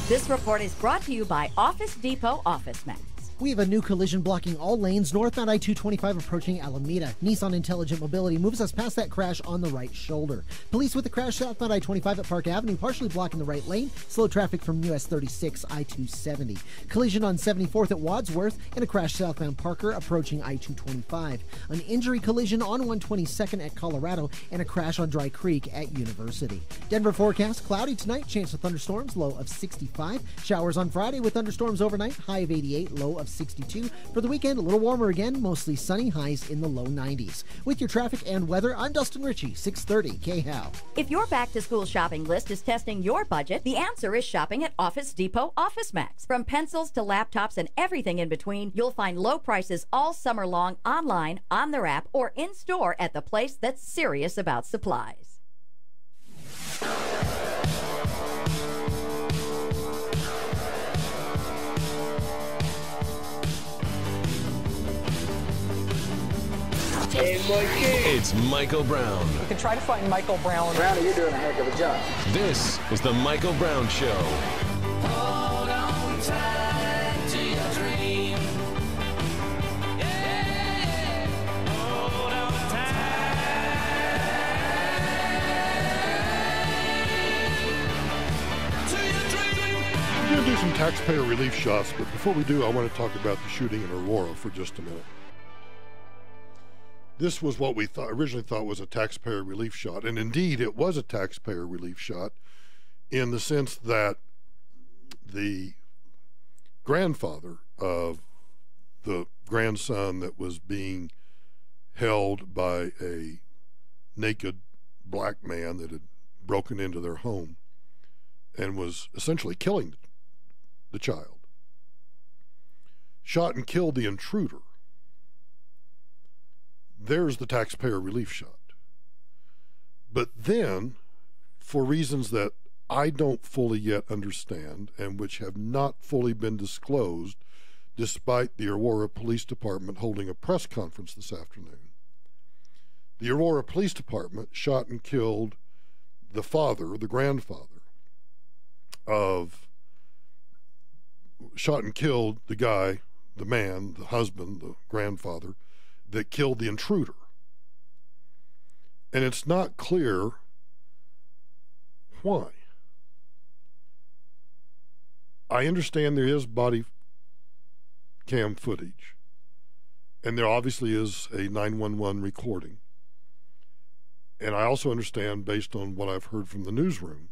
This report is brought to you by Office Depot Office Max. We have a new collision blocking all lanes northbound I-225 approaching Alameda. Nissan Intelligent Mobility moves us past that crash on the right shoulder. Police with the crash southbound I-25 at Park Avenue, partially blocking the right lane. Slow traffic from US 36 I-270. Collision on 74th at Wadsworth and a crash southbound Parker approaching I-225. An injury collision on 122nd at Colorado and a crash on Dry Creek at University. Denver forecast, cloudy tonight, chance of thunderstorms, low of 65. Showers on Friday with thunderstorms overnight, high of 88, low of 62. For the weekend, a little warmer again, mostly sunny, highs in the low 90s. With your traffic and weather, I'm Dustin Ritchie, 630 KHOW. If your back-to-school shopping list is testing your budget, the answer is shopping at Office Depot Office Max. From pencils to laptops and everything in between, you'll find low prices all summer long online, on their app, or in-store at the place that's serious about supplies. Hey, it's Michael Brown. You can try to find Michael Brown. Brownie, you're doing a heck of a job. This is the Michael Brown Show. Hold on tight to your dream. Yeah. Hold on tight to your dream. We're going to do some taxpayer relief shots, but before we do, I want to talk about the shooting in Aurora for just a minute. This was what we originally thought was a taxpayer relief shot, and indeed it was a taxpayer relief shot in the sense that the grandfather of the grandson that was being held by a naked black man that had broken into their home and was essentially killing the child, shot and killed the intruder. There's the taxpayer relief shot. But then, for reasons that I don't fully yet understand and which have not fully been disclosed, despite the Aurora Police Department holding a press conference this afternoon, the Aurora Police Department shot and killed the father, the grandfather shot and killed the guy, the man, the husband, the grandfather, that killed the intruder. And it's not clear why. I understand there is body cam footage, and there obviously is a 911 recording. And I also understand, based on what I've heard from the newsroom,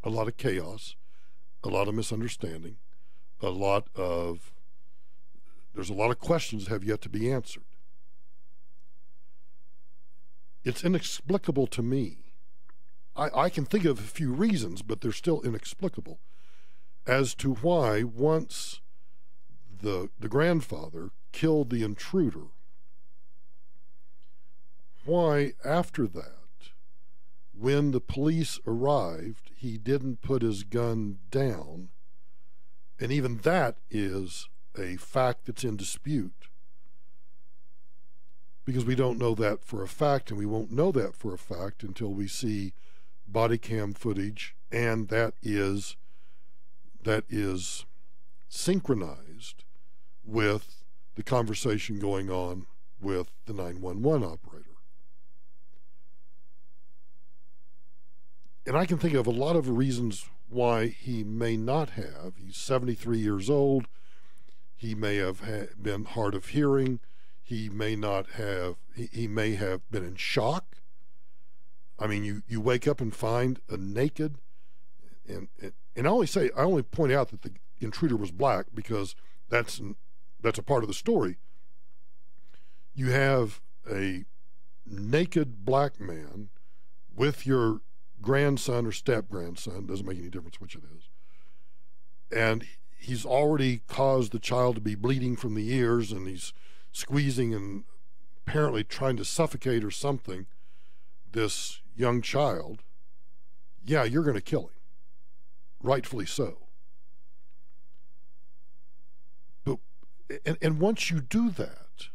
a lot of chaos, a lot of misunderstanding, there's a lot of questions that have yet to be answered. It's inexplicable to me. I can think of a few reasons, but they're still inexplicable as to why once the grandfather killed the intruder, why after that, when the police arrived, he didn't put his gun down. And even that is a fact that's in dispute, because we don't know that for a fact, and we won't know that for a fact until we see body cam footage, and that is synchronized with the conversation going on with the 911 operator. And I can think of a lot of reasons why he may not have. He's 73 years old. He may have been hard of hearing. He may not have, he may have been in shock. I mean, you wake up and find a naked, and I only point out that the intruder was black because that's a part of the story. You have a naked black man with your grandson or step-grandson, doesn't make any difference which it is, and he's already caused the child to be bleeding from the ears, and he's squeezing and apparently trying to suffocate or something this young child, yeah, you're going to kill him. Rightfully so. But and once you do that,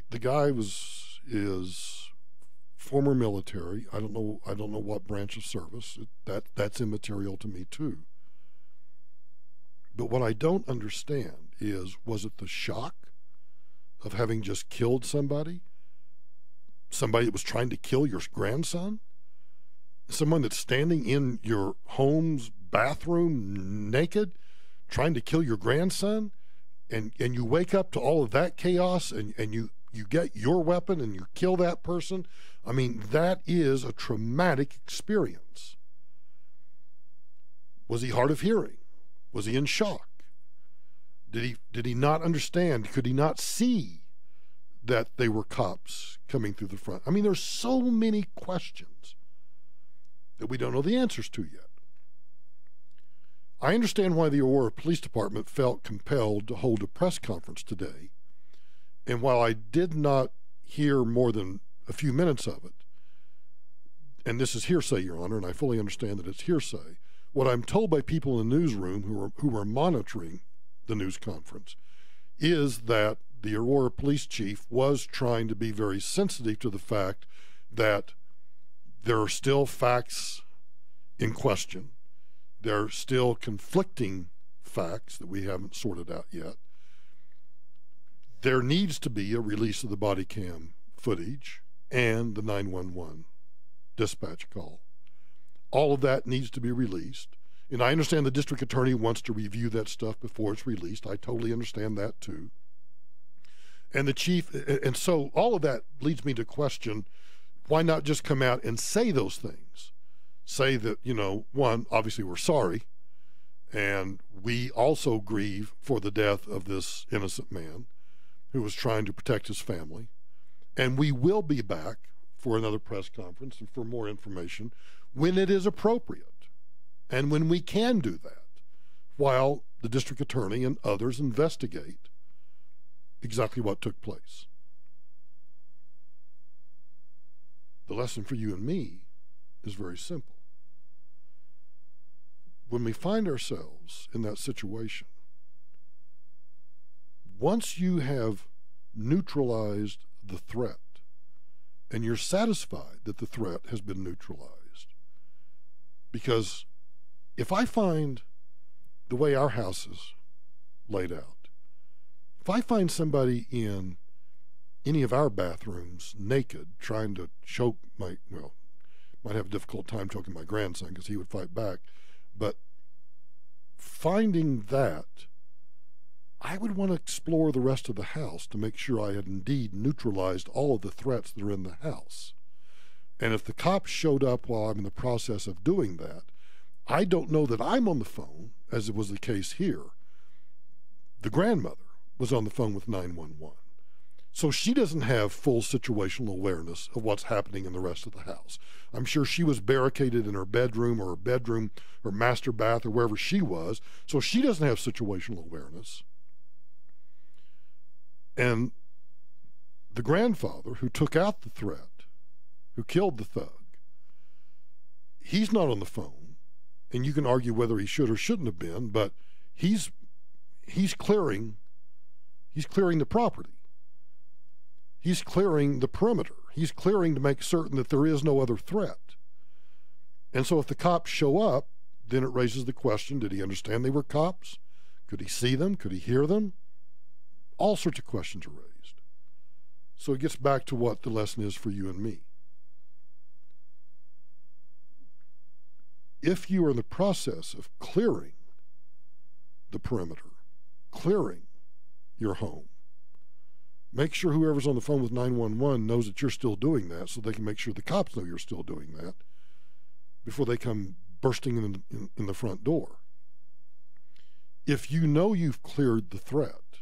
the guy is former military. I don't know what branch of service. That's immaterial to me too. But what I don't understand is, was it the shock of having just killed somebody? Somebody that was trying to kill your grandson? Someone that's standing in your home's bathroom naked, trying to kill your grandson? And you wake up to all of that chaos and you get your weapon and you kill that person? I mean, that is a traumatic experience. Was he hard of hearing? Was he in shock? Did he not understand? Could he not see that they were cops coming through the front? I mean, there's so many questions that we don't know the answers to yet. I understand why the Aurora Police Department felt compelled to hold a press conference today. And while I did not hear more than a few minutes of it, and this is hearsay, Your Honor, and I fully understand that it's hearsay, what I'm told by people in the newsroom who are monitoring the news conference is that the Aurora police chief was trying to be very sensitive to the fact that there are still facts in question. There are still conflicting facts that we haven't sorted out yet. There needs to be a release of the body cam footage and the 911 dispatch call. All of that needs to be released. And I understand the district attorney wants to review that stuff before it's released. I totally understand that too. And the chief, and so all of that leads me to question, why not just come out and say those things? Say that, one, obviously we're sorry, and we also grieve for the death of this innocent man who was trying to protect his family. And we will be back for another press conference and for more information when it is appropriate and when we can do that, while the district attorney and others investigate exactly what took place. The lesson for you and me is very simple. When we find ourselves in that situation, once you have neutralized the threat and you're satisfied that the threat has been neutralized, because if I find the way our house is laid out, if I find somebody in any of our bathrooms naked trying to choke might have a difficult time choking my grandson because he would fight back, but finding that, I would want to explore the rest of the house to make sure I had indeed neutralized all of the threats that are in the house. And if the cops showed up while I'm in the process of doing that, I don't know that I'm on the phone, as it was the case here. The grandmother was on the phone with 911. So she doesn't have full situational awareness of what's happening in the rest of the house. I'm sure she was barricaded in her bedroom or master bath or wherever she was, so she doesn't have situational awareness. And the grandfather who took out the threat, who killed the thug, he's not on the phone, and you can argue whether he should or shouldn't have been, but he's clearing the property. He's clearing the perimeter. He's clearing to make certain that there is no other threat. And so if the cops show up, then it raises the question, did he understand they were cops? Could he see them? Could he hear them? All sorts of questions are raised. So it gets back to what the lesson is for you and me. If you are in the process of clearing the perimeter, clearing your home, make sure whoever's on the phone with 911 knows that you're still doing that, so they can make sure the cops know you're still doing that before they come bursting in the front door. If you know you've cleared the threat,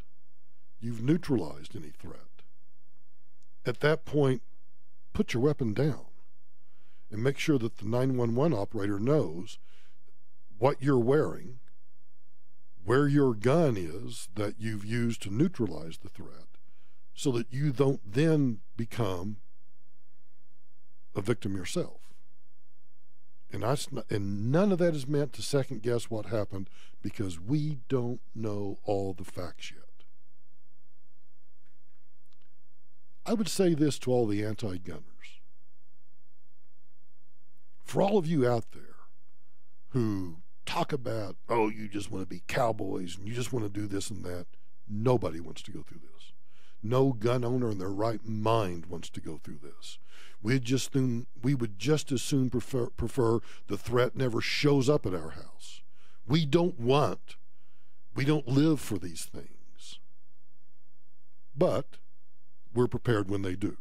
you've neutralized any threat, at that point, put your weapon down and make sure that the 911 operator knows what you're wearing, where your gun is that you've used to neutralize the threat, so that you don't then become a victim yourself. And none of that is meant to second guess what happened, because we don't know all the facts yet. I would say this to all the anti-gunners. For all of you out there who talk about, oh, you just want to be cowboys and you just want to do this and that, nobody wants to go through this. No gun owner in their right mind wants to go through this. We would just as soon prefer the threat never shows up at our house. We don't live for these things. But we're prepared when they do,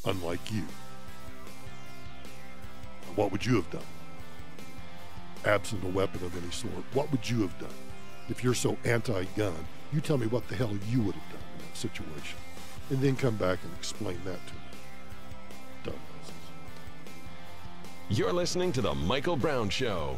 unlike you. What would you have done? Absent a weapon of any sort, what would you have done? If you're so anti-gun, you tell me what the hell you would have done in that situation, and then come back and explain that to me. Dumbasses. You're listening to The Michael Brown Show.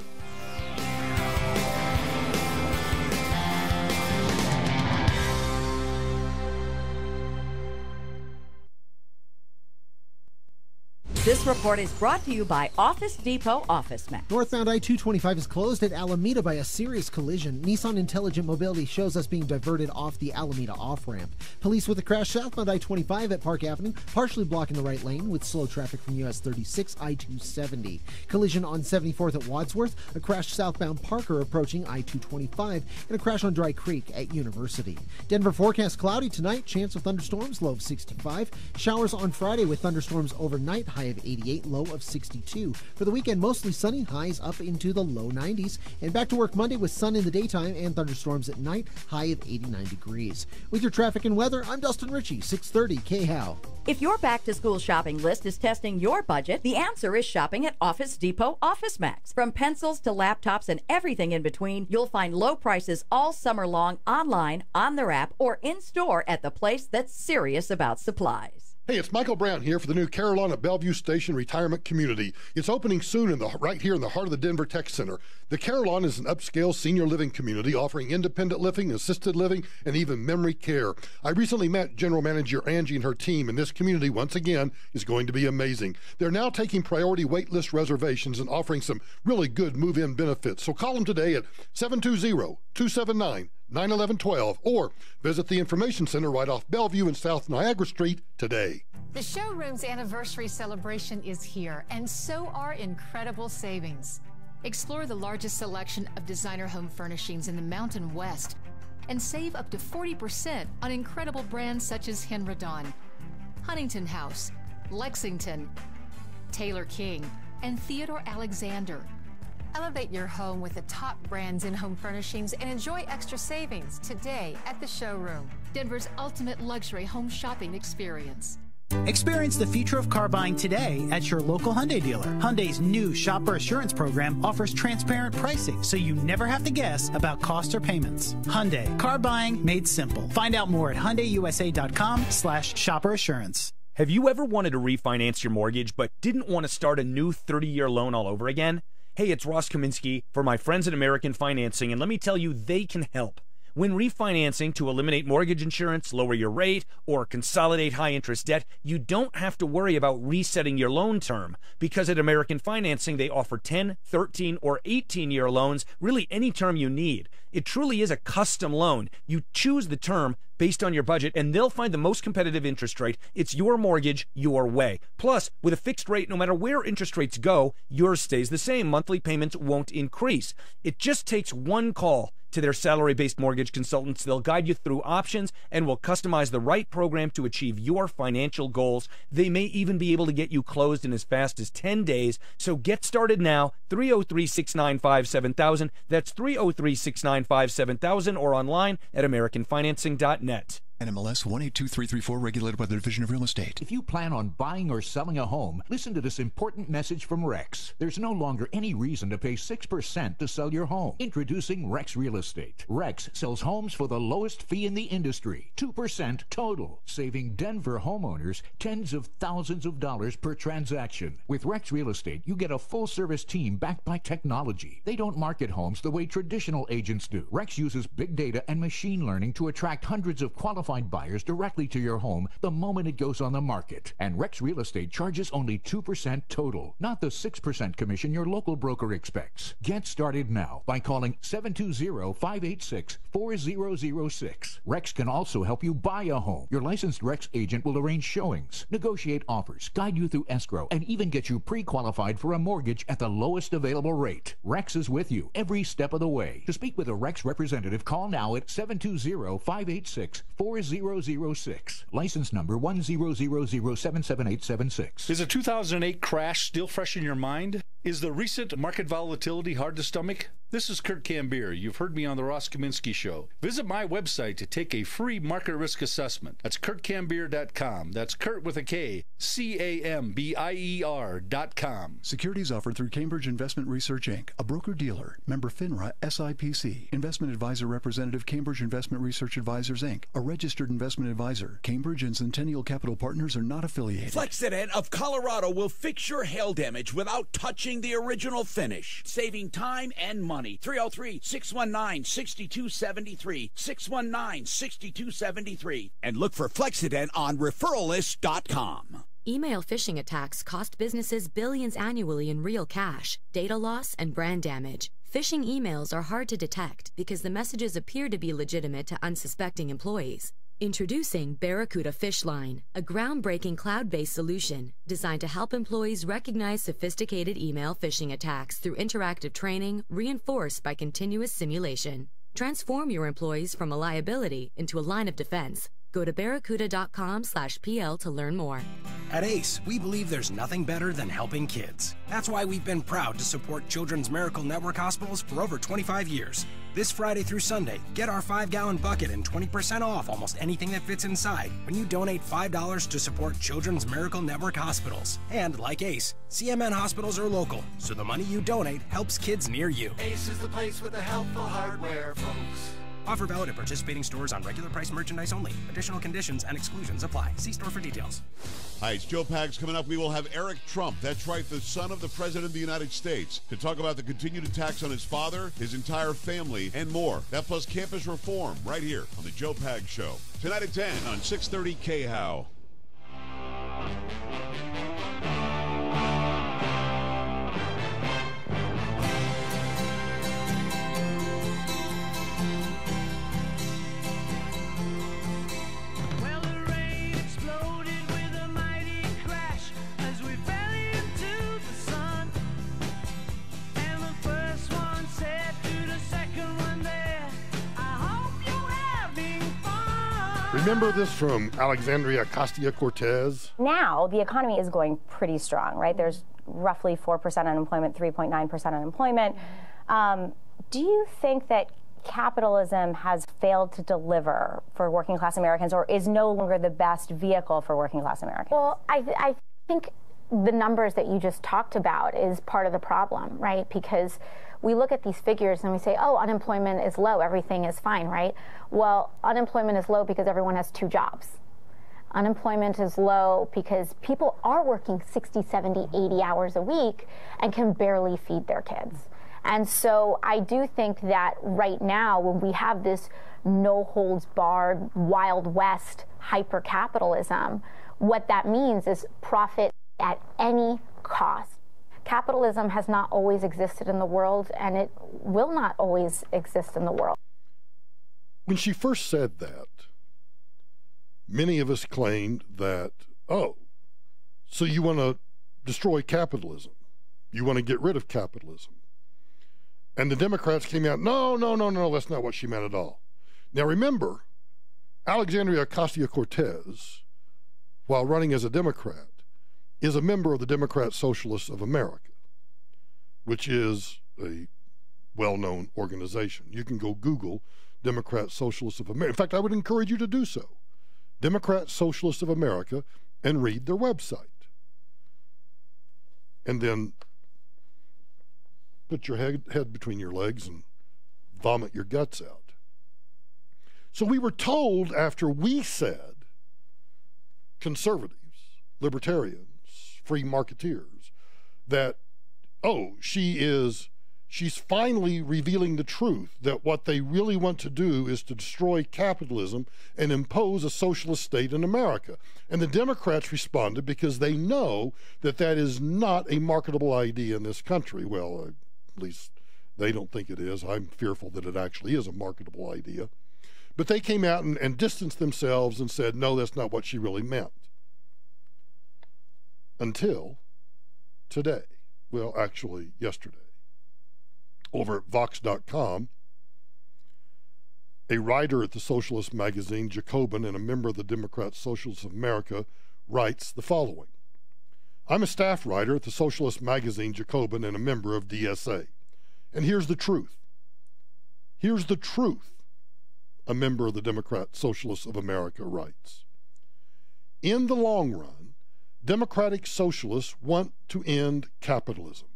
This report is brought to you by Office Depot Office Max. Northbound I-225 is closed at Alameda by a serious collision. Nissan Intelligent Mobility shows us being diverted off the Alameda off-ramp. Police with a crash southbound I-25 at Park Avenue, partially blocking the right lane with slow traffic from US 36 I-270. Collision on 74th at Wadsworth, a crash southbound Parker approaching I-225, and a crash on Dry Creek at University. Denver forecast cloudy tonight, chance of thunderstorms, low of 65. Showers on Friday with thunderstorms overnight, high of 88, low of 62. For the weekend, mostly sunny, highs up into the low 90s. And back to work Monday with sun in the daytime and thunderstorms at night, high of 89 degrees. With your traffic and weather, I'm Dustin Ritchie, 630 KHOW. If your back-to-school shopping list is testing your budget, the answer is shopping at Office Depot Office Max. From pencils to laptops and everything in between, you'll find low prices all summer long online, on their app, or in-store at the place that's serious about supplies. Hey, it's Michael Brown here for the new Carolina Bellevue Station Retirement Community. It's opening soon right here in the heart of the Denver Tech Center. The Carolina is an upscale senior living community offering independent living, assisted living, and even memory care. I recently met General Manager Angie and her team, and this community, once again, is going to be amazing. They're now taking priority waitlist reservations and offering some really good move-in benefits. So call them today at 720-279-911-12 or visit the Information Center right off Bellevue and South Niagara Street today. The showroom's anniversary celebration is here, and so are incredible savings. Explore the largest selection of designer home furnishings in the Mountain West and save up to 40% on incredible brands such as Henredon, Huntington House, Lexington, Taylor King, and Theodore Alexander. Elevate your home with the top brands in home furnishings and enjoy extra savings today at the showroom, Denver's ultimate luxury home shopping experience. Experience the future of car buying today at your local Hyundai dealer. Hyundai's new Shopper Assurance program offers transparent pricing, so you never have to guess about cost or payments. Hyundai, car buying made simple. Find out more at HyundaiUSA.com/Shopper Assurance. Have you ever wanted to refinance your mortgage but didn't want to start a new 30-year loan all over again? Hey, it's Ross Kaminsky for my friends at American Financing, and let me tell you, they can help. When refinancing to eliminate mortgage insurance, lower your rate, or consolidate high-interest debt, you don't have to worry about resetting your loan term, because at American Financing, they offer 10, 13, or 18-year loans, really any term you need. It truly is a custom loan. You choose the term based on your budget, and they'll find the most competitive interest rate. It's your mortgage, your way. Plus, with a fixed rate, no matter where interest rates go, yours stays the same. Monthly payments won't increase. It just takes one call to their salary-based mortgage consultants. They'll guide you through options and will customize the right program to achieve your financial goals. They may even be able to get you closed in as fast as 10 days. So get started now, 303-695-7000. That's 303-695-7000 or online at AmericanFinancing.net. NMLS 182334, regulated by the Division of Real Estate. If you plan on buying or selling a home, listen to this important message from Rex. There's no longer any reason to pay 6% to sell your home. Introducing Rex Real Estate. Rex sells homes for the lowest fee in the industry, 2% total, saving Denver homeowners tens of thousands of dollars per transaction. With Rex Real Estate, you get a full-service team backed by technology. They don't market homes the way traditional agents do. Rex uses big data and machine learning to attract hundreds of qualified qualified buyers directly to your home the moment it goes on the market. And Rex Real Estate charges only 2% total, not the 6% commission your local broker expects. Get started now by calling 720-586-4006. Rex can also help you buy a home. Your licensed Rex agent will arrange showings, negotiate offers, guide you through escrow, and even get you pre-qualified for a mortgage at the lowest available rate. Rex is with you every step of the way. To speak with a Rex representative, call now at 720-586-4006. License number 100077876. Is a 2008 crash still fresh in your mind? Is the recent market volatility hard to stomach? This is Kurt Cambier. You've heard me on the Ross Kaminsky Show. Visit my website to take a free market risk assessment. That's kurtcambier.com. That's Kurt with a K, CAMBIER.com. Securities offered through Cambridge Investment Research, Inc., a broker-dealer, member FINRA SIPC, investment advisor representative Cambridge Investment Research Advisors, Inc., a registered investment advisor. Cambridge and Centennial Capital Partners are not affiliated. Flexident of Colorado will fix your hail damage without touching the original finish, saving time and money. 303-619-6273, 619-6273, and look for Flexident on referralist.com. Email phishing attacks cost businesses billions annually in real cash, data loss, and brand damage. Phishing emails are hard to detect because the messages appear to be legitimate to unsuspecting employees. Introducing Barracuda Fishline, a groundbreaking cloud-based solution designed to help employees recognize sophisticated email phishing attacks through interactive training reinforced by continuous simulation. Transform your employees from a liability into a line of defense. Go to barracuda.com/PL to learn more. At ACE, we believe there's nothing better than helping kids. That's why we've been proud to support Children's Miracle Network hospitals for over 25 years. This Friday through Sunday, get our 5-gallon bucket and 20% off almost anything that fits inside when you donate $5 to support Children's Miracle Network hospitals. And like ACE, CMN hospitals are local, so the money you donate helps kids near you. Ace is the place with the helpful hardware, folks. Offer valid at participating stores on regular price merchandise only. Additional conditions and exclusions apply. See store for details. Hi, it's Joe Pags. Coming up, we will have Eric Trump, that's right, the son of the President of the United States, to talk about the continued attacks on his father, his entire family, and more. That plus campus reform right here on the Joe Pags Show. Tonight at 10 on 630 KHOW. Remember this from Alexandria Ocasio-Cortez? Now, the economy is going pretty strong, right? There's roughly 4% unemployment, 3.9% unemployment. Do you think that capitalism has failed to deliver for working class Americans, or is no longer the best vehicle for working class Americans? Well, I think the numbers that you just talked about is part of the problem, right? Because we look at these figures and we say, oh, unemployment is low, everything is fine, right? Well, unemployment is low because everyone has 2 jobs. Unemployment is low because people are working 60, 70, 80 hours a week and can barely feed their kids. And so I do think that right now, when we have this no-holds-barred, Wild West hyper-capitalism, what that means is profit at any cost. Capitalism has not always existed in the world, and it will not always exist in the world. When she first said that, many of us claimed that, oh, so you want to destroy capitalism. You want to get rid of capitalism. And the Democrats came out, no, that's not what she meant at all. Now remember, Alexandria Ocasio-Cortez, while running as a Democrat, is a member of the Democrat Socialists of America, which is a well-known organization. You can go Google Democrat Socialists of America. In fact, I would encourage you to do so. Democrat Socialists of America, and read their website. And then put your head between your legs and vomit your guts out. So we were told after we said, conservatives, libertarians, free marketeers, that, oh, she is she's finally revealing the truth that what they really want to do is to destroy capitalism and impose a socialist state in America. And the Democrats responded because they know that that is not a marketable idea in this country. Well, at least they don't think it is. I'm fearful that it actually is a marketable idea. But they came out and distanced themselves and said, no, that's not what she really meant. Until today. Well, actually, yesterday. Over at Vox.com, a writer at the socialist magazine, Jacobin, and a member of the Democrat Socialists of America, writes the following. I'm a staff writer at the socialist magazine, Jacobin, and a member of DSA. And here's the truth. Here's the truth, a member of the Democrat Socialists of America writes. In the long run, democratic socialists want to end capitalism.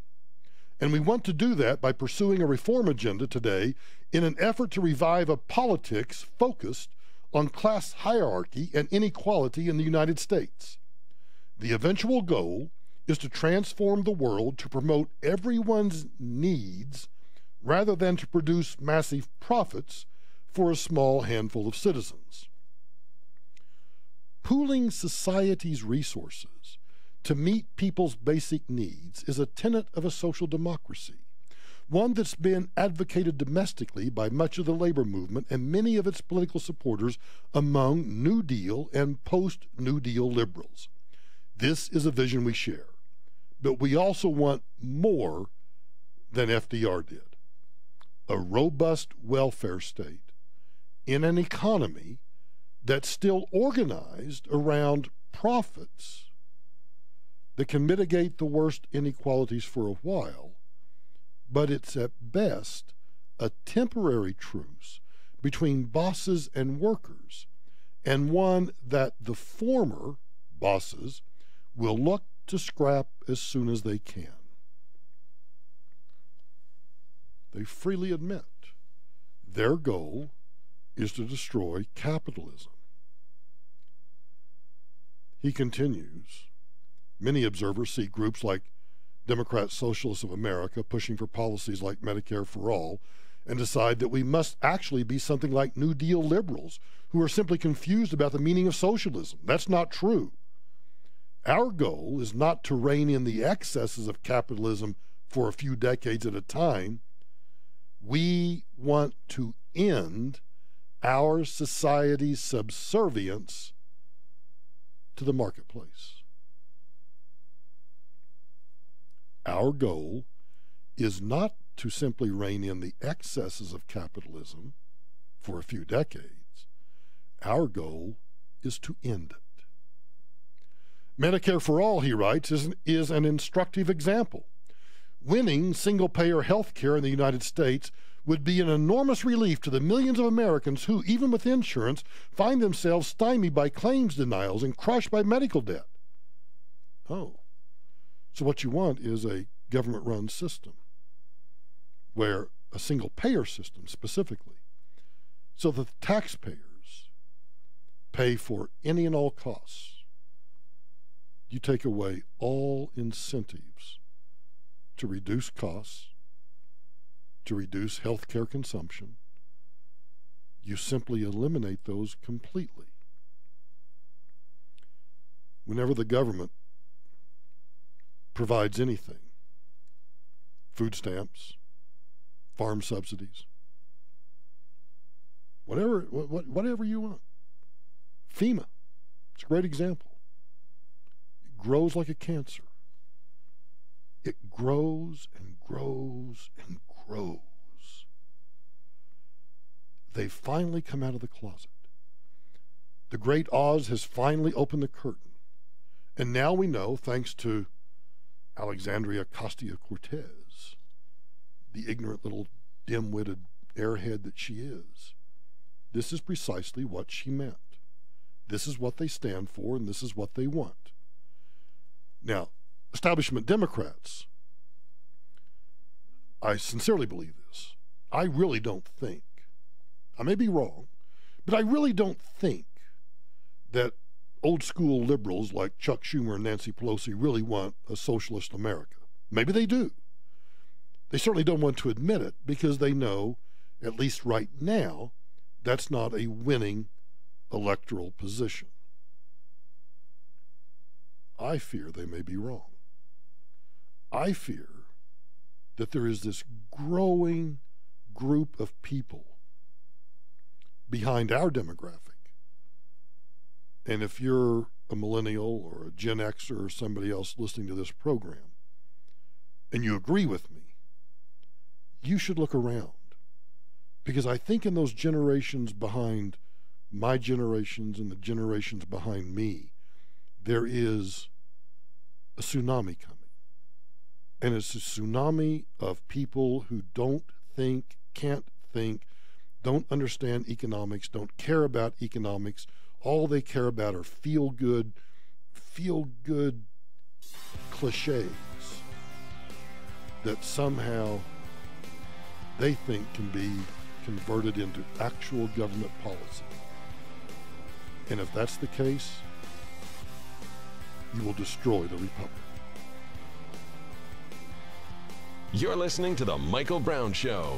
And we want to do that by pursuing a reform agenda today in an effort to revive a politics focused on class hierarchy and inequality in the United States. The eventual goal is to transform the world to promote everyone's needs rather than to produce massive profits for a small handful of citizens. Pooling society's resources to meet people's basic needs is a tenet of a social democracy, one that's been advocated domestically by much of the labor movement and many of its political supporters among New Deal and post-New Deal liberals. This is a vision we share, but we also want more than FDR did. A robust welfare state in an economy that's still organized around profits that can mitigate the worst inequalities for a while, but it's at best a temporary truce between bosses and workers, and one that the former bosses will look to scrap as soon as they can. They freely admit their goal is to destroy capitalism. He continues, many observers see groups like Democrat Socialists of America pushing for policies like Medicare for All and decide that we must actually be something like New Deal liberals who are simply confused about the meaning of socialism. That's not true. Our goal is not to rein in the excesses of capitalism for a few decades at a time. We want to end our society's subservience to the marketplace. Our goal is not to simply rein in the excesses of capitalism for a few decades. Our goal is to end it. Medicare for All, he writes, is an instructive example. Winning single-payer health care in the United States would be an enormous relief to the millions of Americans who, even with insurance, find themselves stymied by claims denials and crushed by medical debt. Oh, so what you want is a government-run system, where a single-payer system specifically, so that the taxpayers pay for any and all costs. You take away all incentives to reduce costs, to reduce health care consumption. You simply eliminate those completely. Whenever the government provides anything, food stamps, farm subsidies, whatever you want. FEMA, it's a great example. It grows like a cancer. It grows and grows and grows. They've finally come out of the closet. The great Oz has finally opened the curtain. And now we know, thanks to Alexandria Ocasio-Cortez, the ignorant little dim-witted airhead that she is, this is precisely what she meant. This is what they stand for, and this is what they want. Now, establishment Democrats, I sincerely believe this. I really don't think, I may be wrong, but I really don't think that old school liberals like Chuck Schumer and Nancy Pelosi really want a socialist America. Maybe they do. They certainly don't want to admit it because they know, at least right now, that's not a winning electoral position. I fear they may be wrong. I fear that there is this growing group of people behind our demographic. And if you're a millennial or a Gen Xer or somebody else listening to this program, and you agree with me, you should look around. Because I think in those generations behind my generations and the generations behind me, there is a tsunami coming. And it's a tsunami of people who don't think, can't think, don't understand economics, don't care about economics. All they care about are feel-good cliches that somehow they think can be converted into actual government policy. And if that's the case, you will destroy the republic. You're listening to The Michael Brown Show.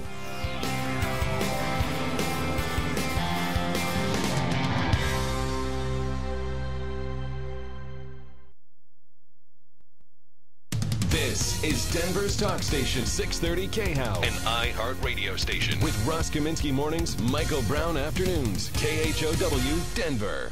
This is Denver's talk station, 630 KHOW, an iHeart radio station with Ross Kaminsky mornings, Michael Brown afternoons, KHOW, Denver.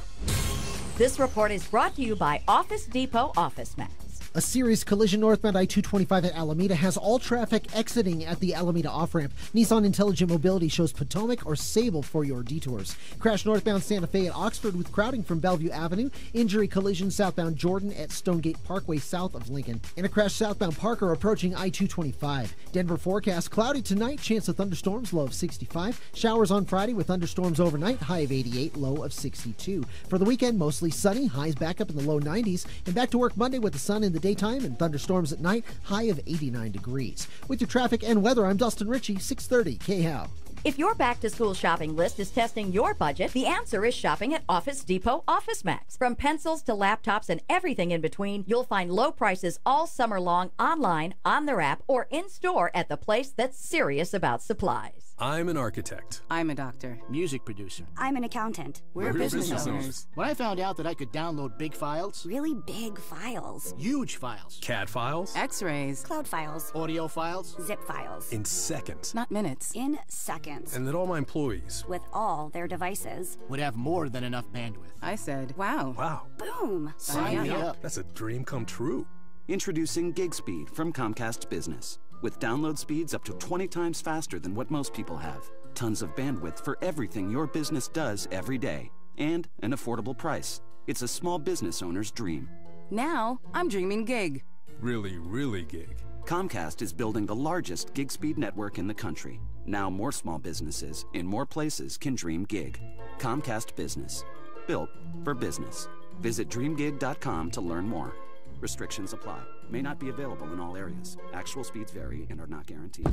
This report is brought to you by Office Depot Office Max. A serious collision northbound I-225 at Alameda has all traffic exiting at the Alameda off-ramp. Nissan Intelligent Mobility shows Potomac or Sable for your detours. Crash northbound Santa Fe at Oxford with crowding from Bellevue Avenue. Injury collision southbound Jordan at Stonegate Parkway south of Lincoln. And a crash southbound Parker approaching I-225. Denver forecast cloudy tonight, chance of thunderstorms, low of 65. Showers on Friday with thunderstorms overnight, high of 88, low of 62. For the weekend, mostly sunny, highs back up in the low 90s. And back to work Monday with the sun in the daytime and thunderstorms at night, high of 89 degrees. With your traffic and weather, I'm Dustin Ritchie, 630 KHOW. If your back-to-school shopping list is testing your budget, the answer is shopping at Office Depot Office Max. From pencils to laptops and everything in between, you'll find low prices all summer long online, on their app, or in-store at the place that's serious about supplies. I'm an architect. I'm a doctor. Music producer. I'm an accountant. We're business owners. When I found out that I could download big files. Really big files. Huge files. CAD files. X-rays. Cloud files. Audio files. Zip files. In seconds. Not minutes. In seconds. And that all my employees, with all their devices, would have more than enough bandwidth. I said, wow. Wow. Boom. Sign me up. That's a dream come true. Introducing Gig Speed from Comcast Business. With download speeds up to 20 times faster than what most people have. Tons of bandwidth for everything your business does every day. And an affordable price. It's a small business owner's dream. Now, I'm dreaming gig. Really, really gig. Comcast is building the largest gig speed network in the country. Now more small businesses in more places can dream gig. Comcast Business. Built for business. Visit dreamgig.com to learn more. Restrictions apply. May not be available in all areas. Actual speeds vary and are not guaranteed.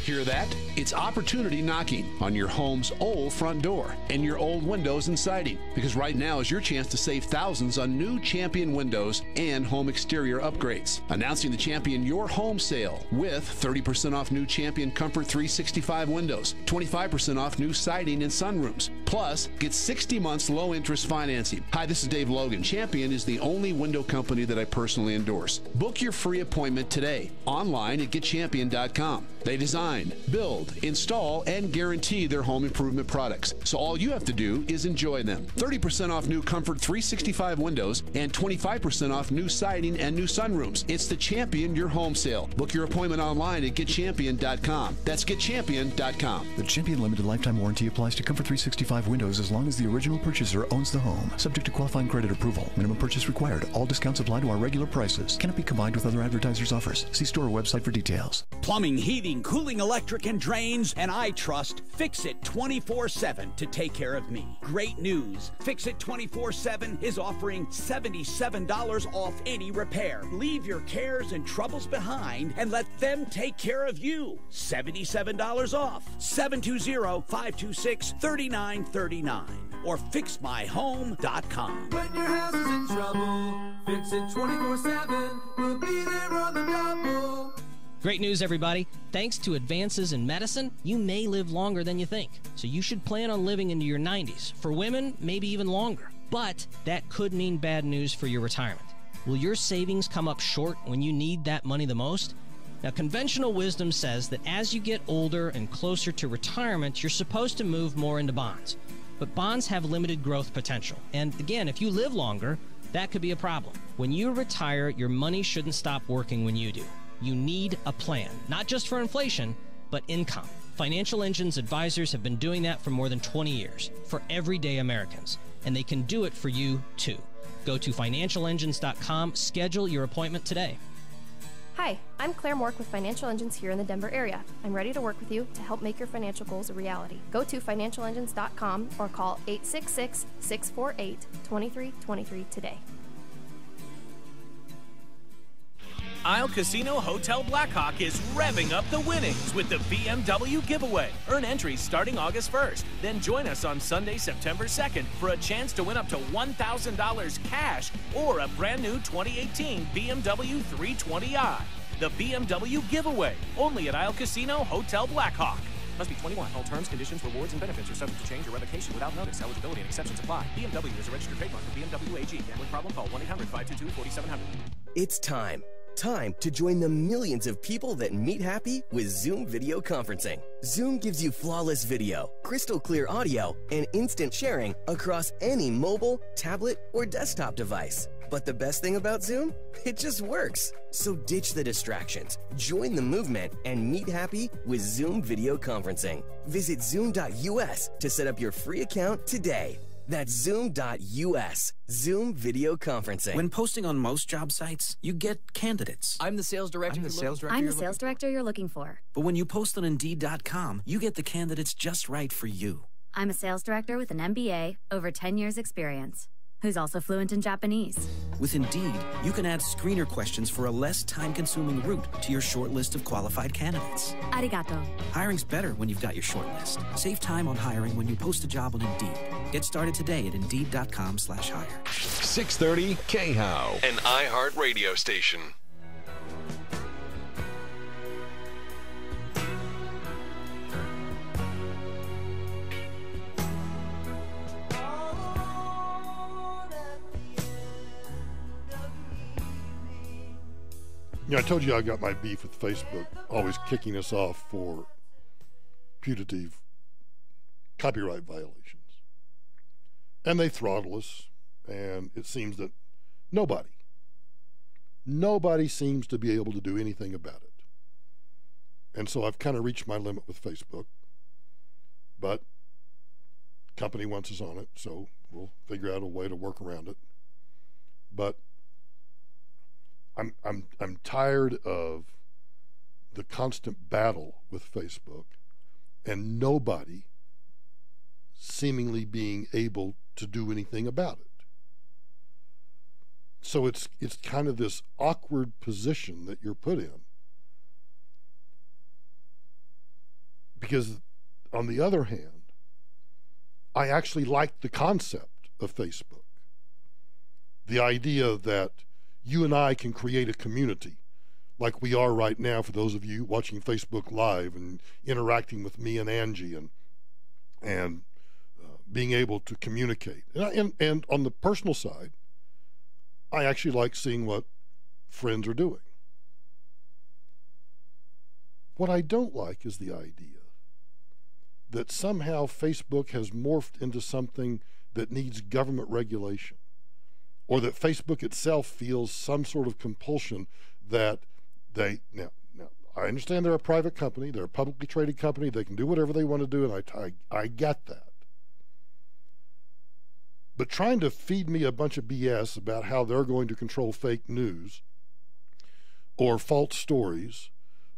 Hear that? It's opportunity knocking on your home's old front door and your old windows and siding. Because right now is your chance to save thousands on new Champion windows and home exterior upgrades. Announcing the Champion Your Home Sale with 30% off new Champion Comfort 365 windows, 25% off new siding and sunrooms. Plus, get 60 months low interest financing. Hi, this is Dave Logan. Champion is the only window company that I personally endorse. Book your free appointment today online at getchampion.com. They design, build, install, and guarantee their home improvement products. So all you have to do is enjoy them. 30% off new Comfort 365 windows and 25% off new siding and new sunrooms. It's the Champion Your Home Sale. Book your appointment online at getchampion.com. That's getchampion.com. The Champion Limited Lifetime Warranty applies to Comfort 365 windows as long as the original purchaser owns the home. Subject to qualifying credit approval. Minimum purchase required. All discounts apply to our regular prices. Cannot be combined with other advertisers' offers. See store or website for details. Plumbing, heating, cooling, electric, and drains, and I trust Fix-It 24/7 to take care of me. Great news. Fix-It 24/7 is offering $77 off any repair. Leave your cares and troubles behind and let them take care of you. $77 off. 720-526-3939 or fixmyhome.com. When your house is in trouble, Fix-It 24/7. We'll be there on the double. Great news, everybody. Thanks to advances in medicine, you may live longer than you think. So you should plan on living into your 90s. For women, maybe even longer. But that could mean bad news for your retirement. Will your savings come up short when you need that money the most? Now, conventional wisdom says that as you get older and closer to retirement, you're supposed to move more into bonds. But bonds have limited growth potential. And again, if you live longer, that could be a problem. When you retire, your money shouldn't stop working when you do. You need a plan, not just for inflation, but income. Financial Engines advisors have been doing that for more than 20 years for everyday Americans, and they can do it for you too. Go to financialengines.com, schedule your appointment today. Hi, I'm Claire Mork with Financial Engines here in the Denver area. I'm ready to work with you to help make your financial goals a reality. Go to financialengines.com or call 866-648-2323 today. Isle Casino Hotel Blackhawk is revving up the winnings with the BMW giveaway. Earn entries starting August 1st. Then join us on Sunday, September 2nd for a chance to win up to $1,000 cash or a brand new 2018 BMW 320i. The BMW giveaway, only at Isle Casino Hotel Blackhawk. Must be 21. All terms, conditions, rewards, and benefits are subject to change or revocation without notice. Eligibility and exceptions apply. BMW is a registered trademark of BMW AG. Gambling problem? Call 1-800-522-4700. It's time to join the millions of people that meet happy with Zoom video conferencing. Zoom gives you flawless video, crystal clear audio, and instant sharing across any mobile, tablet, or desktop device. But the best thing about Zoom? It just works. So ditch the distractions, join the movement, and meet happy with Zoom video conferencing. Visit zoom.us to set up your free account today. That's zoom.us. Zoom video conferencing. When posting on most job sites, you get candidates. I'm the sales director. I'm the sales director you're looking for. But when you post on Indeed.com, you get the candidates just right for you. I'm a sales director with an MBA, over 10 years experience, who's also fluent in Japanese. With Indeed, you can add screener questions for a less time-consuming route to your short list of qualified candidates. Arigato. Hiring's better when you've got your short list. Save time on hiring when you post a job on Indeed. Get started today at Indeed.com/hire. 630 KHOW, an iHeart radio station. I told you I got my beef with Facebook, always kicking us off for putative copyright violations. And they throttle us, and it seems that nobody seems to be able to do anything about it. And so I've kind of reached my limit with Facebook, but company wants us on it, so we'll figure out a way to work around it. But I'm tired of the constant battle with Facebook and nobody seemingly being able to do anything about it. So it's kind of this awkward position that you're put in. Because on the other hand, I actually like the concept of Facebook. The idea that you and I can create a community like we are right now, for those of you watching Facebook Live and interacting with me and Angie and being able to communicate. And on the personal side, I actually like seeing what friends are doing. What I don't like is the idea that somehow Facebook has morphed into something that needs government regulation, or that Facebook itself feels some sort of compulsion that now I understand they're a private company, they're a publicly traded company, they can do whatever they want to do, and I get that. But trying to feed me a bunch of BS about how they're going to control fake news or false stories,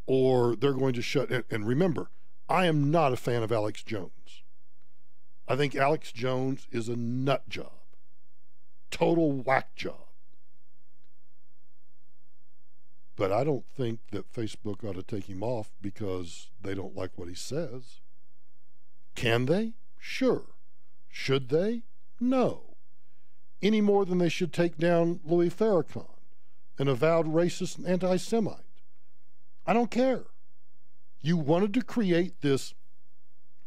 or they're going to shut, and remember, I am not a fan of Alex Jones. I think Alex Jones is a nut job. Total whack job. But I don't think that Facebook ought to take him off because they don't like what he says. Can they? Sure. Should they? No. Any more than they should take down Louis Farrakhan, an avowed racist and anti-Semite. I don't care. You wanted to create this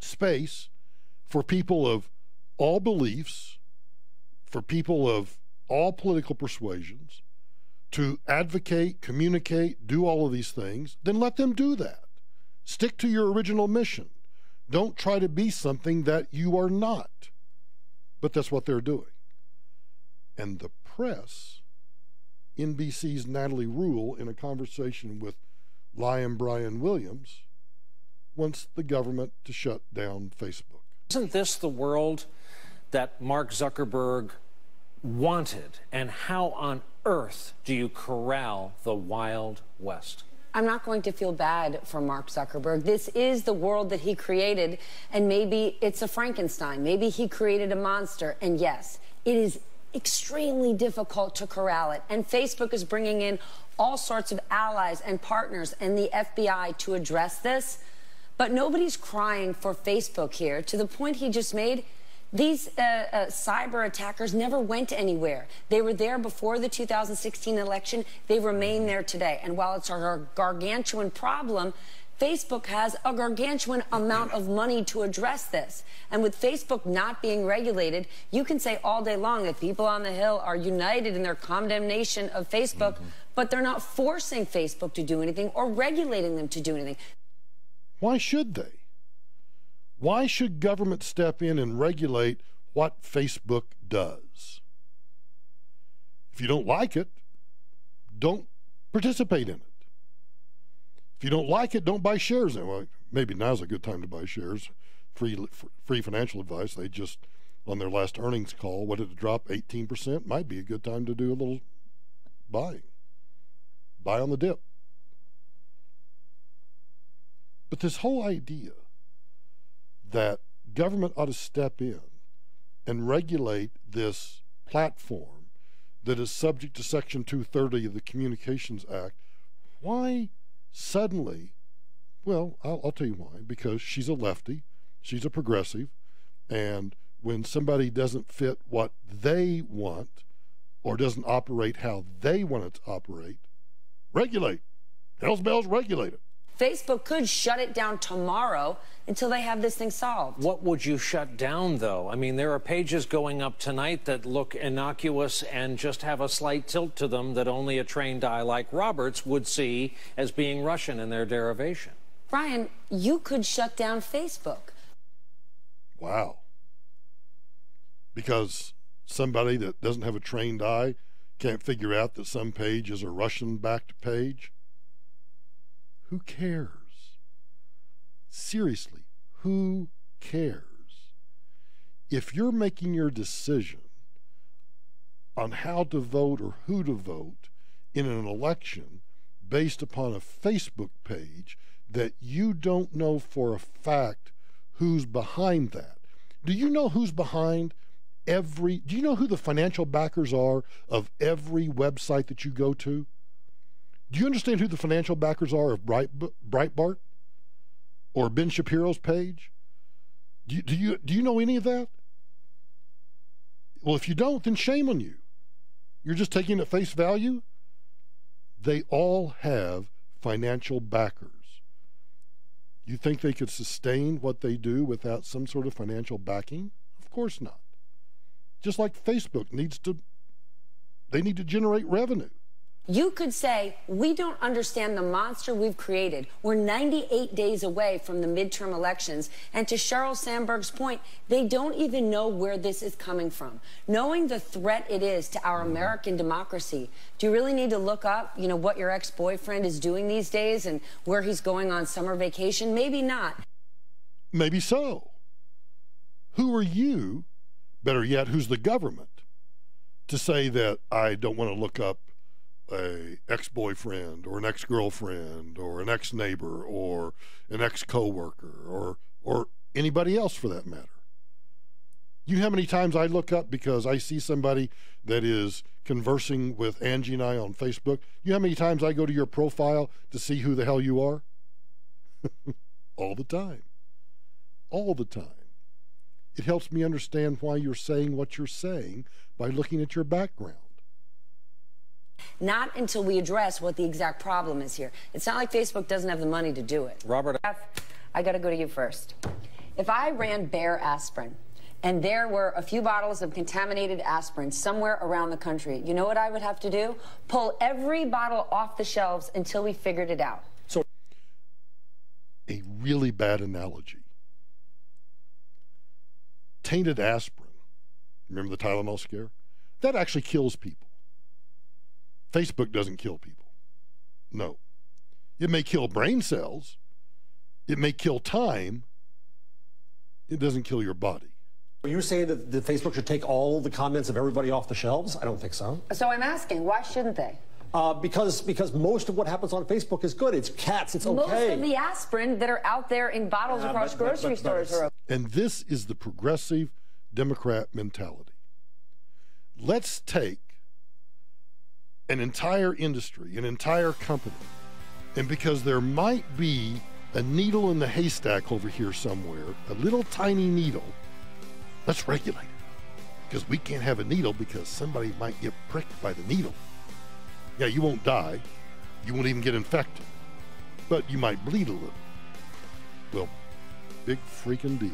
space for people of all beliefs, for people of all political persuasions, to advocate, communicate, do all of these things, then let them do that. Stick to your original mission. Don't try to be something that you are not. But that's what they're doing. And the press, NBC's Natalie Rule, in a conversation with Lion Brian Williams, wants the government to shut down Facebook. Isn't this the world that Mark Zuckerberg wanted? And how on earth do you corral the Wild West? I'm not going to feel bad for Mark Zuckerberg. This is the world that he created, and maybe it's a Frankenstein. Maybe he created a monster, and yes, it is extremely difficult to corral it. And Facebook is bringing in all sorts of allies and partners and the FBI to address this. But nobody's crying for Facebook here. To the point he just made, these cyber attackers never went anywhere. They were there before the 2016 election. They remain there today. And while it's a gargantuan problem, Facebook has a gargantuan amount of money to address this. And with Facebook not being regulated, you can say all day long that people on the Hill are united in their condemnation of Facebook, but they're not forcing Facebook to do anything or regulating them to do anything. Why should they? Why should government step in and regulate what Facebook does? If you don't like it, don't participate in it. If you don't like it, don't buy shares. Well, maybe now's a good time to buy shares. Free financial advice. They just, on their last earnings call, what did it drop? 18%? Might be a good time to do a little buying. Buy on the dip. But this whole idea that government ought to step in and regulate this platform that is subject to Section 230 of the Communications Act, why suddenly? Well, I'll tell you why. Because she's a lefty, she's a progressive, and when somebody doesn't fit what they want or doesn't operate how they want it to operate, regulate. Hell's bells, regulate it. Facebook could shut it down tomorrow until they have this thing solved. What would you shut down, though? I mean, there are pages going up tonight that look innocuous and just have a slight tilt to them that only a trained eye like Roberts would see as being Russian in their derivation. Brian, you could shut down Facebook. Wow. Because somebody that doesn't have a trained eye can't figure out that some page is a Russian-backed page? Who cares? Seriously, who cares? If you're making your decision on how to vote or who to vote in an election based upon a Facebook page that you don't know for a fact who's behind that, do you know who's behind do you know who the financial backers are of every website that you go to? Do you understand who the financial backers are of Breitbart or Ben Shapiro's page? Do you know any of that? Well, if you don't, then shame on you. You're just taking it at face value. They all have financial backers. You think they could sustain what they do without some sort of financial backing? Of course not. Just like Facebook they need to generate revenue. You could say, we don't understand the monster we've created. We're 98 days away from the midterm elections. And to Sheryl Sandberg's point, they don't even know where this is coming from. Knowing the threat it is to our American democracy, do you really need to look up, what your ex-boyfriend is doing these days and where he's going on summer vacation? Maybe not. Maybe so. Who are you, better yet, who's the government, to say that I don't want to look up a ex-boyfriend or an ex-girlfriend or an ex-neighbor or an ex-coworker or anybody else for that matter? You know how many times I look up because I see somebody that is conversing with Angie and I on Facebook? You know how many times I go to your profile to see who the hell you are? All the time. All the time. It helps me understand why you're saying what you're saying by looking at your background. Not until we address what the exact problem is here. It's not like Facebook doesn't have the money to do it. Robert, I got to go to you first. If I ran bare aspirin and there were a few bottles of contaminated aspirin somewhere around the country, you know what I would have to do? Pull every bottle off the shelves until we figured it out. So, a really bad analogy. Tainted aspirin. Remember the Tylenol scare? That actually kills people. Facebook doesn't kill people. No. It may kill brain cells. It may kill time. It doesn't kill your body. Are you saying that Facebook should take all the comments of everybody off the shelves? I don't think so. So I'm asking, why shouldn't they? Because most of what happens on Facebook is good. It's cats. It's okay. Most of the aspirin that are out there in bottles across grocery stores are okay. And this is the progressive Democrat mentality. Let's take an entire industry, an entire company, and because there might be a needle in the haystack over here somewhere, a little tiny needle, let's regulate it. Because we can't have a needle because somebody might get pricked by the needle. Yeah, you won't die. You won't even get infected. But you might bleed a little. Well, big freaking deal.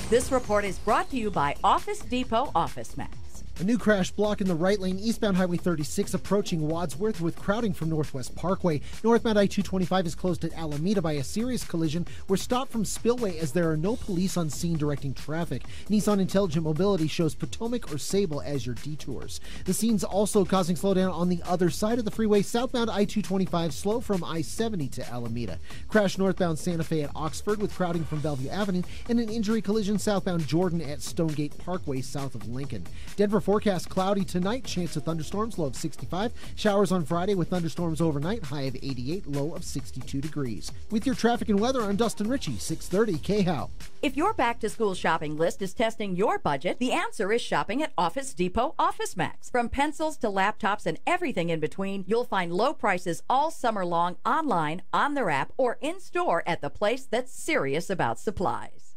This report is brought to you by Office Depot Office Max. A new crash blocking the right lane eastbound Highway 36 approaching Wadsworth with crowding from Northwest Parkway. Northbound I-225 is closed at Alameda by a serious collision. We're stopped from Spillway as there are no police on scene directing traffic. Nissan Intelligent Mobility shows Potomac or Sable as your detours. The scene's also causing slowdown on the other side of the freeway. Southbound I-225 slow from I-70 to Alameda. Crash northbound Santa Fe at Oxford with crowding from Bellevue Avenue and an injury collision southbound Jordan at Stonegate Parkway south of Lincoln. Denver forecast cloudy tonight, chance of thunderstorms, low of 65. Showers on Friday with thunderstorms overnight, high of 88, low of 62 degrees. With your traffic and weather, I'm Dustin Ritchie, 630 KHOW. If your back-to-school shopping list is testing your budget, the answer is shopping at Office Depot Office Max. From pencils to laptops and everything in between, you'll find low prices all summer long online, on their app, or in-store at the place that's serious about supplies.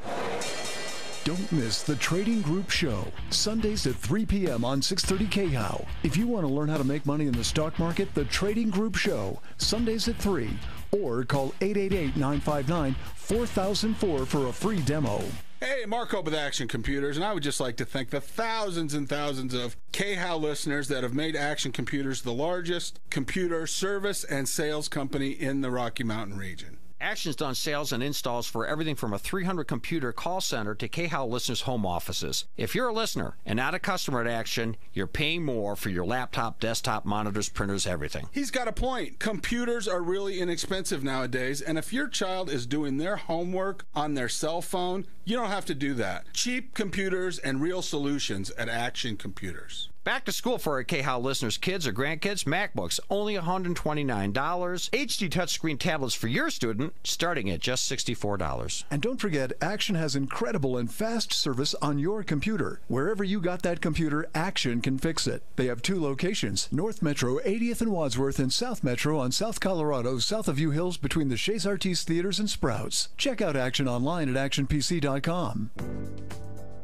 Don't miss the Trading Group Show, Sundays at 3 p.m. on 630 KHOW. If you want to learn how to make money in the stock market, the Trading Group Show, Sundays at 3, or call 888-959-4004 for a free demo. Hey, Marco with Action Computers, and I would just like to thank the thousands and thousands of KHOW listeners that have made Action Computers the largest computer service and sales company in the Rocky Mountain region. Action's done sales and installs for everything from a 300-computer call center to KHOW listeners' home offices. If you're a listener and not a customer at Action, you're paying more for your laptop, desktop, monitors, printers, everything. He's got a point. Computers are really inexpensive nowadays, and if your child is doing their homework on their cell phone, you don't have to do that. Cheap computers and real solutions at Action Computers. Back to school for our KHOW listeners' kids or grandkids, MacBooks, only $129. HD touchscreen tablets for your student, starting at just $64. And don't forget, Action has incredible and fast service on your computer. Wherever you got that computer, Action can fix it. They have 2 locations, North Metro 80th and Wadsworth, and South Metro on South Colorado, south of U Hills between the Chez Artis Theaters and Sprouts. Check out Action online at actionpc.com.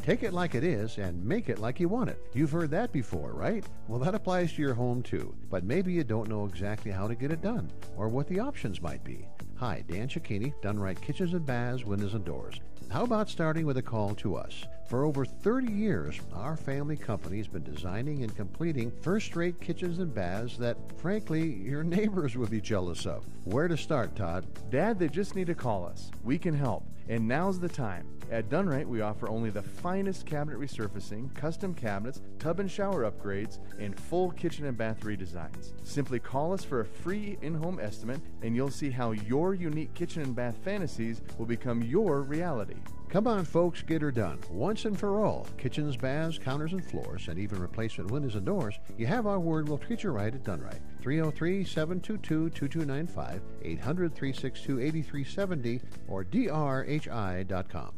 Take it like it is and make it like you want it. You've heard that before, right? Well, that applies to your home too. But maybe you don't know exactly how to get it done or what the options might be. Hi, Dan Cicchini, Done Right Kitchens and Baths, Windows and Doors. How about starting with a call to us? For over 30 years, our family company has been designing and completing first-rate kitchens and baths that, frankly, your neighbors would be jealous of. Where to start, Todd? Dad, they just need to call us. We can help. And now's the time. At Done Right, we offer only the finest cabinet resurfacing, custom cabinets, tub and shower upgrades, and full kitchen and bath redesigns. Simply call us for a free in-home estimate, and you'll see how your unique kitchen and bath fantasies will become your reality. Come on, folks, get her done. Once and for all. Kitchens, baths, counters, and floors, and even replacement windows and doors. You have our word, we'll treat you right at Done Right. 303-722-2295, 800-362-8370, or drhi.com.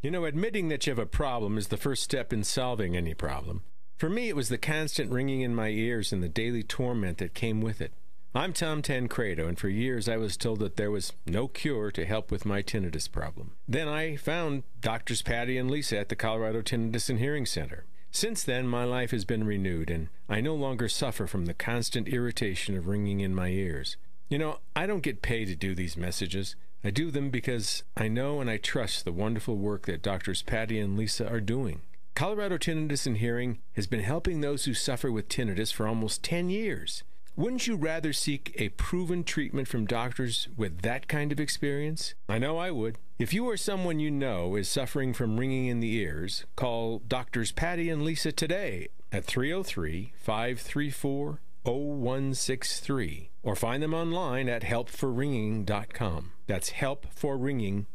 You know, admitting that you have a problem is the first step in solving any problem. For me, it was the constant ringing in my ears and the daily torment that came with it. I'm Tom Tancredo, and for years I was told that there was no cure to help with my tinnitus problem. Then I found Doctors Patty and Lisa at the Colorado Tinnitus and Hearing Center. Since then, my life has been renewed, and I no longer suffer from the constant irritation of ringing in my ears. You know, I don't get paid to do these messages. I do them because I know and I trust the wonderful work that Doctors Patty and Lisa are doing. Colorado Tinnitus and Hearing has been helping those who suffer with tinnitus for almost 10 years. Wouldn't you rather seek a proven treatment from doctors with that kind of experience? I know I would. If you or someone you know is suffering from ringing in the ears, call Doctors Patty and Lisa today at 303-534-0163 or find them online at helpforringing.com. That's helpforringing.com.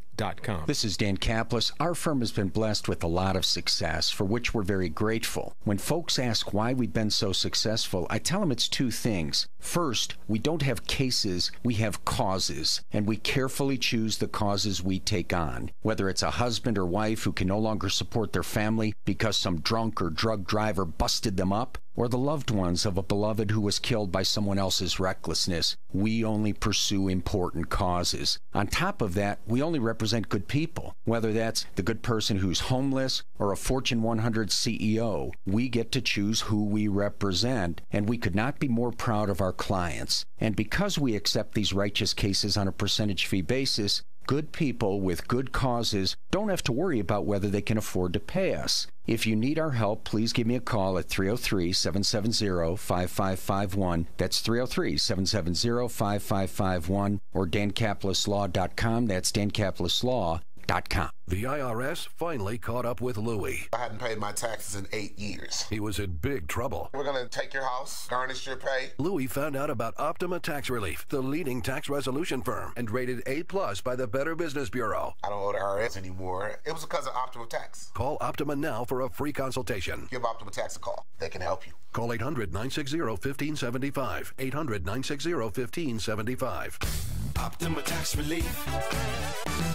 This is Dan Kaplis. Our firm has been blessed with a lot of success, for which we're very grateful. When folks ask why we've been so successful, I tell them it's two things. First, we don't have cases, we have causes, and we carefully choose the causes we take on. Whether it's a husband or wife who can no longer support their family because some drunk or drug driver busted them up, or the loved ones of a beloved who was killed by someone else's recklessness, we only pursue important causes. On top of that, we only represent good people. Whether that's the good person who's homeless or a Fortune 100 CEO, we get to choose who we represent, and we could not be more proud of our clients. And because we accept these righteous cases on a percentage fee basis, good people with good causes don't have to worry about whether they can afford to pay us. If you need our help, please give me a call at 303-770-5551. That's 303-770-5551 or dankaplislaw.com. That's dankaplislaw.com. The IRS finally caught up with Louie. I hadn't paid my taxes in 8 years. He was in big trouble. We're going to take your house, garnish your pay. Louie found out about Optima Tax Relief, the leading tax resolution firm, and rated A+ by the Better Business Bureau. I don't owe the IRS anymore. It was because of Optima Tax. Call Optima now for a free consultation. Give Optima Tax a call. They can help you. Call 800-960-1575. 800-960-1575. Optima Tax Relief.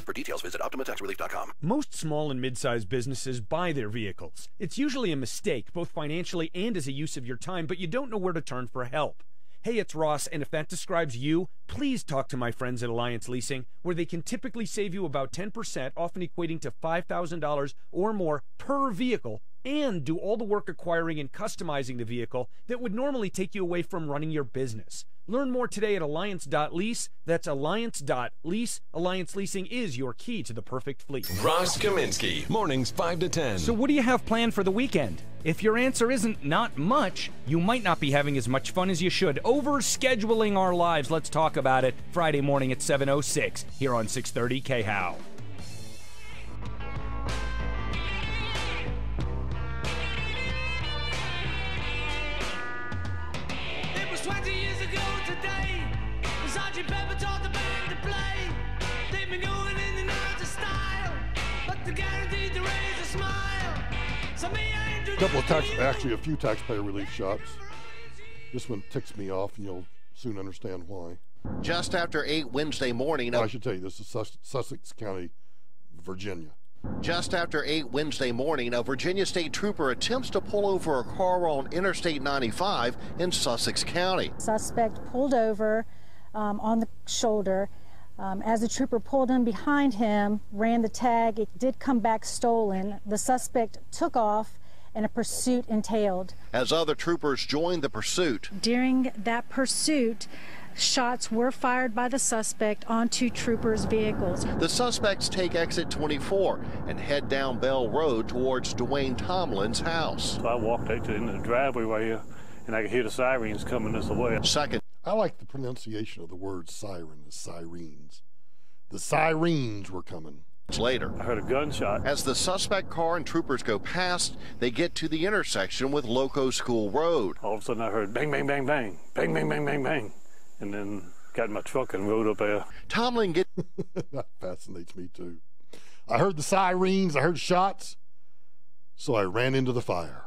For details, visit OptimaTaxRelief.com. Most small and mid-sized businesses buy their vehicles. It's usually a mistake, both financially and as a use of your time, but you don't know where to turn for help. Hey, it's Ross, and if that describes you, please talk to my friends at Alliance Leasing, where they can typically save you about 10%, often equating to $5,000 or more per vehicle, and do all the work acquiring and customizing the vehicle that would normally take you away from running your business. Learn more today at alliance.lease. That's alliance.lease. Alliance Leasing is your key to the perfect fleet. Ross Kaminsky, mornings 5 to 10. So what do you have planned for the weekend? If your answer isn't not much, you might not be having as much fun as you should. Overscheduling our lives. Let's talk about it Friday morning at 7:06 here on 630 KHOW. It was 20 years ago today. Sergeant Pepper taught the band to play. They've been going in and out of style, but they're guaranteed to raise a smile. So me, I introduced Actually a few taxpayer relief shots. This one ticks me off, and you'll soon understand why. Just after 8 Wednesday morning. I should tell you, this is Sussex County, Virginia. Just after 8 Wednesday morning, a Virginia state trooper attempts to pull over a car on Interstate 95 in Sussex County. Suspect pulled over on the shoulder. As the trooper pulled in behind him, ran the tag. It did come back stolen. The suspect took off, and a pursuit entailed. As other troopers joined the pursuit. During that pursuit, shots were fired by the suspect onto troopers' vehicles. The suspects take exit 24 and head down Bell Road towards Dwayne Tomlin's house. So I walked out in the driveway right here, and I could hear the sirens coming this way. Second. I like the pronunciation of the word siren, the sirens. The sirens were coming. Later, I heard a gunshot. As the suspect car and troopers go past, they get to the intersection with Loco School Road. All of a sudden I heard bang, bang, bang, bang, bang, bang, bang, bang, bang, and then got in my truck and rode up there. Tomlin get that fascinates me too. I heard the sirens, I heard shots, so I ran into the fire.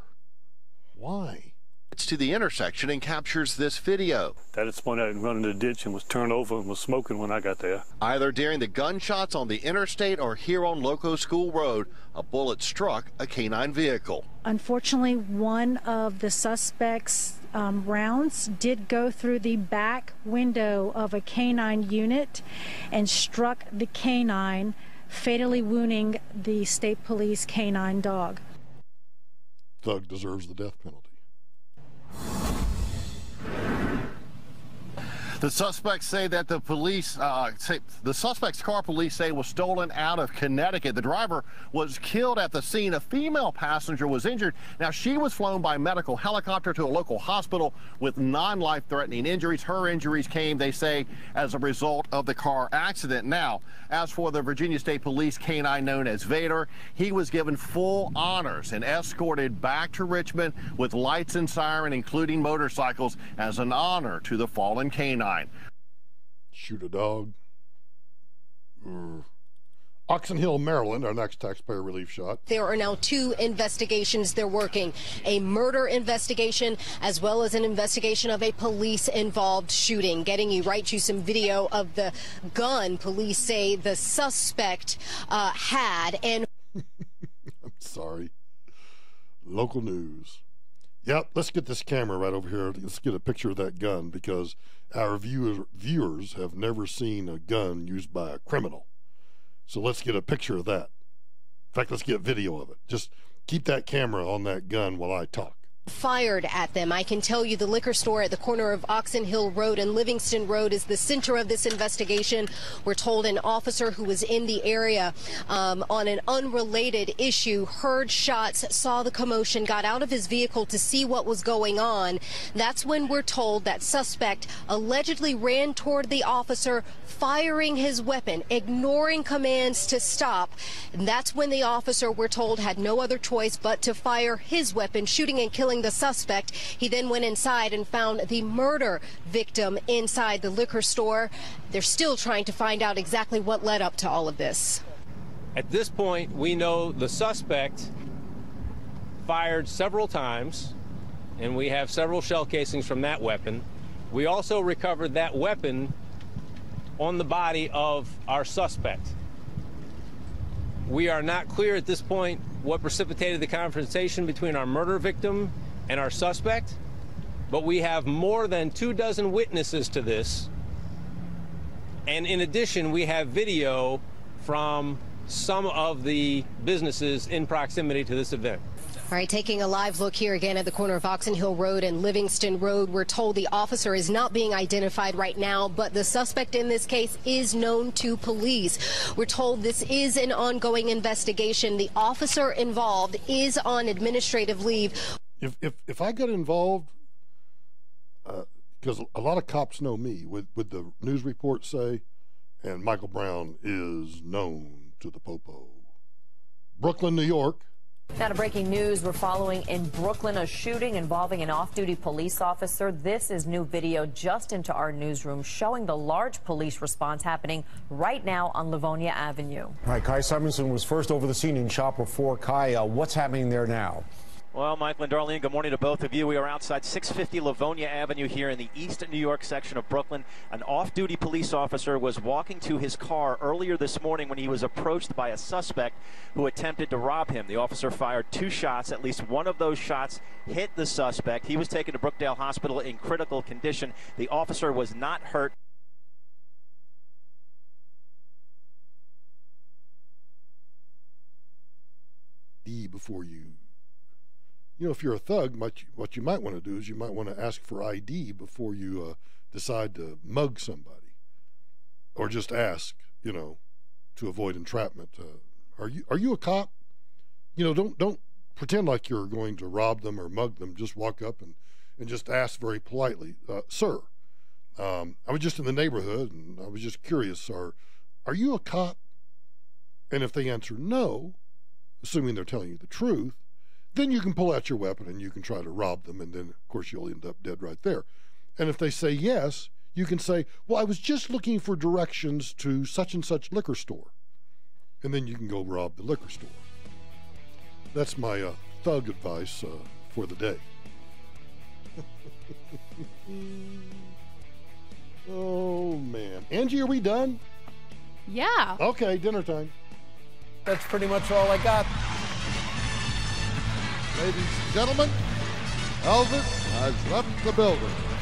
Why? It's to the intersection and captures this video. That had spun out and run in the ditch and was turned over and was smoking when I got there. Either during the gunshots on the interstate or here on Loco School Road, a bullet struck a canine vehicle. Unfortunately, one of the suspects rounds did go through the back window of a canine unit and struck the canine, fatally wounding the state police canine dog. Thug deserves the death penalty. The suspects say that the suspect's car, police say, was stolen out of Connecticut. The driver was killed at the scene. A female passenger was injured. Now, she was flown by medical helicopter to a local hospital with non-life-threatening injuries. Her injuries came, they say, as a result of the car accident. Now, as for the Virginia State Police canine known as Vader, he was given full honors and escorted back to Richmond with lights and siren, including motorcycles, as an honor to the fallen canine. Shoot a dog. Oxon Hill, Maryland, our next taxpayer relief shot. There are now 2 investigations they're working, a murder investigation as well as an investigation of a police-involved shooting. Getting you right to some video of the gun police say the suspect had. And I'm sorry. Local news. Yep, let's get this camera right over here. Let's get a picture of that gun, because our viewers have never seen a gun used by a criminal. So let's get a picture of that. In fact, let's get video of it. Just keep that camera on that gun while I talk. Fired at them. I can tell you the liquor store at the corner of Oxon Hill Road and Livingston Road is the center of this investigation. We're told an officer who was in the area on an unrelated issue heard shots, saw the commotion, got out of his vehicle to see what was going on. That's when we're told that suspect allegedly ran toward the officer, firing his weapon, ignoring commands to stop. And that's when the officer, we're told, had no other choice but to fire his weapon, shooting and killing the suspect. He then went inside and found the murder victim inside the liquor store. They're still trying to find out exactly what led up to all of this. At this point, we know the suspect fired several times, and we have several shell casings from that weapon. We also recovered that weapon on the body of our suspect. We are not clear at this point what precipitated the confrontation between our murder victim and our suspect, but we have more than 24 witnesses to this. And in addition, we have video from some of the businesses in proximity to this event. All right, taking a live look here again at the corner of Oxon Hill Road and Livingston Road. We're told the officer is not being identified right now, but the suspect in this case is known to police. We're told this is an ongoing investigation. The officer involved is on administrative leave. If I got involved, because a lot of cops know me, would the news report say, and Michael Brown is known to the popo. Brooklyn, New York. Now to breaking news we're following in Brooklyn, a shooting involving an off-duty police officer. This is new video just into our newsroom showing the large police response happening right now on Livonia Avenue. All right, Kai Simonson was first over the scene in Chopper 4. Kai, what's happening there now? Well, Michael and Darlene, good morning to both of you. We are outside 650 Livonia Avenue here in the East New York section of Brooklyn. An off-duty police officer was walking to his car earlier this morning when he was approached by a suspect who attempted to rob him. The officer fired 2 shots. At least one of those shots hit the suspect. He was taken to Brookdale Hospital in critical condition. The officer was not hurt. Before you know, if you're a thug, what you might want to do is you might want to ask for ID before you decide to mug somebody, or just ask, you know, to avoid entrapment. Are you a cop? You know, don't pretend like you're going to rob them or mug them. Just walk up and just ask very politely, sir. I was just in the neighborhood and I was just curious. Are you a cop? And if they answer no, assuming they're telling you the truth, then you can pull out your weapon and you can try to rob them, and then, of course, you'll end up dead right there. And if they say yes, you can say, well, I was just looking for directions to such and such liquor store. And then you can go rob the liquor store. That's my thug advice for the day. Oh, man. Angie, are we done? Yeah. Okay, dinner time. That's pretty much all I got. Ladies and gentlemen, Elvis has left the building.